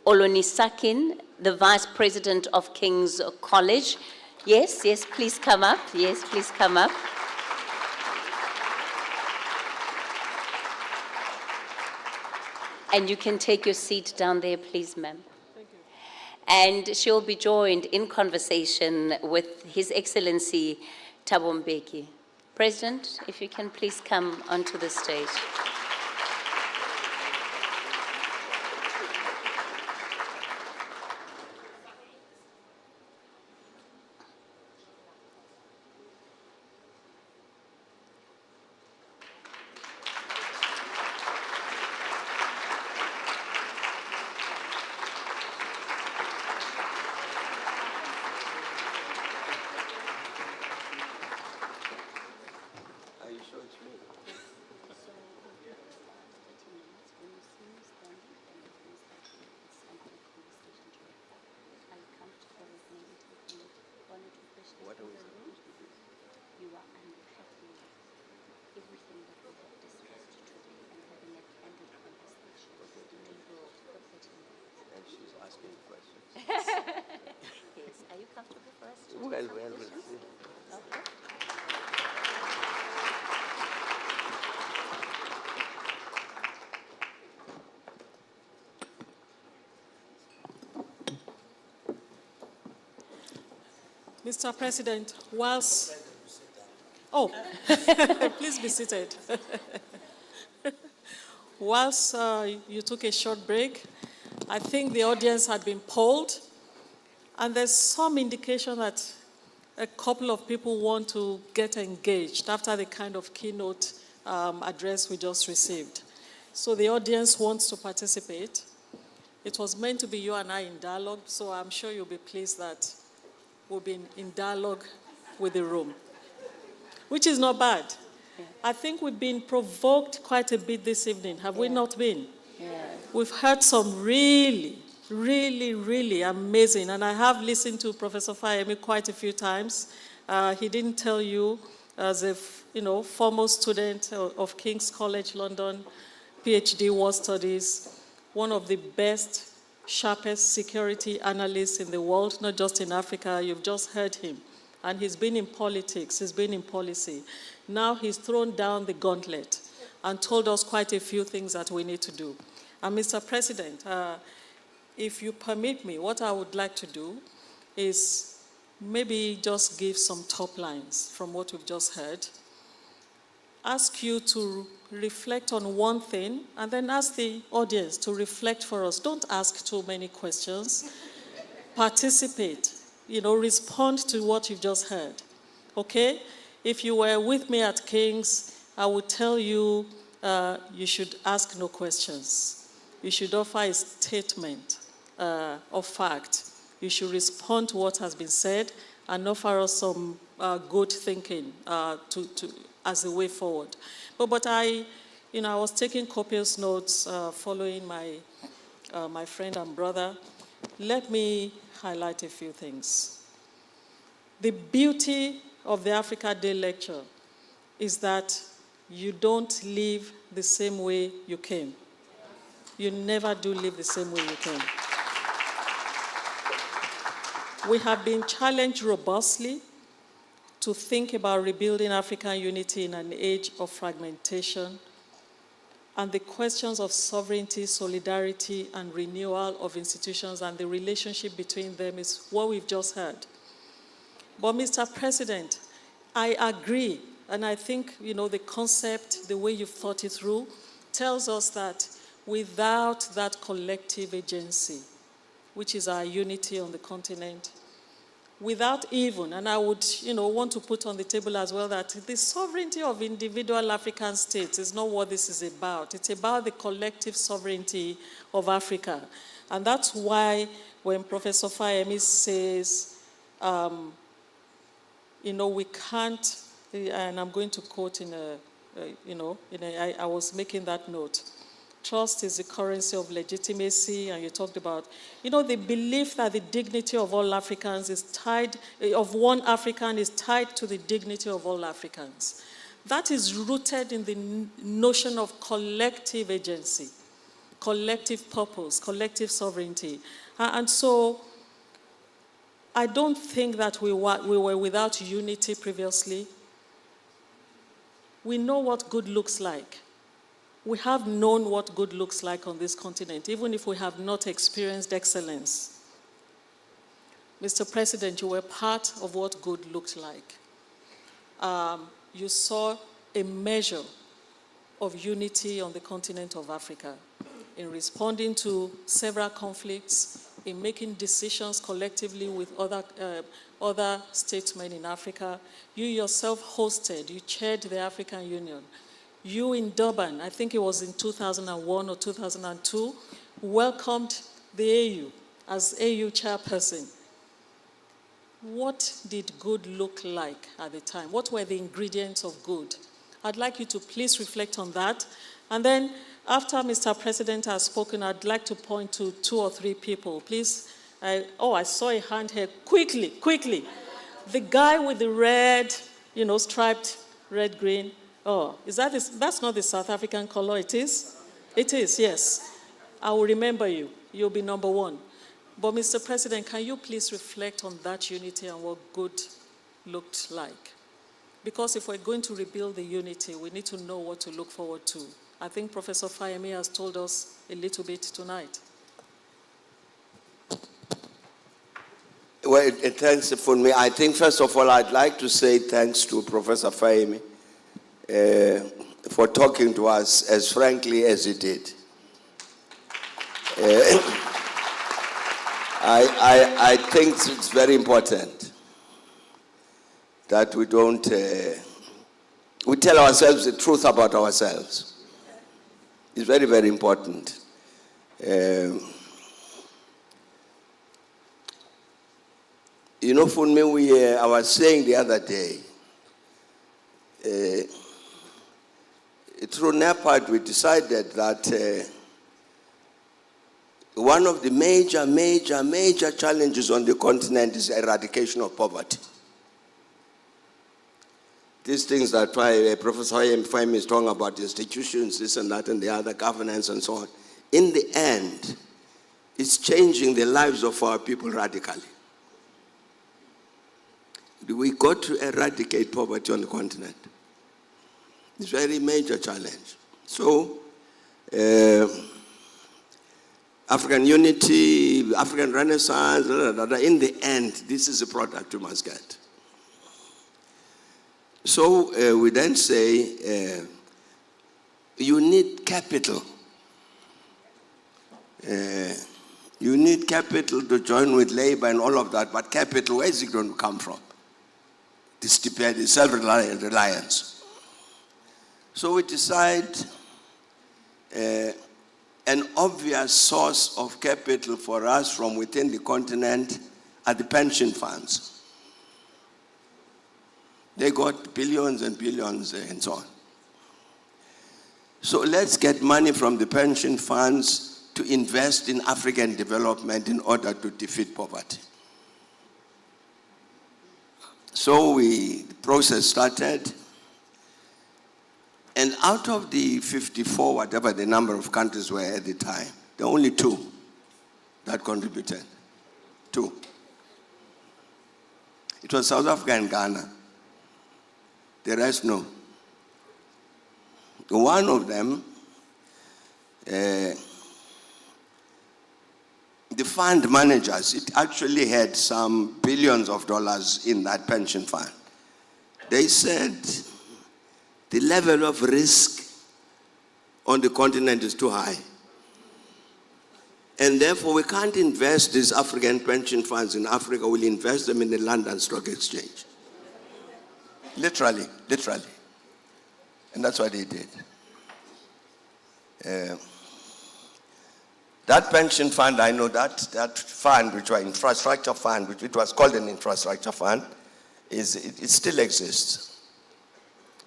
Speaker 22: Olonisakin, the Vice President of King's College. Yes, please come up. Yes, please come up. And you can take your seat down there, please, ma'am. Thank you. And she'll be joined in conversation with His Excellency Thabo Mbeki. President, if you can please come onto the stage.
Speaker 1: Are you sure it's me? What are we supposed to do?
Speaker 22: You are unpacking everything that we have discussed today and having a candid conversation. Labeled for 30 minutes.
Speaker 1: And she's asking questions.
Speaker 22: Yes. Are you comfortable for us to
Speaker 1: Well,
Speaker 22: take some
Speaker 1: we'll
Speaker 22: questions?
Speaker 1: see.
Speaker 22: Okay.
Speaker 6: Mr. President, whilst... Oh, please be seated. Whilst you took a short break, I think the audience had been polled, and there's some indication that a couple of people want to get engaged after the kind of keynote address we just received. So the audience wants to participate. It was meant to be you and I in dialogue, so I'm sure you'll be pleased that we'll be in dialogue with the room, which is not bad. Yeah. I think we've been provoked quite a bit this evening, have we not been?
Speaker 22: Yeah.
Speaker 6: We've heard some really, really amazing, and I have listened to Professor Fayemi quite a few times. He didn't tell you, as a former student of King's College London, PhD War Studies, one of the best, sharpest security analysts in the world, not just in Africa. You've just heard him. And he's been in politics, he's been in policy. Now he's thrown down the gauntlet and told us quite a few things that we need to do. And Mr. President, if you permit me, what I would like to do is maybe just give some top lines from what we've just heard, ask you to reflect on one thing, and then ask the audience to reflect for us. Don't ask too many questions. Participate, respond to what you've just heard, okay? If you were with me at King's, I would tell you you should ask no questions. You should offer a statement of fact. You should respond to what has been said and offer us some good thinking as a way forward. But I was taking copious notes following my friend and brother. Let me highlight a few things. The beauty of the Africa Day lecture is that you don't leave the same way you came. You never do live the same way you came. We have been challenged robustly to think about rebuilding African unity in an age of fragmentation, and the questions of sovereignty, solidarity, and renewal of institutions and the relationship between them is what we've just heard. But Mr. President, I agree, and I think the concept, the way you've thought it through, tells us that without that collective agency, which is our unity on the continent, without even, and I would want to put on the table as well that the sovereignty of individual African states is not what this is about. It's about the collective sovereignty of Africa. And that's why when Professor Fayemi says, we can't, and I'm going to quote I was making that note. Trust is the currency of legitimacy, and you talked about, the belief that the dignity of all Africans is tied, of one African is tied to the dignity of all Africans. That is rooted in the notion of collective agency, collective purpose, collective sovereignty. And so I don't think that we were without unity previously. We know what good looks like. We have known what good looks like on this continent, even if we have not experienced excellence. Mr. President, you were part of what good looked like. you saw a measure of unity on the continent of Africa in responding to several conflicts, in making decisions collectively with other statesmen in Africa. You yourself hosted, you chaired the African Union. You in Durban, I think it was in 2001 or 2002, welcomed the AU as AU chairperson. What did good look like at the time? What were the ingredients of good? I'd like you to please reflect on that. And then after Mr. President has spoken, I'd like to point to 2 or 3 people. Please, I saw a hand here. Quickly, quickly. The guy with the red, striped red, green. Oh, that's not the South African color, it is? It is, yes. I will remember you. You'll be number 1. But Mr. President, can you please reflect on that unity and what good looked like? Because if we're going to rebuild the unity, we need to know what to look forward to. I think Professor Fayemi has told us a little bit tonight.
Speaker 1: Well, thanks for me. I think, first of all, I'd like to say thanks to Professor Fayemi for talking to us as frankly as he did. I think it's very important that we don't, we tell ourselves the truth about ourselves. It's very, very important. For me, I was saying the other day, through NEPAD, we decided that one of the major challenges on the continent is eradication of poverty. These things that Professor Fayemi is talking about, institutions, this and that, and the other, governance and so on. In the end, it's changing the lives of our people radically. We got to eradicate poverty on the continent. It's a very major challenge. So, African unity, African Renaissance, in the end, this is a product we must get. So we then say, you need capital. You need capital to join with labor and all of that, but capital, where is it going to come from? The self-reliance. So we decide an obvious source of capital for us from within the continent are the pension funds. They got billions and billions and so on. So let's get money from the pension funds to invest in African development in order to defeat poverty. So the process started. And out of the 54, whatever the number of countries were at the time, there were only 2 that contributed. 2. It was South Africa and Ghana. The rest, no. One of them, the fund managers, it actually had some billions of dollars in that pension fund. They said the level of risk on the continent is too high. And therefore, we can't invest these African pension funds in Africa. We'll invest them in the London Stock Exchange. Literally. And that's what they did. That pension fund, I know that fund, which was infrastructure fund, which it was called an infrastructure fund, it still exists.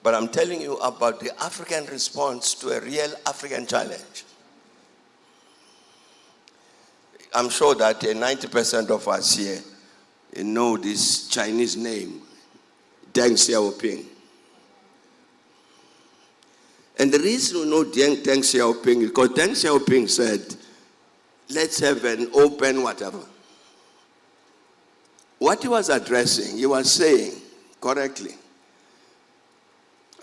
Speaker 1: But I'm telling you about the African response to a real African challenge. I'm sure that 90% of us here know this Chinese name, Deng Xiaoping. And the reason we know Deng Xiaoping is because Deng Xiaoping said, let's have an open whatever. What he was addressing, he was saying, correctly,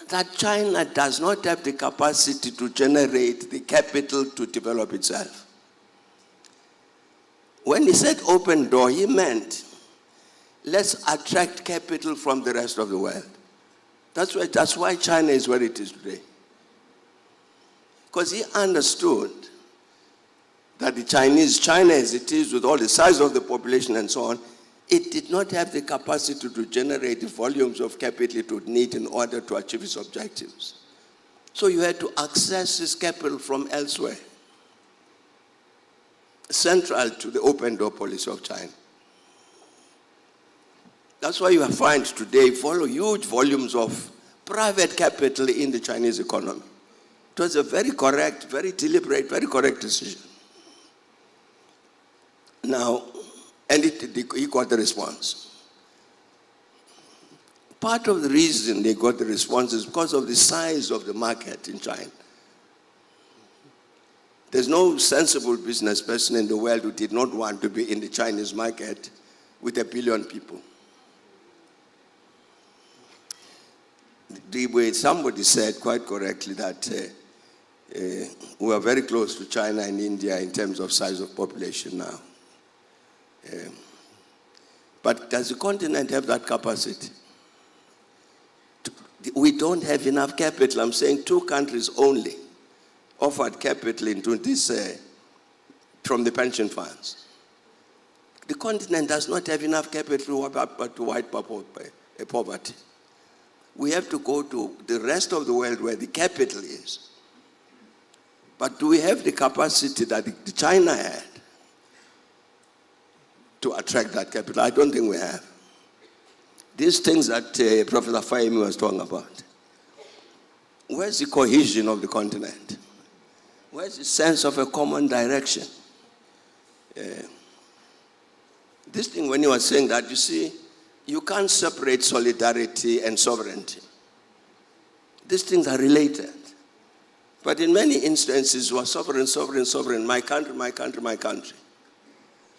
Speaker 1: that China does not have the capacity to generate the capital to develop itself. When he said open door, he meant let's attract capital from the rest of the world. That's why China is where it is today. Because he understood that the China as it is with all the size of the population and so on, it did not have the capacity to generate the volumes of capital it would need in order to achieve its objectives. So you had to access this capital from elsewhere, central to the open door policy of China. That's why you find today huge volumes of private capital in the Chinese economy. It was a very correct, very deliberate, very correct decision. Now, and he got the response. Part of the reason they got the response is because of the size of the market in China. There's no sensible business person in the world who did not want to be in the Chinese market with 1 billion people. Somebody said quite correctly that we are very close to China and India in terms of size of population now. But does the continent have that capacity? We don't have enough capital. I'm saying 2 countries only offered capital into this from the pension funds. The continent does not have enough capital to wipe out poverty. We have to go to the rest of the world where the capital is. But do we have the capacity that China had to attract that capital? I don't think we have. These things that Professor Fahimi was talking about. Where's the cohesion of the continent? Where's the sense of a common direction? This thing, when you were saying that, you see, you can't separate solidarity and sovereignty. These things are related. But in many instances, we're sovereign, sovereign, sovereign, my country, my country, my country.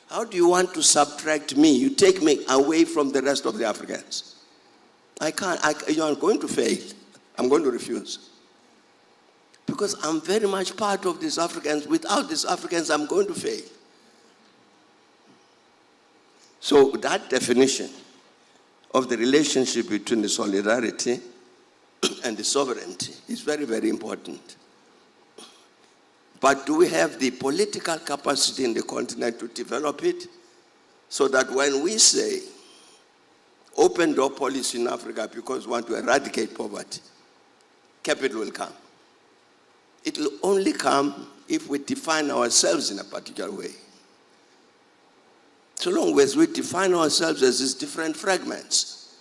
Speaker 1: How do you want to subtract me? You take me away from the rest of the Africans. I can't, I'm going to fail. I'm going to refuse. Because I'm very much part of these Africans. Without these Africans, I'm going to fail. So that definition of the relationship between the solidarity and the sovereignty is very, very important. But do we have the political capacity in the continent to develop it so that when we say open door policy in Africa because we want to eradicate poverty, capital will come. It will only come if we define ourselves in a particular way. So long as we define ourselves as these different fragments,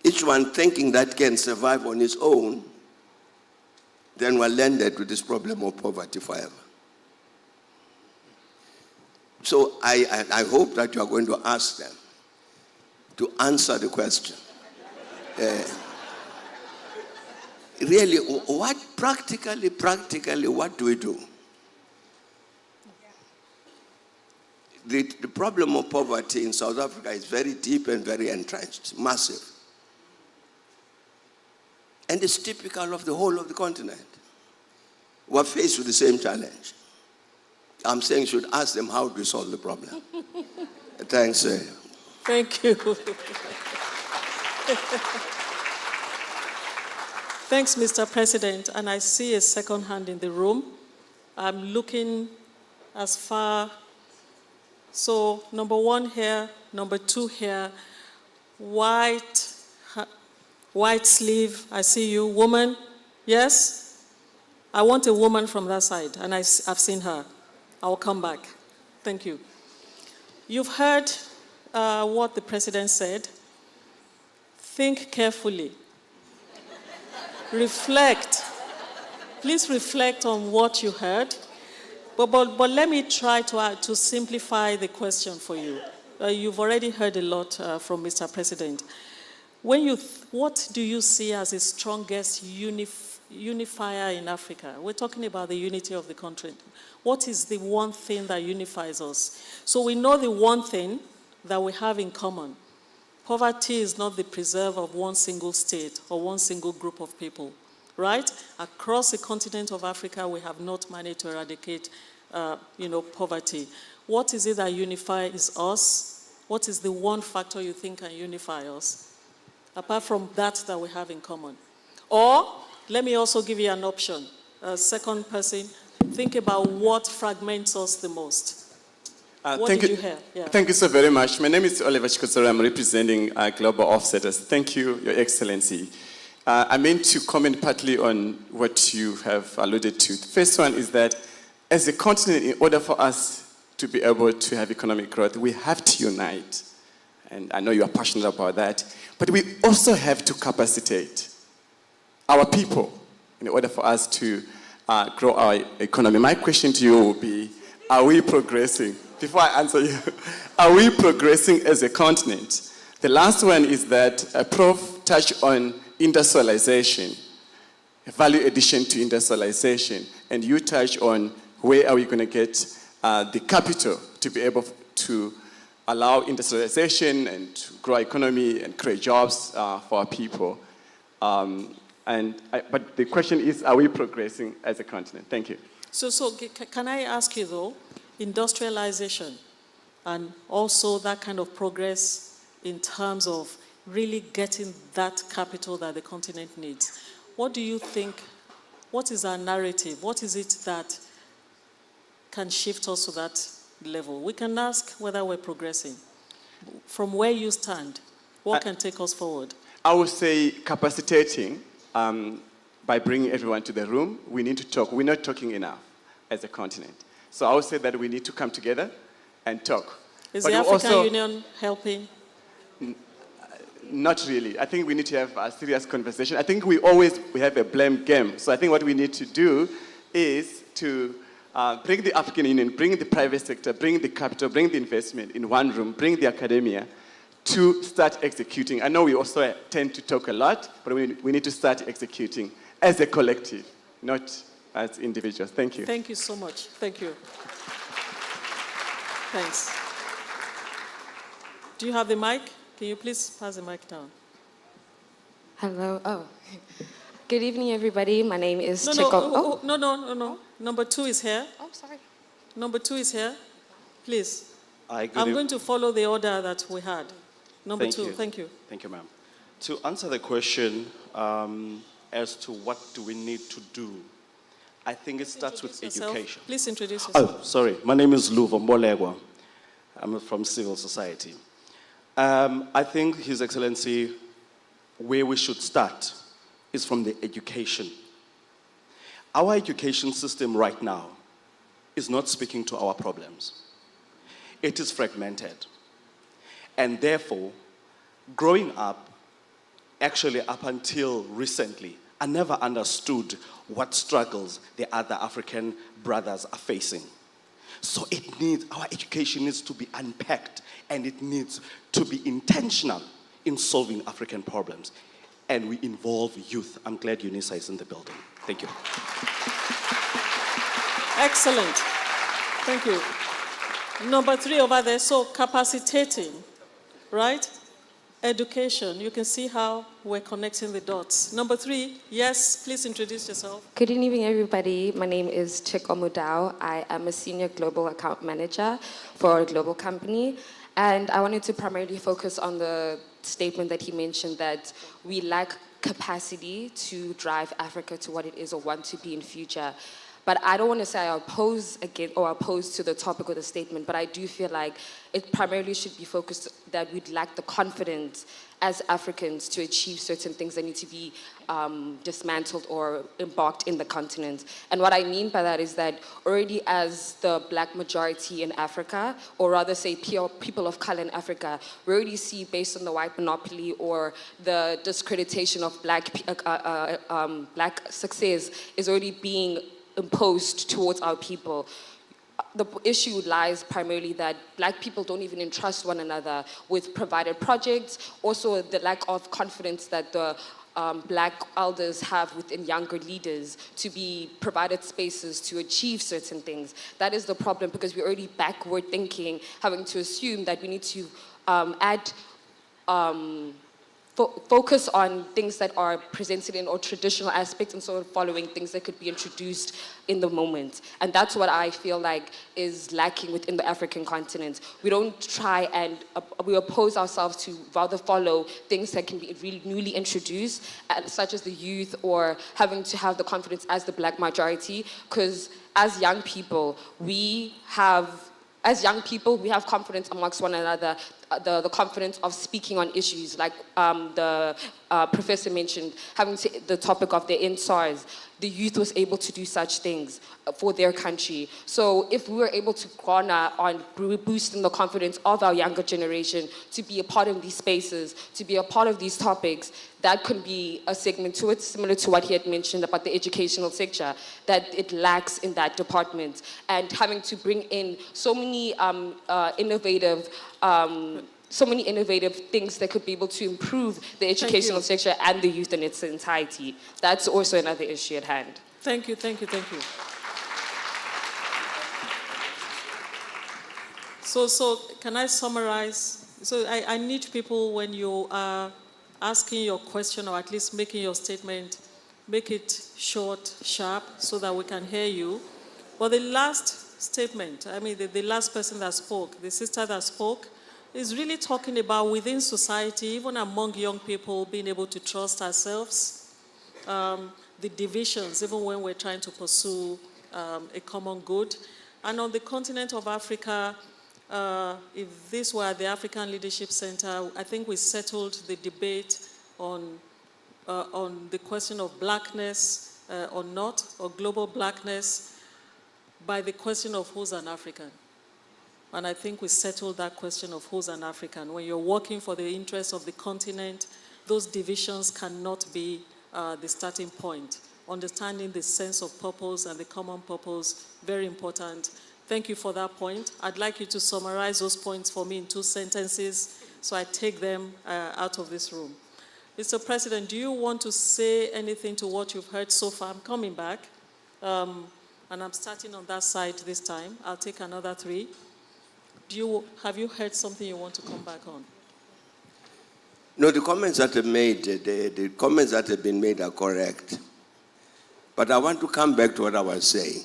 Speaker 1: each one thinking that can survive on its own, then we're landed with this problem of poverty forever. So I hope that you are going to ask them to answer the question. Really, what practically, what do we do? The problem of poverty in South Africa is very deep and very entrenched, massive. And it's typical of the whole of the continent. We're faced with the same challenge. I'm saying you should ask them how to solve the problem. Thanks.
Speaker 6: Thank you. Thanks, Mr. President. And I see a second hand in the room. I'm looking as far. So number 1 here, number 2 here, white sleeve, I see you, woman, yes? I want a woman from that side, and I've seen her. I'll come back. Thank you. You've heard what the president said. Think carefully. Reflect. Please reflect on what you heard. But let me try to simplify the question for you. You've already heard a lot from Mr. President. What do you see as the strongest unifier in Africa? We're talking about the unity of the country. What is the one thing that unifies us? So we know the one thing that we have in common. Poverty is not the preserve of one single state or one single group of people. Right? Across the continent of Africa, we have not managed to eradicate, poverty. What is it that unifies us? What is the one factor you think can unify us? apart from that we have in common? Or, let me also give you an option. Second person, think about what fragments us the most. What did you hear? Yeah.
Speaker 7: Thank you so very much. My name is Oliver Chikosoro. I'm representing Global Offsetters. Thank you, Your Excellency. I meant to comment partly on what you have alluded to. The first one is that as a continent, in order for us to be able to have economic growth, we have to unite. And I know you are passionate about that. But we also have to capacitate our people in order for us to grow our economy. My question to you will be, are we progressing? Before I answer you, are we progressing as a continent? The last one is that Prof touched on industrialization, value addition to industrialization, and you touched on where are we going to get the capital to be able to allow industrialization and to grow our economy and create jobs for our people. But the question is, are we progressing as a continent? Thank you.
Speaker 6: So can I ask you though, industrialization and also that kind of progress in terms of really getting that capital that the continent needs. What do you think, what is our narrative? What is it that can shift us to that level? We can ask whether we're progressing. From where you stand, what can take us forward?
Speaker 7: I would say capacitating by bringing everyone to the room. We need to talk. We're not talking enough as a continent. So I would say that we need to come together and talk.
Speaker 6: Is the African Union helping?
Speaker 7: Not really. I think we need to have a serious conversation. I think we have a blame game. So I think what we need to do is to bring the African Union, bring the private sector, bring the capital, bring the investment in one room, bring the academia to start executing. I know we also tend to talk a lot, but we need to start executing as a collective, not as individuals. Thank you.
Speaker 6: Thank you so much. Thank you. Thanks. Do you have the mic? Can you please pass the mic down?
Speaker 8: Hello. Oh. Good evening, everybody. My name is
Speaker 6: No. Number 2 is here.
Speaker 8: Oh, sorry.
Speaker 6: Number 2 is here. Please.
Speaker 23: I'm
Speaker 6: going to follow the order that we had. Number 2. Thank you.
Speaker 23: Thank you, ma'am. To answer the question as to what do we need to do, I think it starts with education.
Speaker 6: Please introduce yourself.
Speaker 23: Oh, sorry. My name is Luvo Mbolegwa. I'm from civil society. I think, His Excellency, where we should start is from the education. Our education system right now is not speaking to our problems. It is fragmented. And therefore, growing up, actually up until recently, I never understood what struggles the other African brothers are facing. So our education needs to be unpacked, and it needs to be intentional in solving African problems. And we involve youth. I'm glad UNISA is in the building. Thank you.
Speaker 6: Excellent. Thank you. Number 3 over there, so capacitating, right? Education, you can see how we're connecting the dots. Number 3, yes, please introduce yourself.
Speaker 8: Good evening, everybody. My name is Chiko Mudau. I am a senior global account manager for a global company. And I wanted to primarily focus on the statement that he mentioned that we lack capacity to drive Africa to what it is or want to be in future. But I don't want to say I oppose to the topic of the statement, but I do feel like it primarily should be focused that we'd lack the confidence as Africans to achieve certain things that need to be dismantled or embarked in the continent. And what I mean by that is that already as the black majority in Africa, or rather say people of color in Africa, we already see based on the white monopoly or the discreditation of black success is already being imposed towards our people. The issue lies primarily that black people don't even entrust one another with provided projects, also the lack of confidence that the black elders have within younger leaders to be provided spaces to achieve certain things. That is the problem, because we're already backward thinking, having to assume that we need to add focus on things that are presented in or traditional aspects and sort of following things that could be introduced in the moment. And that's what I feel like is lacking within the African continent. We don't try and we oppose ourselves to rather follow things that can be really newly introduced, such as the youth or having to have the confidence as the black majority, because as young people, we have confidence amongst one another, the confidence of speaking on issues, like the professor mentioned, having the topic of the NSARS. The youth was able to do such things for their country. So if we were able to garner on boosting the confidence of our younger generation to be a part of these spaces, to be a part of these topics, that could be a segment to it, similar to what he had mentioned about the educational sector, that it lacks in that department. And having to bring in so many innovative things that could be able to improve the educational sector and the youth in its entirety. That's also another issue at hand.
Speaker 6: Thank you. So can I summarize? So I need people, when you are asking your question or at least making your statement, make it short, sharp, so that we can hear you. But the last statement, the last person that spoke, the sister that spoke, is really talking about within society, even among young people, being able to trust ourselves, the divisions, even when we're trying to pursue a common good. And on the continent of Africa, if this were the African Leadership Center, I think we settled the debate on the question of blackness or not, or global blackness, by the question of who's an African. And I think we settled that question of who's an African. When you're working for the interests of the continent, those divisions cannot be the starting point. Understanding the sense of purpose and the common purpose, very important. Thank you for that point. I'd like you to summarize those points for me in 2 sentences so I take them out of this room. Mr. President, do you want to say anything to what you've heard so far? I'm coming back, and I'm starting on that side this time. I'll take another 3. Have you heard something you want to come back on?
Speaker 1: No, the comments that have made, the comments that have been made are correct. But I want to come back to what I was saying.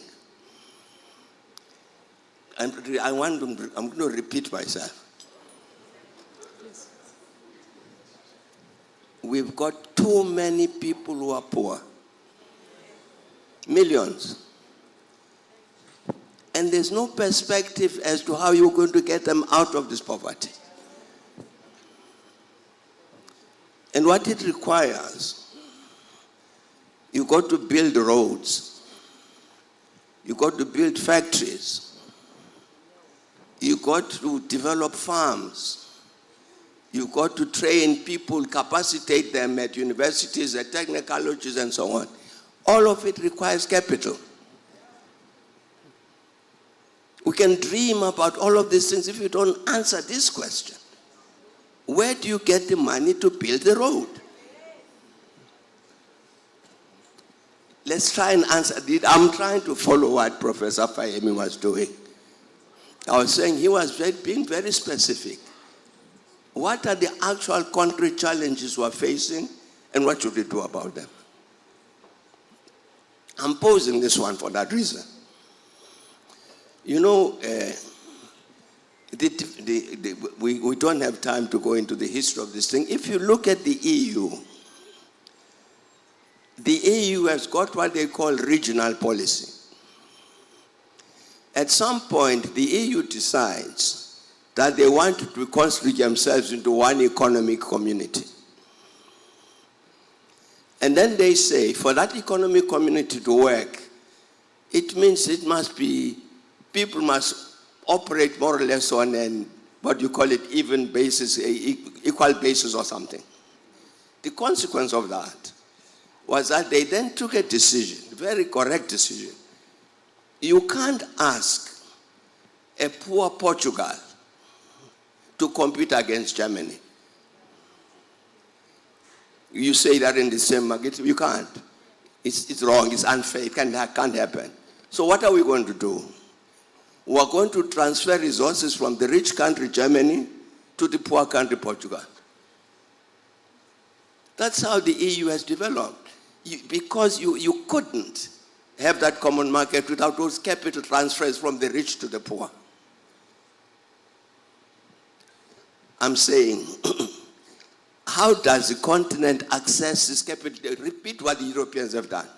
Speaker 1: I'm going to repeat myself.
Speaker 6: Please.
Speaker 1: We've got too many people who are poor. Millions. And there's no perspective as to how you're going to get them out of this poverty. And what it requires, you've got to build roads. You've got to build factories. You've got to develop farms. You've got to train people, capacitate them at universities, at technical colleges, and so on. All of it requires capital. We can dream about all of these things if you don't answer this question. Where do you get the money to build the road? Let's try and answer it. I'm trying to follow what Professor Fayemi was doing. I was saying he was being very specific. What are the actual concrete challenges we're facing, and what should we do about them? I'm posing this one for that reason. You know, we don't have time to go into the history of this thing. If you look at the EU has got what they call regional policy. At some point, the EU decides that they want to constitute themselves into one economic community. And then they say, for that economic community to work, it means it must be, people must operate more or less on an, what you call it, even basis, equal basis or something. The consequence of that was that they then took a decision, a very correct decision. You can't ask a poor Portugal to compete against Germany. You say that in the same market, you can't. It's wrong, it's unfair, it can't happen. So what are we going to do? We're going to transfer resources from the rich country, Germany, to the poor country, Portugal. That's how the EU has developed. Because you couldn't have that common market without those capital transfers from the rich to the poor. I'm saying, how does the continent access this capital? Repeat what the Europeans have done.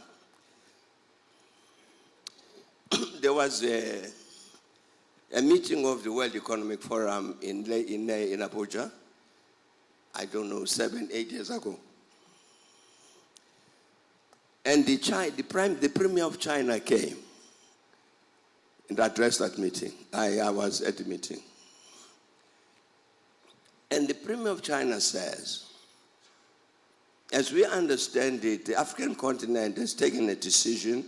Speaker 1: There was a meeting of the World Economic Forum in Abuja, I don't know, 7-8 years ago. And the Premier of China came and addressed that meeting. I was at the meeting. And the Premier of China says, as we understand it, the African continent has taken a decision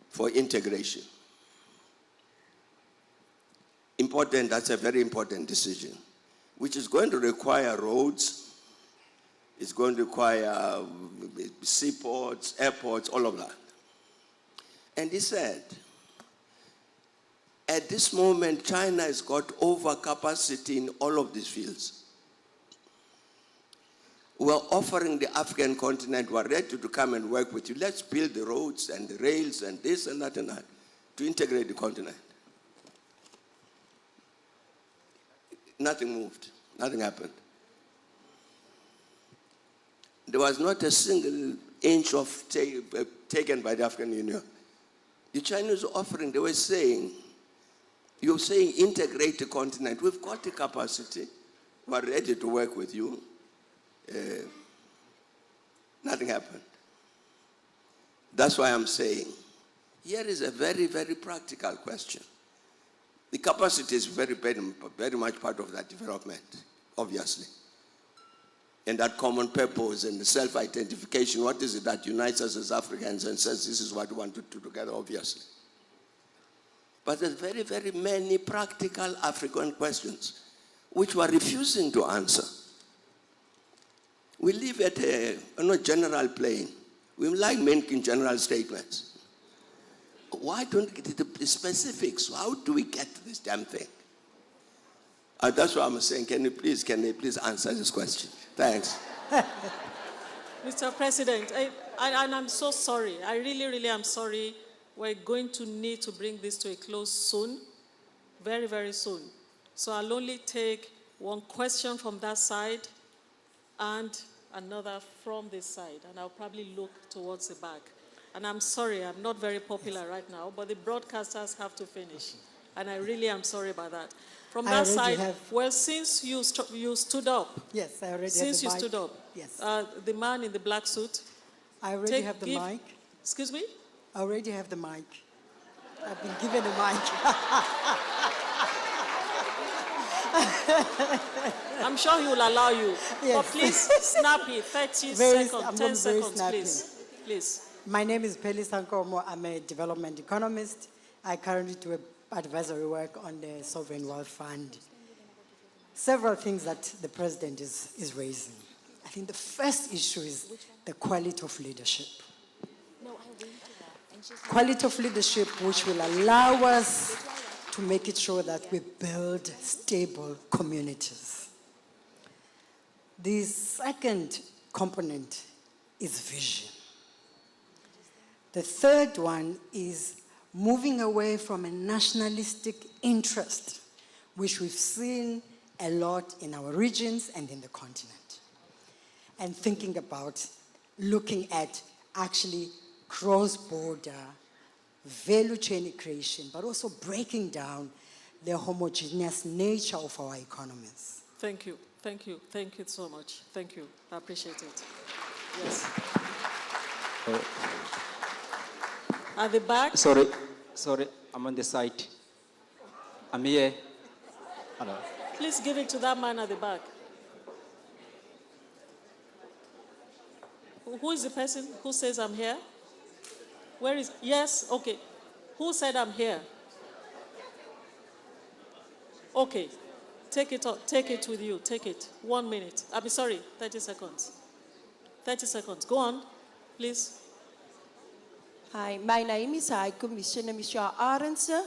Speaker 1: for integration. Important, that's a very important decision, which is going to require roads, it's going to require seaports, airports, all of that. And he said, at this moment, China has got overcapacity in all of these fields. We're offering the African continent, we're ready to come and work with you. Let's build the roads and the rails and this and that to integrate the continent. Nothing moved, nothing happened. There was not a single inch of taken by the African Union. The Chinese were offering, they were saying, you're saying integrate the continent. We've got the capacity. We're ready to work with you. Nothing happened. That's why I'm saying, here is a very, very practical question. The capacity is very, very much part of that development, obviously. And that common purpose and the self-identification, what is it that unites us as Africans and says this is what we want to do together, obviously. But there's very, very many practical African questions which we're refusing to answer. We live at a general plane. We like making general statements. Why don't we get to the specifics? How do we get to this damn thing? That's what I'm saying. Can they please answer this question? Thanks.
Speaker 6: Mr. President, and I'm so sorry. I really, really am sorry. We're going to need to bring this to a close soon, very, very soon. So I'll only take one question from that side and another from this side, and I'll probably look towards the back. And I'm sorry, I'm not very popular right now, but the broadcasters have to finish. And I really am sorry about that. From that side, well, since you stood up.
Speaker 9: Yes, I already have the mic.
Speaker 6: Since you stood up.
Speaker 9: Yes.
Speaker 6: The man in the black suit.
Speaker 9: I already have the mic.
Speaker 6: Excuse me?
Speaker 9: I already have the mic. I've been given a mic.
Speaker 6: I'm sure he will allow you.
Speaker 9: Yes.
Speaker 6: But please, snap it. 30 seconds, 10 seconds, please. Please.
Speaker 9: My name is Peli Sankomo. I'm a development economist. I currently do advisory work on the Sovereign Wealth Fund. Several things that the president is raising. I think the first issue is the quality of leadership. Quality of leadership which will allow us to make it sure that we build stable communities. The second component is vision. The third one is moving away from a nationalistic interest, which we've seen a lot in our regions and in the continent, and thinking about looking at actually cross-border value chain creation, but also breaking down the homogeneous nature of our economies.
Speaker 6: Thank you, thank you, thank you so much. Thank you, I appreciate it. Yes. At the back?
Speaker 10: Sorry, I'm on the side. I'm here. Hello.
Speaker 6: Please give it to that man at the back. Who is the person who says I'm here? Where is, yes, okay. Who said I'm here? Okay, take it with you, take it. 1 minute, 30 seconds. 30 seconds, go on, please.
Speaker 12: Hi, my name is High Commissioner Michelle Arendse.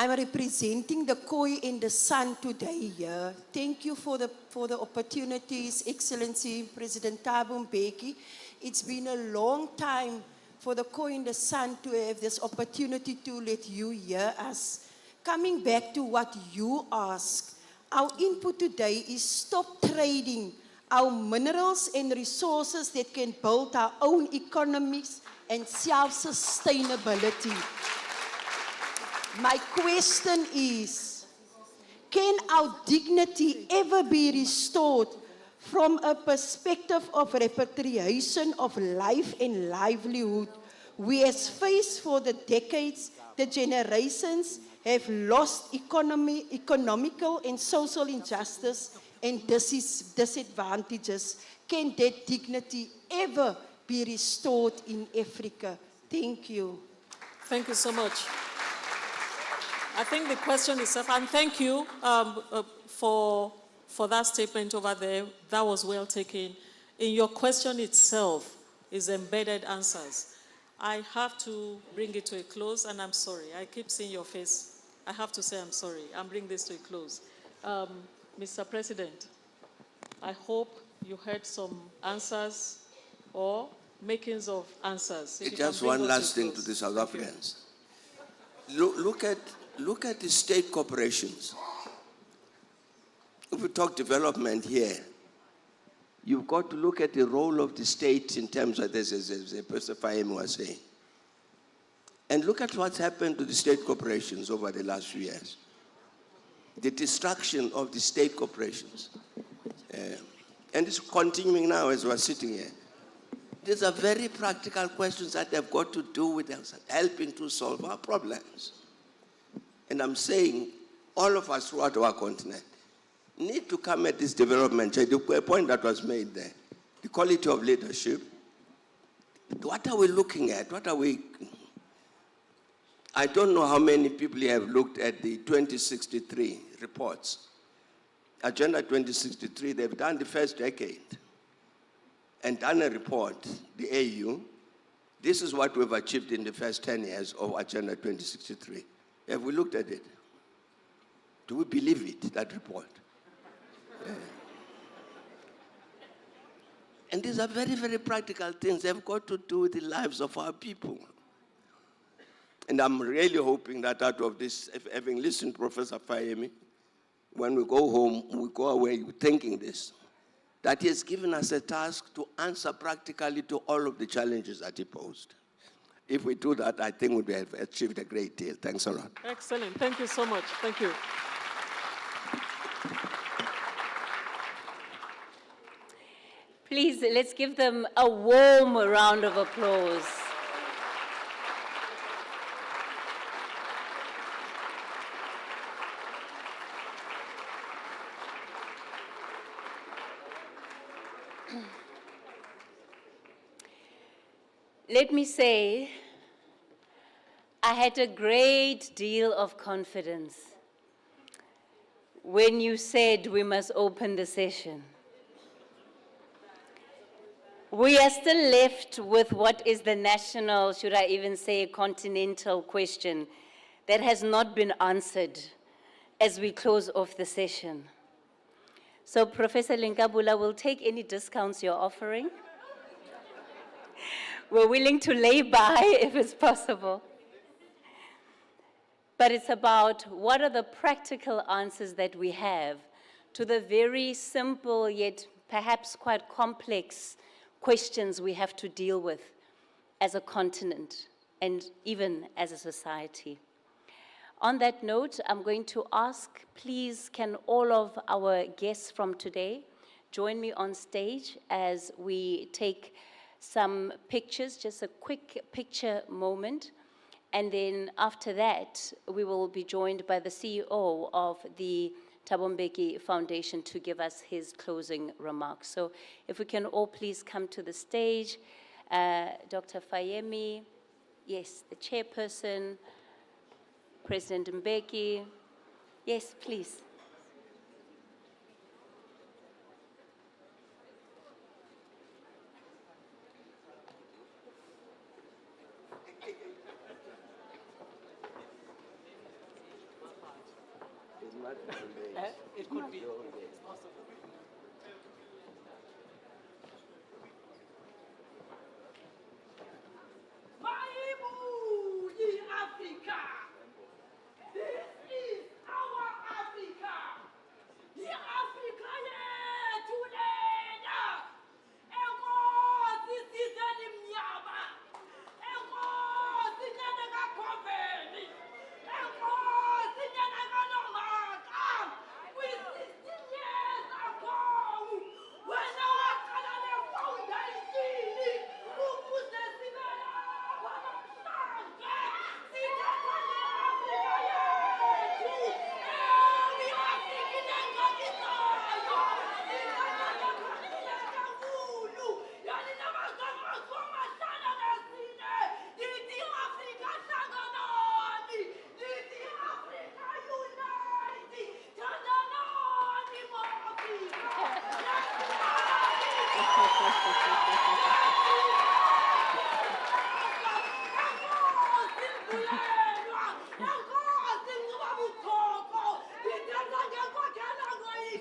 Speaker 11: I'm representing the Koi and the Sun today here. Thank you for the opportunities, Excellency President Thabo Mbeki. It's been a long time for the Koi and the Sun to have this opportunity to let you hear us. Coming back to what you asked, our input today is stop trading our minerals and resources that can build our own economies and self-sustainability. My question is, can our dignity ever be restored from a perspective of repatriation of life and livelihood, whereas faced for the decades, the generations have lost economical and social injustice and disadvantages? Can that dignity ever be restored in Africa? Thank you.
Speaker 6: Thank you so much. I think the question is, and thank you for that statement over there. That was well taken. In your question itself is embedded answers. I have to bring it to a close, and I'm sorry. I keep seeing your face. I have to say I'm sorry. I'm bringing this to a close. Mr. President, I hope you heard some answers or makings of answers.
Speaker 1: Just one last thing to the South Africans. Look at the state corporations. If we talk development here, you've got to look at the role of the state in terms of this, as Professor Fayemi was saying. And look at what's happened to the state corporations over the last few years. The destruction of the state corporations. And it's continuing now as we're sitting here. These are very practical questions that have got to do with us helping to solve our problems. And I'm saying all of us throughout our continent need to come at this development. The point that was made there, the quality of leadership. What are we looking at? I don't know how many people have looked at the 2063 reports. Agenda 2063, they've done the first decade and done a report, the AU. This is what we've achieved in the first 10 years of Agenda 2063. Have we looked at it? Do we believe it, that report? Yeah. And these are very, very practical things. They've got to do with the lives of our people. And I'm really hoping that out of this, having listened to Professor Fayemi, when we go home, we go away thinking this, that he has given us a task to answer practically to all of the challenges that he posed. If we do that, I think we have achieved a great deal. Thanks a lot.
Speaker 6: Excellent. Thank you so much. Thank you.
Speaker 22: Please, let's give them a warm round of applause. Let me say, I had a great deal of confidence when you said we must open the session. We are still left with what is the national, should I even say continental question that has not been answered as we close off the session. So Professor Linkabula will take any discounts you're offering. We're willing to lay by if it's possible. But it's about what are the practical answers that we have to the very simple yet perhaps quite complex questions we have to deal with as a continent and even as a society. On that note, I'm going to ask, please, can all of our guests from today join me on stage as we take some pictures, just a quick picture moment. And then after that, we will be joined by the CEO of the Thabo Mbeki Foundation to give us his closing remarks. So if we can all please come to the stage. Dr. Fayemi, yes, the chairperson, President Mbeki, yes, please.
Speaker 10: It could be.
Speaker 12: Africa! This is our Africa! The Africa yethu lena! Enkosi sizeni mnyama! Enkosi nyana kaKhoveli! Enkosi nyana kaNongaka! We-16 years ago, when our Kalale Foundation, ukuze sibe lapha namhlanje, sithatha le-Afrika yethu! We-Afrika engakisayo! Sithatha le-Afrika enkulu! Yani namazwe amahlanu nesine! Lithi i-Afrika hlanganani! Lithi i-Afrika unite! Thandanani mo-Afrika!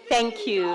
Speaker 22: Thank you.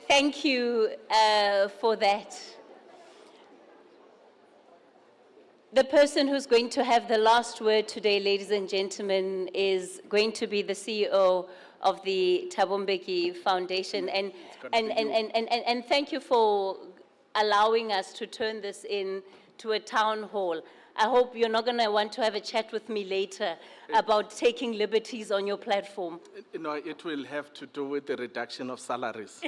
Speaker 22: Thank you for that. The person who's going to have the last word today, ladies and gentlemen, is going to be the CEO of the Thabo Mbeki Foundation. And thank you for allowing us to turn this into a town hall. I hope you're not going to want to have a chat with me later about taking liberties on your platform.
Speaker 23: No, it will have to do with the reduction of salaries.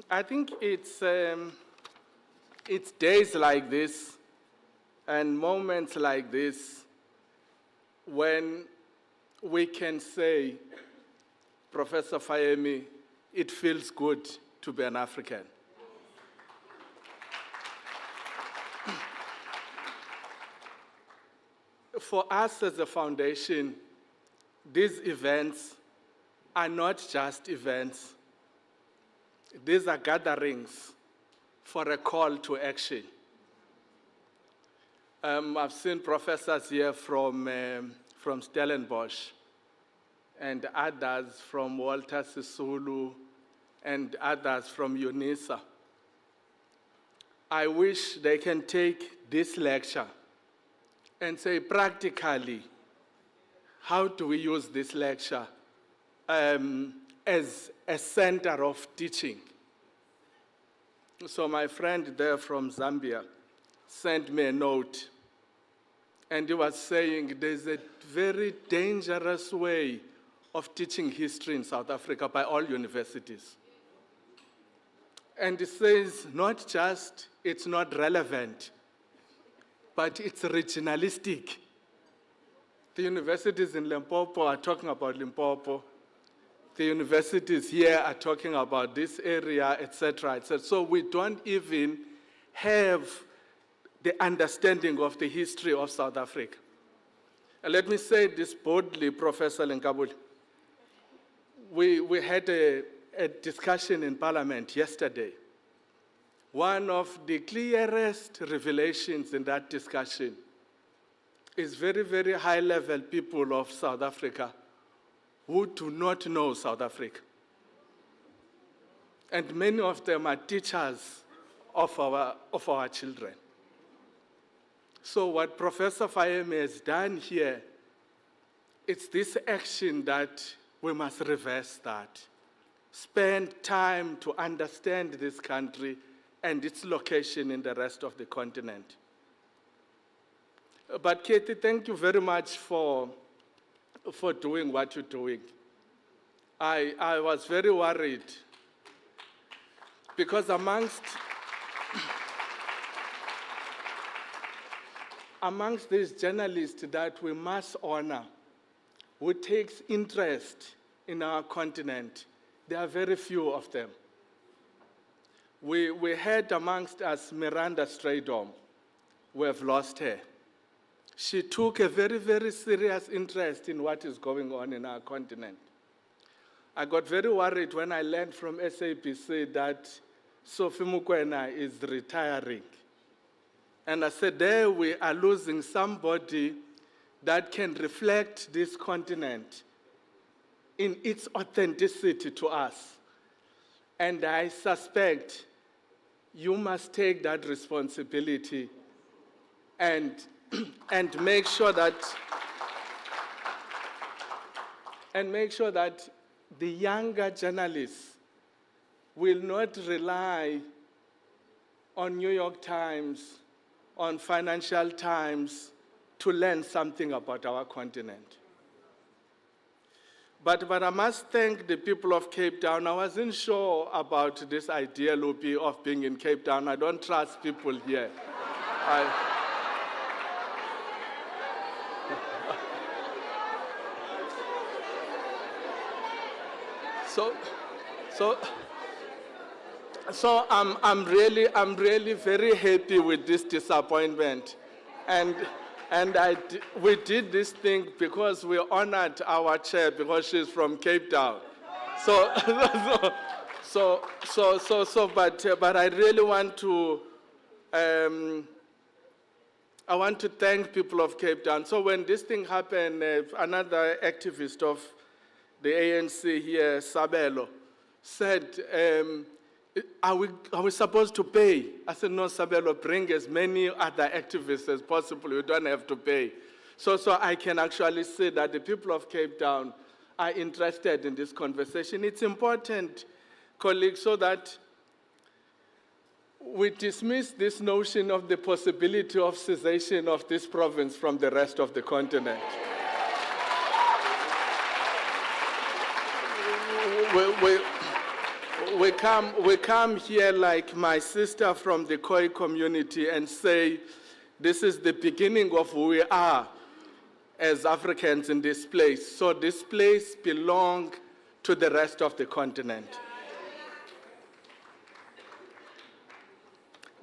Speaker 23: I think it's days like this and moments like this when we can say, Professor Fayemi, it feels good to be an African. For us as a foundation, these events are not just events. These are gatherings for a call to action. I've seen professors here from Stellenbosch and others from Walter Sisulu and others from UNISA. I wish they can take this lecture and say practically, how do we use this lecture as a center of teaching? So my friend there from Zambia sent me a note, and he was saying there's a very dangerous way of teaching history in South Africa by all universities. And he says not just it's not relevant, but it's regionalistic. The universities in Limpopo are talking about Limpopo. The universities here are talking about this area, etc., etc. So we don't even have the understanding of the history of South Africa. And let me say this boldly, Professor Lenkabuli. We had a discussion in Parliament yesterday. One of the clearest revelations in that discussion is very, very high-level people of South Africa who do not know South Africa. And many of them are teachers of our children. So what Professor Fayemi has done here, it's this action that we must reverse that. Spend time to understand this country
Speaker 13: and its location in the rest of the continent. But Katie, thank you very much for doing what you're doing. I was very worried because amongst these journalists that we must honor, who takes interest in our continent, there are very few of them. We had amongst us Miranda Straydom. We have lost her. She took a very, very serious interest in what is going on in our continent. I got very worried when I learned from SABC that Sophie Mukwena is retiring. And I said, there we are losing somebody that can reflect this continent in its authenticity to us. And I suspect you must take that responsibility and make sure that the younger journalists will not rely on New York Times, on Financial Times to learn something about our continent. But I must thank the people of Cape Town. I wasn't sure about this idea, Lupi, of being in Cape Town. I don't trust people here. So I'm really very happy with this disappointment, and we did this thing because we honored our chair because she's from Cape Town. But I really want to thank people of Cape Town. So when this thing happened, another activist of the ANC here, Sabelo, said, are we supposed to pay? I said, no, Sabelo, bring as many other activists as possible. You don't have to pay. So I can actually say that the people of Cape Town are interested in this conversation. It's important, colleagues, so that we dismiss this notion of the possibility of cessation of this province from the rest of the continent. We come here like my sister from the Khoi community and say, this is the beginning of who we are as Africans in this place. So this place belongs to the rest of the continent.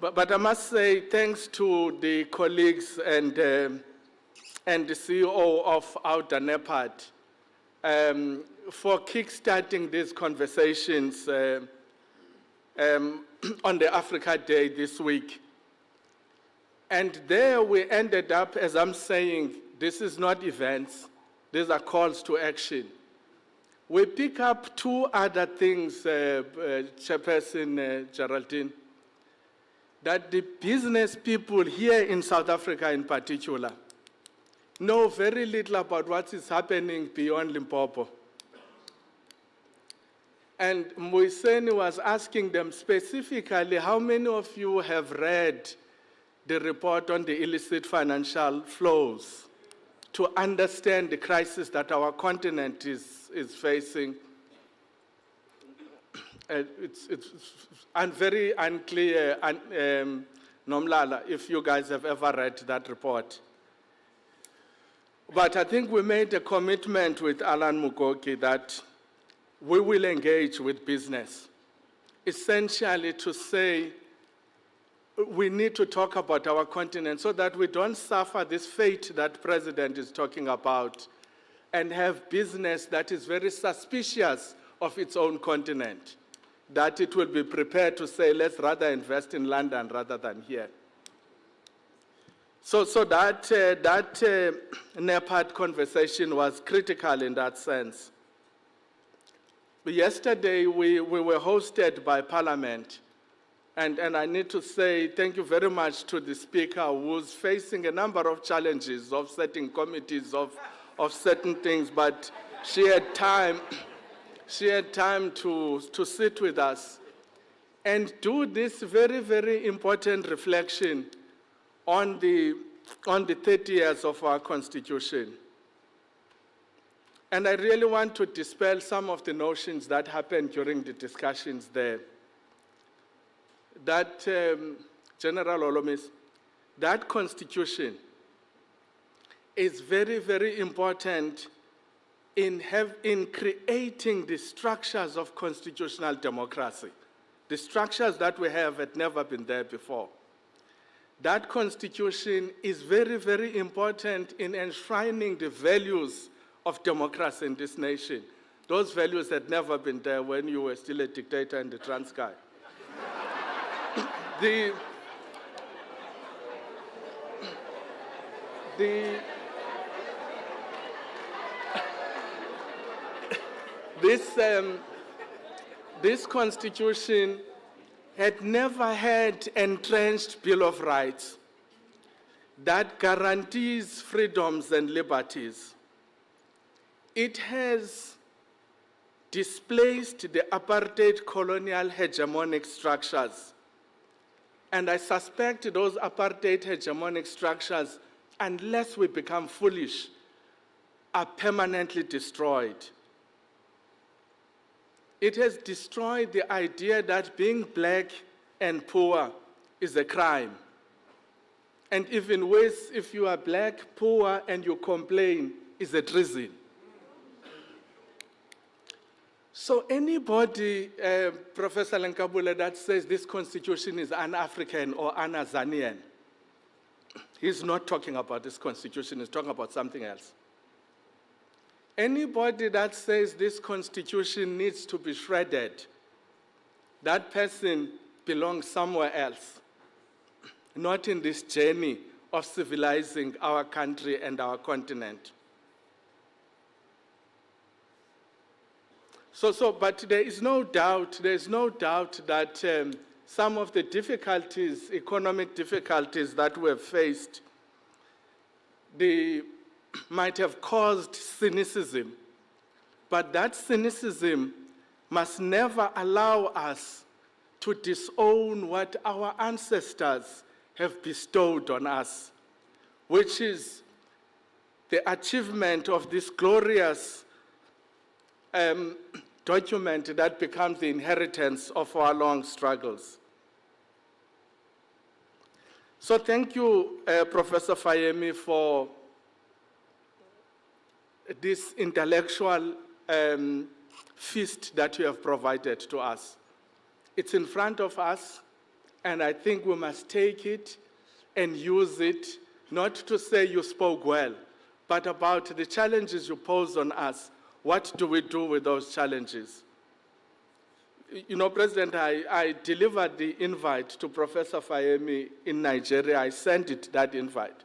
Speaker 13: But I must say thanks to the colleagues and the CEO of Outer NEPAD for kickstarting these conversations on the Africa Day this week. And there we ended up, as I'm saying, this is not events, these are calls to action. We pick up two other things, Chairperson Geraldine, that the business people here in South Africa in particular know very little about what is happening beyond Limpopo. And Moiseni was asking them specifically, how many of you have read the report on the illicit financial flows to understand the crisis that our continent is facing? It's very unclear, Nomlala, if you guys have ever read that report. But I think we made a commitment with Alan Mugoki that we will engage with business, essentially to say we need to talk about our continent so that we don't suffer this fate that the President is talking about and have business that is very suspicious of its own continent, that it will be prepared to say, let's rather invest in London rather than here. So that NEPAD conversation was critical in that sense. Yesterday, we were hosted by Parliament, and I need to say thank you very much to the Speaker, who's facing a number of challenges of setting committees of certain things, but she had time to sit with us and do this very, very important reflection on the 30 years of our Constitution. And I really want to dispel some of the notions that happened during the discussions there. That, General Olomis, that Constitution is very, very important in creating the structures of constitutional democracy. The structures that we have had never been there before. That Constitution is very, very important in enshrining the values of democracy in this nation. Those values had never been there when you were still a dictator in the Transkei. This Constitution had never had entrenched Bill of Rights that guarantees freedoms and liberties. It has displaced the apartheid colonial hegemonic structures. And I suspect those apartheid hegemonic structures, unless we become foolish, are permanently destroyed. It has destroyed the idea that being black and poor is a crime. And even worse, if you are black, poor, and you complain, is a treason. So anybody, Professor Lenkabule, that says this Constitution is un-African or un-Azanian, he's not talking about this Constitution, he's talking about something else. Anybody that says this Constitution needs to be shredded, that person belongs somewhere else, not in this journey of civilizing our country and our continent. But there is no doubt that some of the difficulties, economic difficulties that we have faced, might have caused cynicism. But that cynicism must never allow us to disown what our ancestors have bestowed on us, which is the achievement of this glorious document that becomes the inheritance of our long struggles. So thank you, Professor Fayemi, for this intellectual feast that you have provided to us. It's in front of us, and I think we must take it and use it, not to say you spoke well, but about the challenges you pose on us. What do we do with those challenges? You know, President, I delivered the invite to Professor Fayemi in Nigeria. I sent that invite.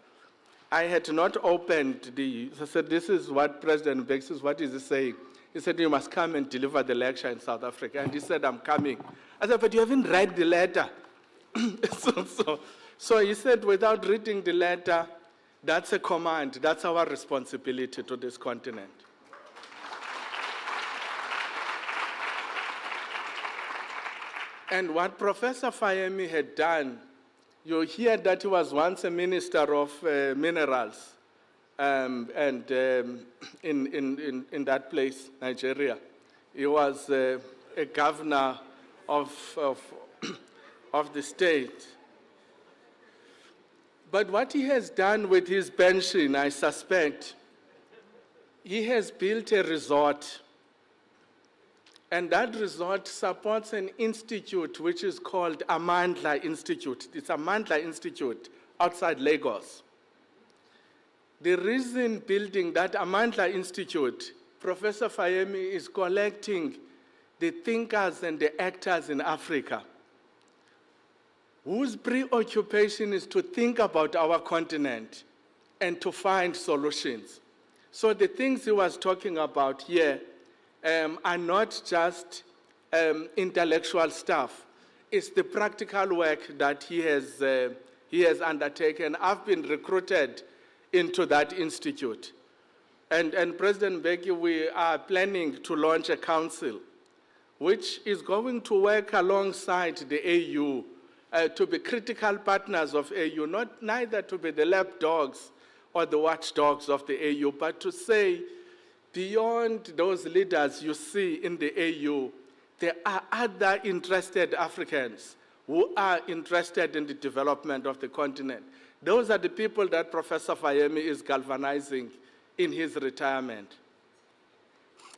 Speaker 13: I had not opened I said, this is what President Mbeki, this is what is he saying? He said, you must come and deliver the lecture in South Africa. And he said, I'm coming. I said, but you haven't read the letter. So he said, without reading the letter, that's a command. That's our responsibility to this continent. And what Professor Fayemi had done, you hear that he was once a minister of minerals in that place, Nigeria. He was a governor of the state. But what he has done with his pension, I suspect, he has built a resort. And that resort supports an institute which is called Amandla Institute. It's Amandla Institute outside Lagos. The reason building that Amandla Institute, Professor Fayemi is collecting the thinkers and the actors in Africa whose preoccupation is to think about our continent and to find solutions. So the things he was talking about here are not just intellectual stuff. It's the practical work that he has undertaken. I've been recruited into that institute. And President Mbeki, we are planning to launch a council which is going to work alongside the AU to be critical partners of AU, neither to be the lapdogs or the watchdogs of the AU, but to say, beyond those leaders you see in the AU, there are other interested Africans who are interested in the development of the continent. Those are the people that Professor Fayemi is galvanizing in his retirement.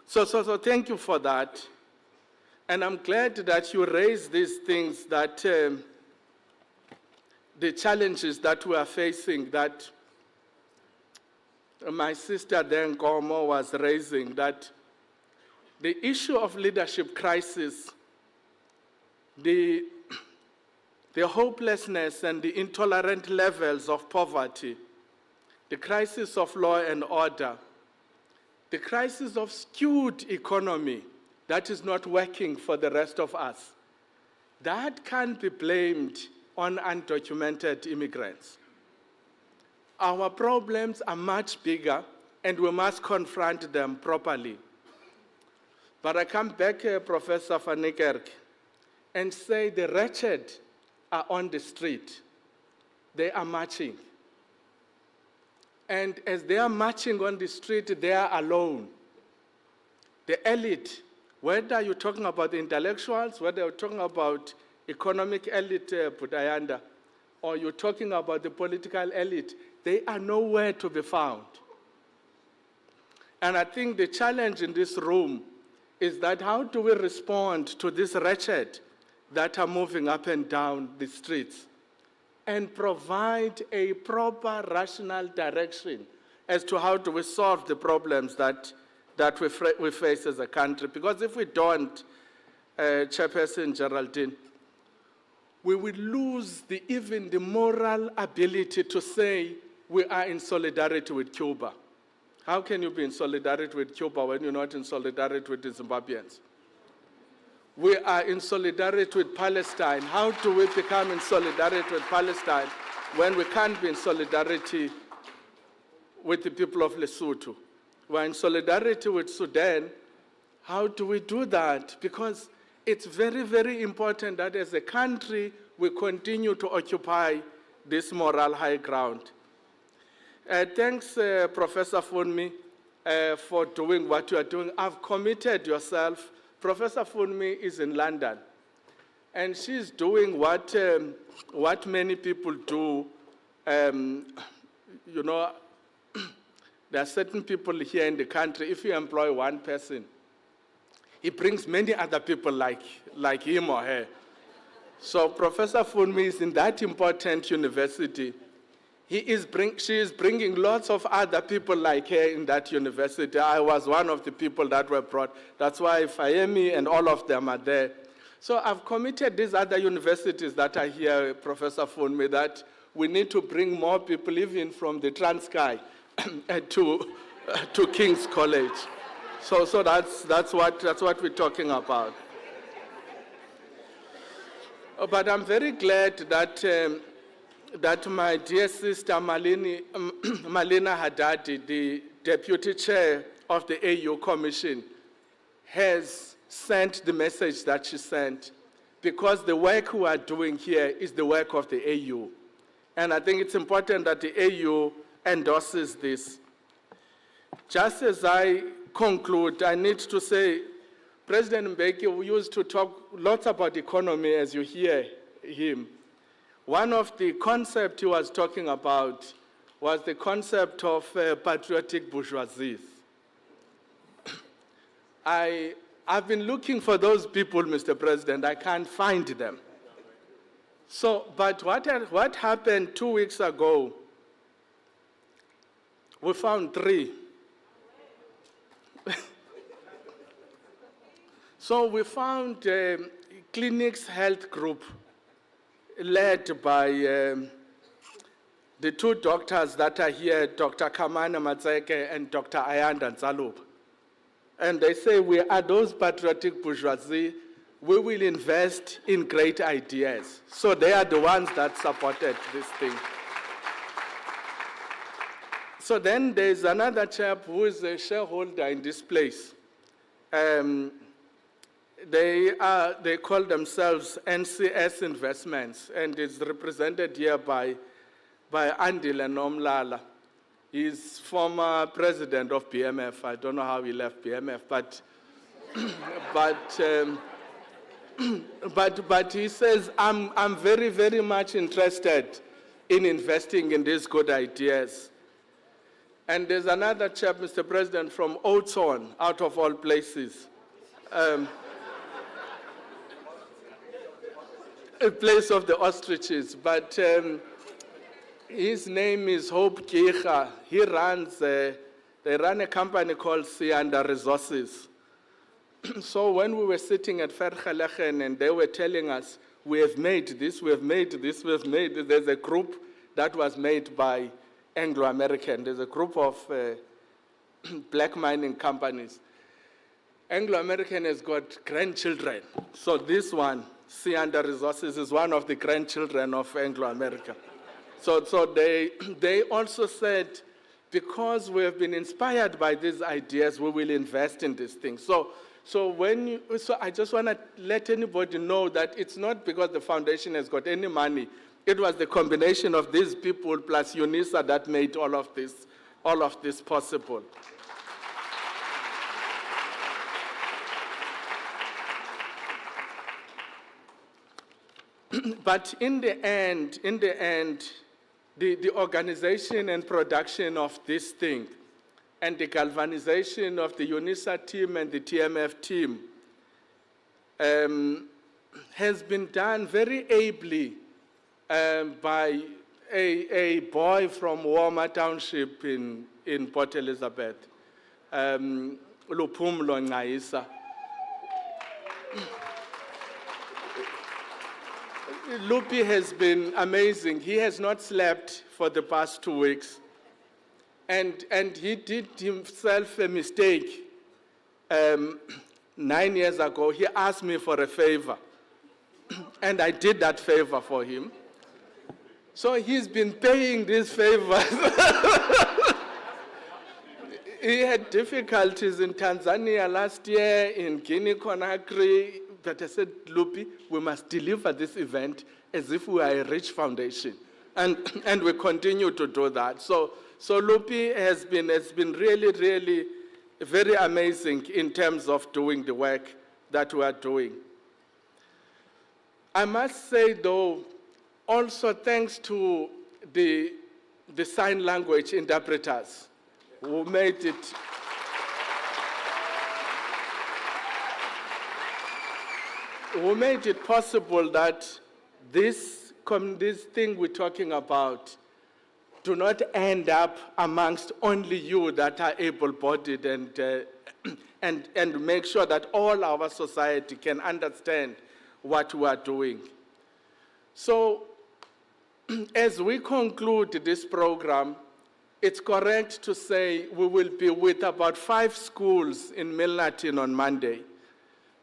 Speaker 13: So thank you for that. And I'm glad that you raised these things, that the challenges that we are facing, that my sister then Nkomo was raising, that the issue of leadership crisis, the hopelessness and the intolerant levels of poverty, the crisis of law and order, the crisis of skewed economy that is not working for the rest of us, that can't be blamed on undocumented immigrants. Our problems are much bigger and we must confront them properly. But I come back, Professor van Niekerk, and say the wretched are on the street. They are marching. And as they are marching on the street, they are alone. The elite, whether you're talking about the intellectuals, whether you're talking about economic elite, Budayanda, or you're talking about the political elite, they are nowhere to be found. And I think the challenge in this room is that how do we respond to this wretched that are moving up and down the streets and provide a proper rational direction as to how do we solve the problems that we face as a country. Because if we don't, Chairperson Geraldine, we will lose even the moral ability to say we are in solidarity with Cuba. How can you be in solidarity with Cuba when you're not in solidarity with the Zimbabweans? We are in solidarity with Palestine. How do we become in solidarity with Palestine when we can't be in solidarity with the people of Lesotho? We're in solidarity with Sudan. How do we do that? Because it's very, very important that as a country, we continue to occupy this moral high ground. Thanks, Professor Funmi, for doing what you are doing. I've committed yourself. Professor Funmi is in London, and she's doing what many people do. You know, there are certain people here in the country, if you employ one person, he brings many other people like him or her. So Professor Funmi is in that important university. She is bringing lots of other people like her in that university. I was one of the people that were brought. That's why Fayemi and all of them are there. So I've committed these other universities that are here, Professor Funmi, that we need to bring more people, even from the Transkei to King's College. So that's what we're talking about. But I'm very glad that my dear sister Malina Haddadi, the deputy chair of the AU Commission, has sent the message that she sent, because the work we are doing here is the work of the AU. And I think it's important that the AU endorses this. Just as I conclude, I need to say, President Mbeki used to talk lots about economy as you hear him. One of the concepts he was talking about was the concept of patriotic bourgeoisie. I've been looking for those people, Mr. President. I can't find them. But what happened 2 weeks ago, we found 3. So we found Clinics Health Group, led by the 2 doctors that are here, Dr. Kamana Matseke and Dr. Ayanda Nzaluba. And they say, we are those patriotic bourgeoisie, we will invest in great ideas. So they are the ones that supported this thing. So then there's another chap who is a shareholder in this place. They call themselves NCS Investments, and it's represented here by Andile Nomlala. He's former president of BMF. I don't know how he left BMF, but but he says, I'm very, very much interested in investing in these good ideas. And there's another chap, Mr. President, from Oudtshoorn, out of all places. A place of the ostriches, but his name is Hope Kicha. He runs, they run a company called Sianda Resources. So when we were sitting at Vergelegen and they were telling us, we have made this, we have made this, we have made this, there's a group that was made by Anglo-American. There's a group of black mining companies. Anglo-American has got grandchildren. So this one, Sianda Resources, is one of the grandchildren of Anglo-American. So they also said, because we have been inspired by these ideas, we will invest in these things. So I just want to let anybody know that it's not because the foundation has got any money. It was the combination of these people plus UNISA that made all of this possible. But in the end, the organization and production of this thing and the galvanization of the UNISA team and the TMF team has been done very ably by a boy from Woma Township in Port Elizabeth, Luphumlo Ngaisa. Lupi has been amazing. He has not slept for the past 2 weeks. And he did himself a mistake. 9 years ago, he asked me for a favor. And I did that favor for him. So he's been paying these favors. He had difficulties in Tanzania last year, in Guinea-Conakry. But I said, Lupi, we must deliver this event as if we are a rich foundation. And we continue to do that. So Lupi has been really, really very amazing in terms of doing the work that we are doing. I must say, though, also thanks to the sign language interpreters who made it possible that this thing we're talking about do not end up amongst only you that are able-bodied and make sure that all our society can understand what we are doing. So as we conclude this program, it's correct to say we will be with about 5 schools in Milnerton on Monday,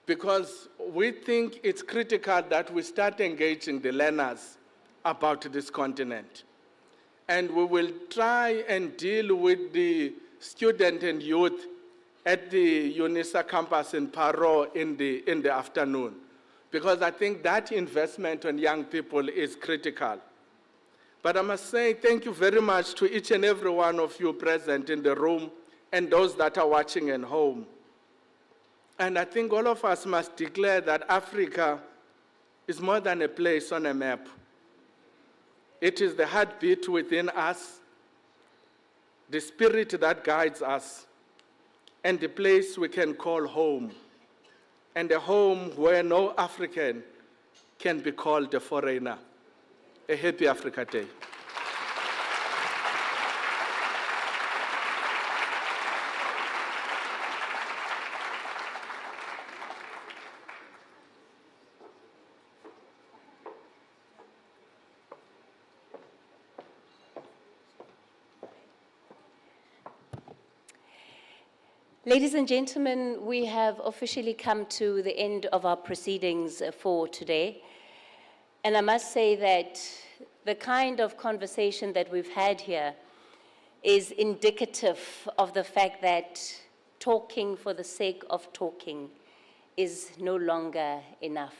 Speaker 13: because we think it's critical that we start engaging the learners about this continent. And we will try and deal with the student and youth at the UNISA campus in Paro in the afternoon, because I think that investment on young people is critical. But I must say thank you very much to each and every one of you present in the room and those that are watching at home. And I think all of us must declare that Africa is more than a place on a map. It is the heartbeat within us, the spirit that guides us, and the place we can call home, and a home where no African can be called a foreigner. A happy Africa Day.
Speaker 22: Ladies and gentlemen, we have officially come to the end of our proceedings for today. And I must say that the kind of conversation that we've had here is indicative of the fact that talking for the sake of talking is no longer enough.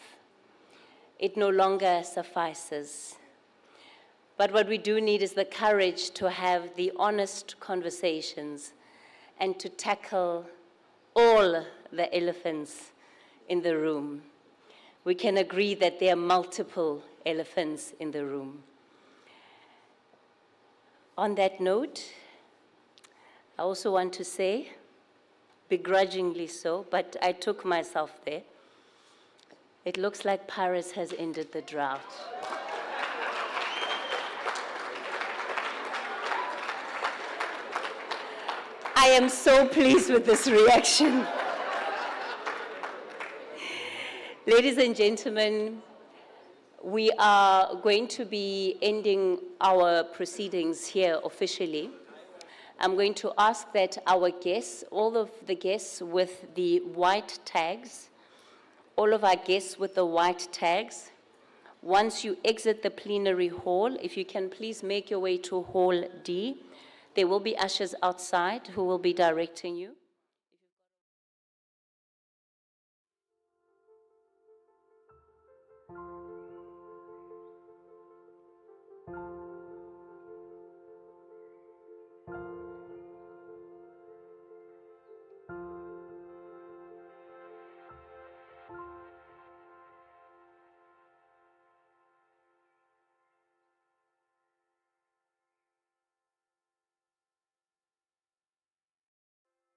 Speaker 22: It no longer suffices. But what we do need is the courage to have the honest conversations and to tackle all the elephants in the room. We can agree that there are multiple elephants in the room. On that note, I also want to say, begrudgingly so, but I took myself there, it looks like Paris has ended the drought. I am so pleased with this reaction. Ladies and gentlemen, we are going to be ending our proceedings here officially. I'm going to ask that our guests, all of the guests with the white tags, all of our guests with the white tags, once you exit the plenary hall, if you can please make your way to Hall D. There will be ushers outside who will be directing you.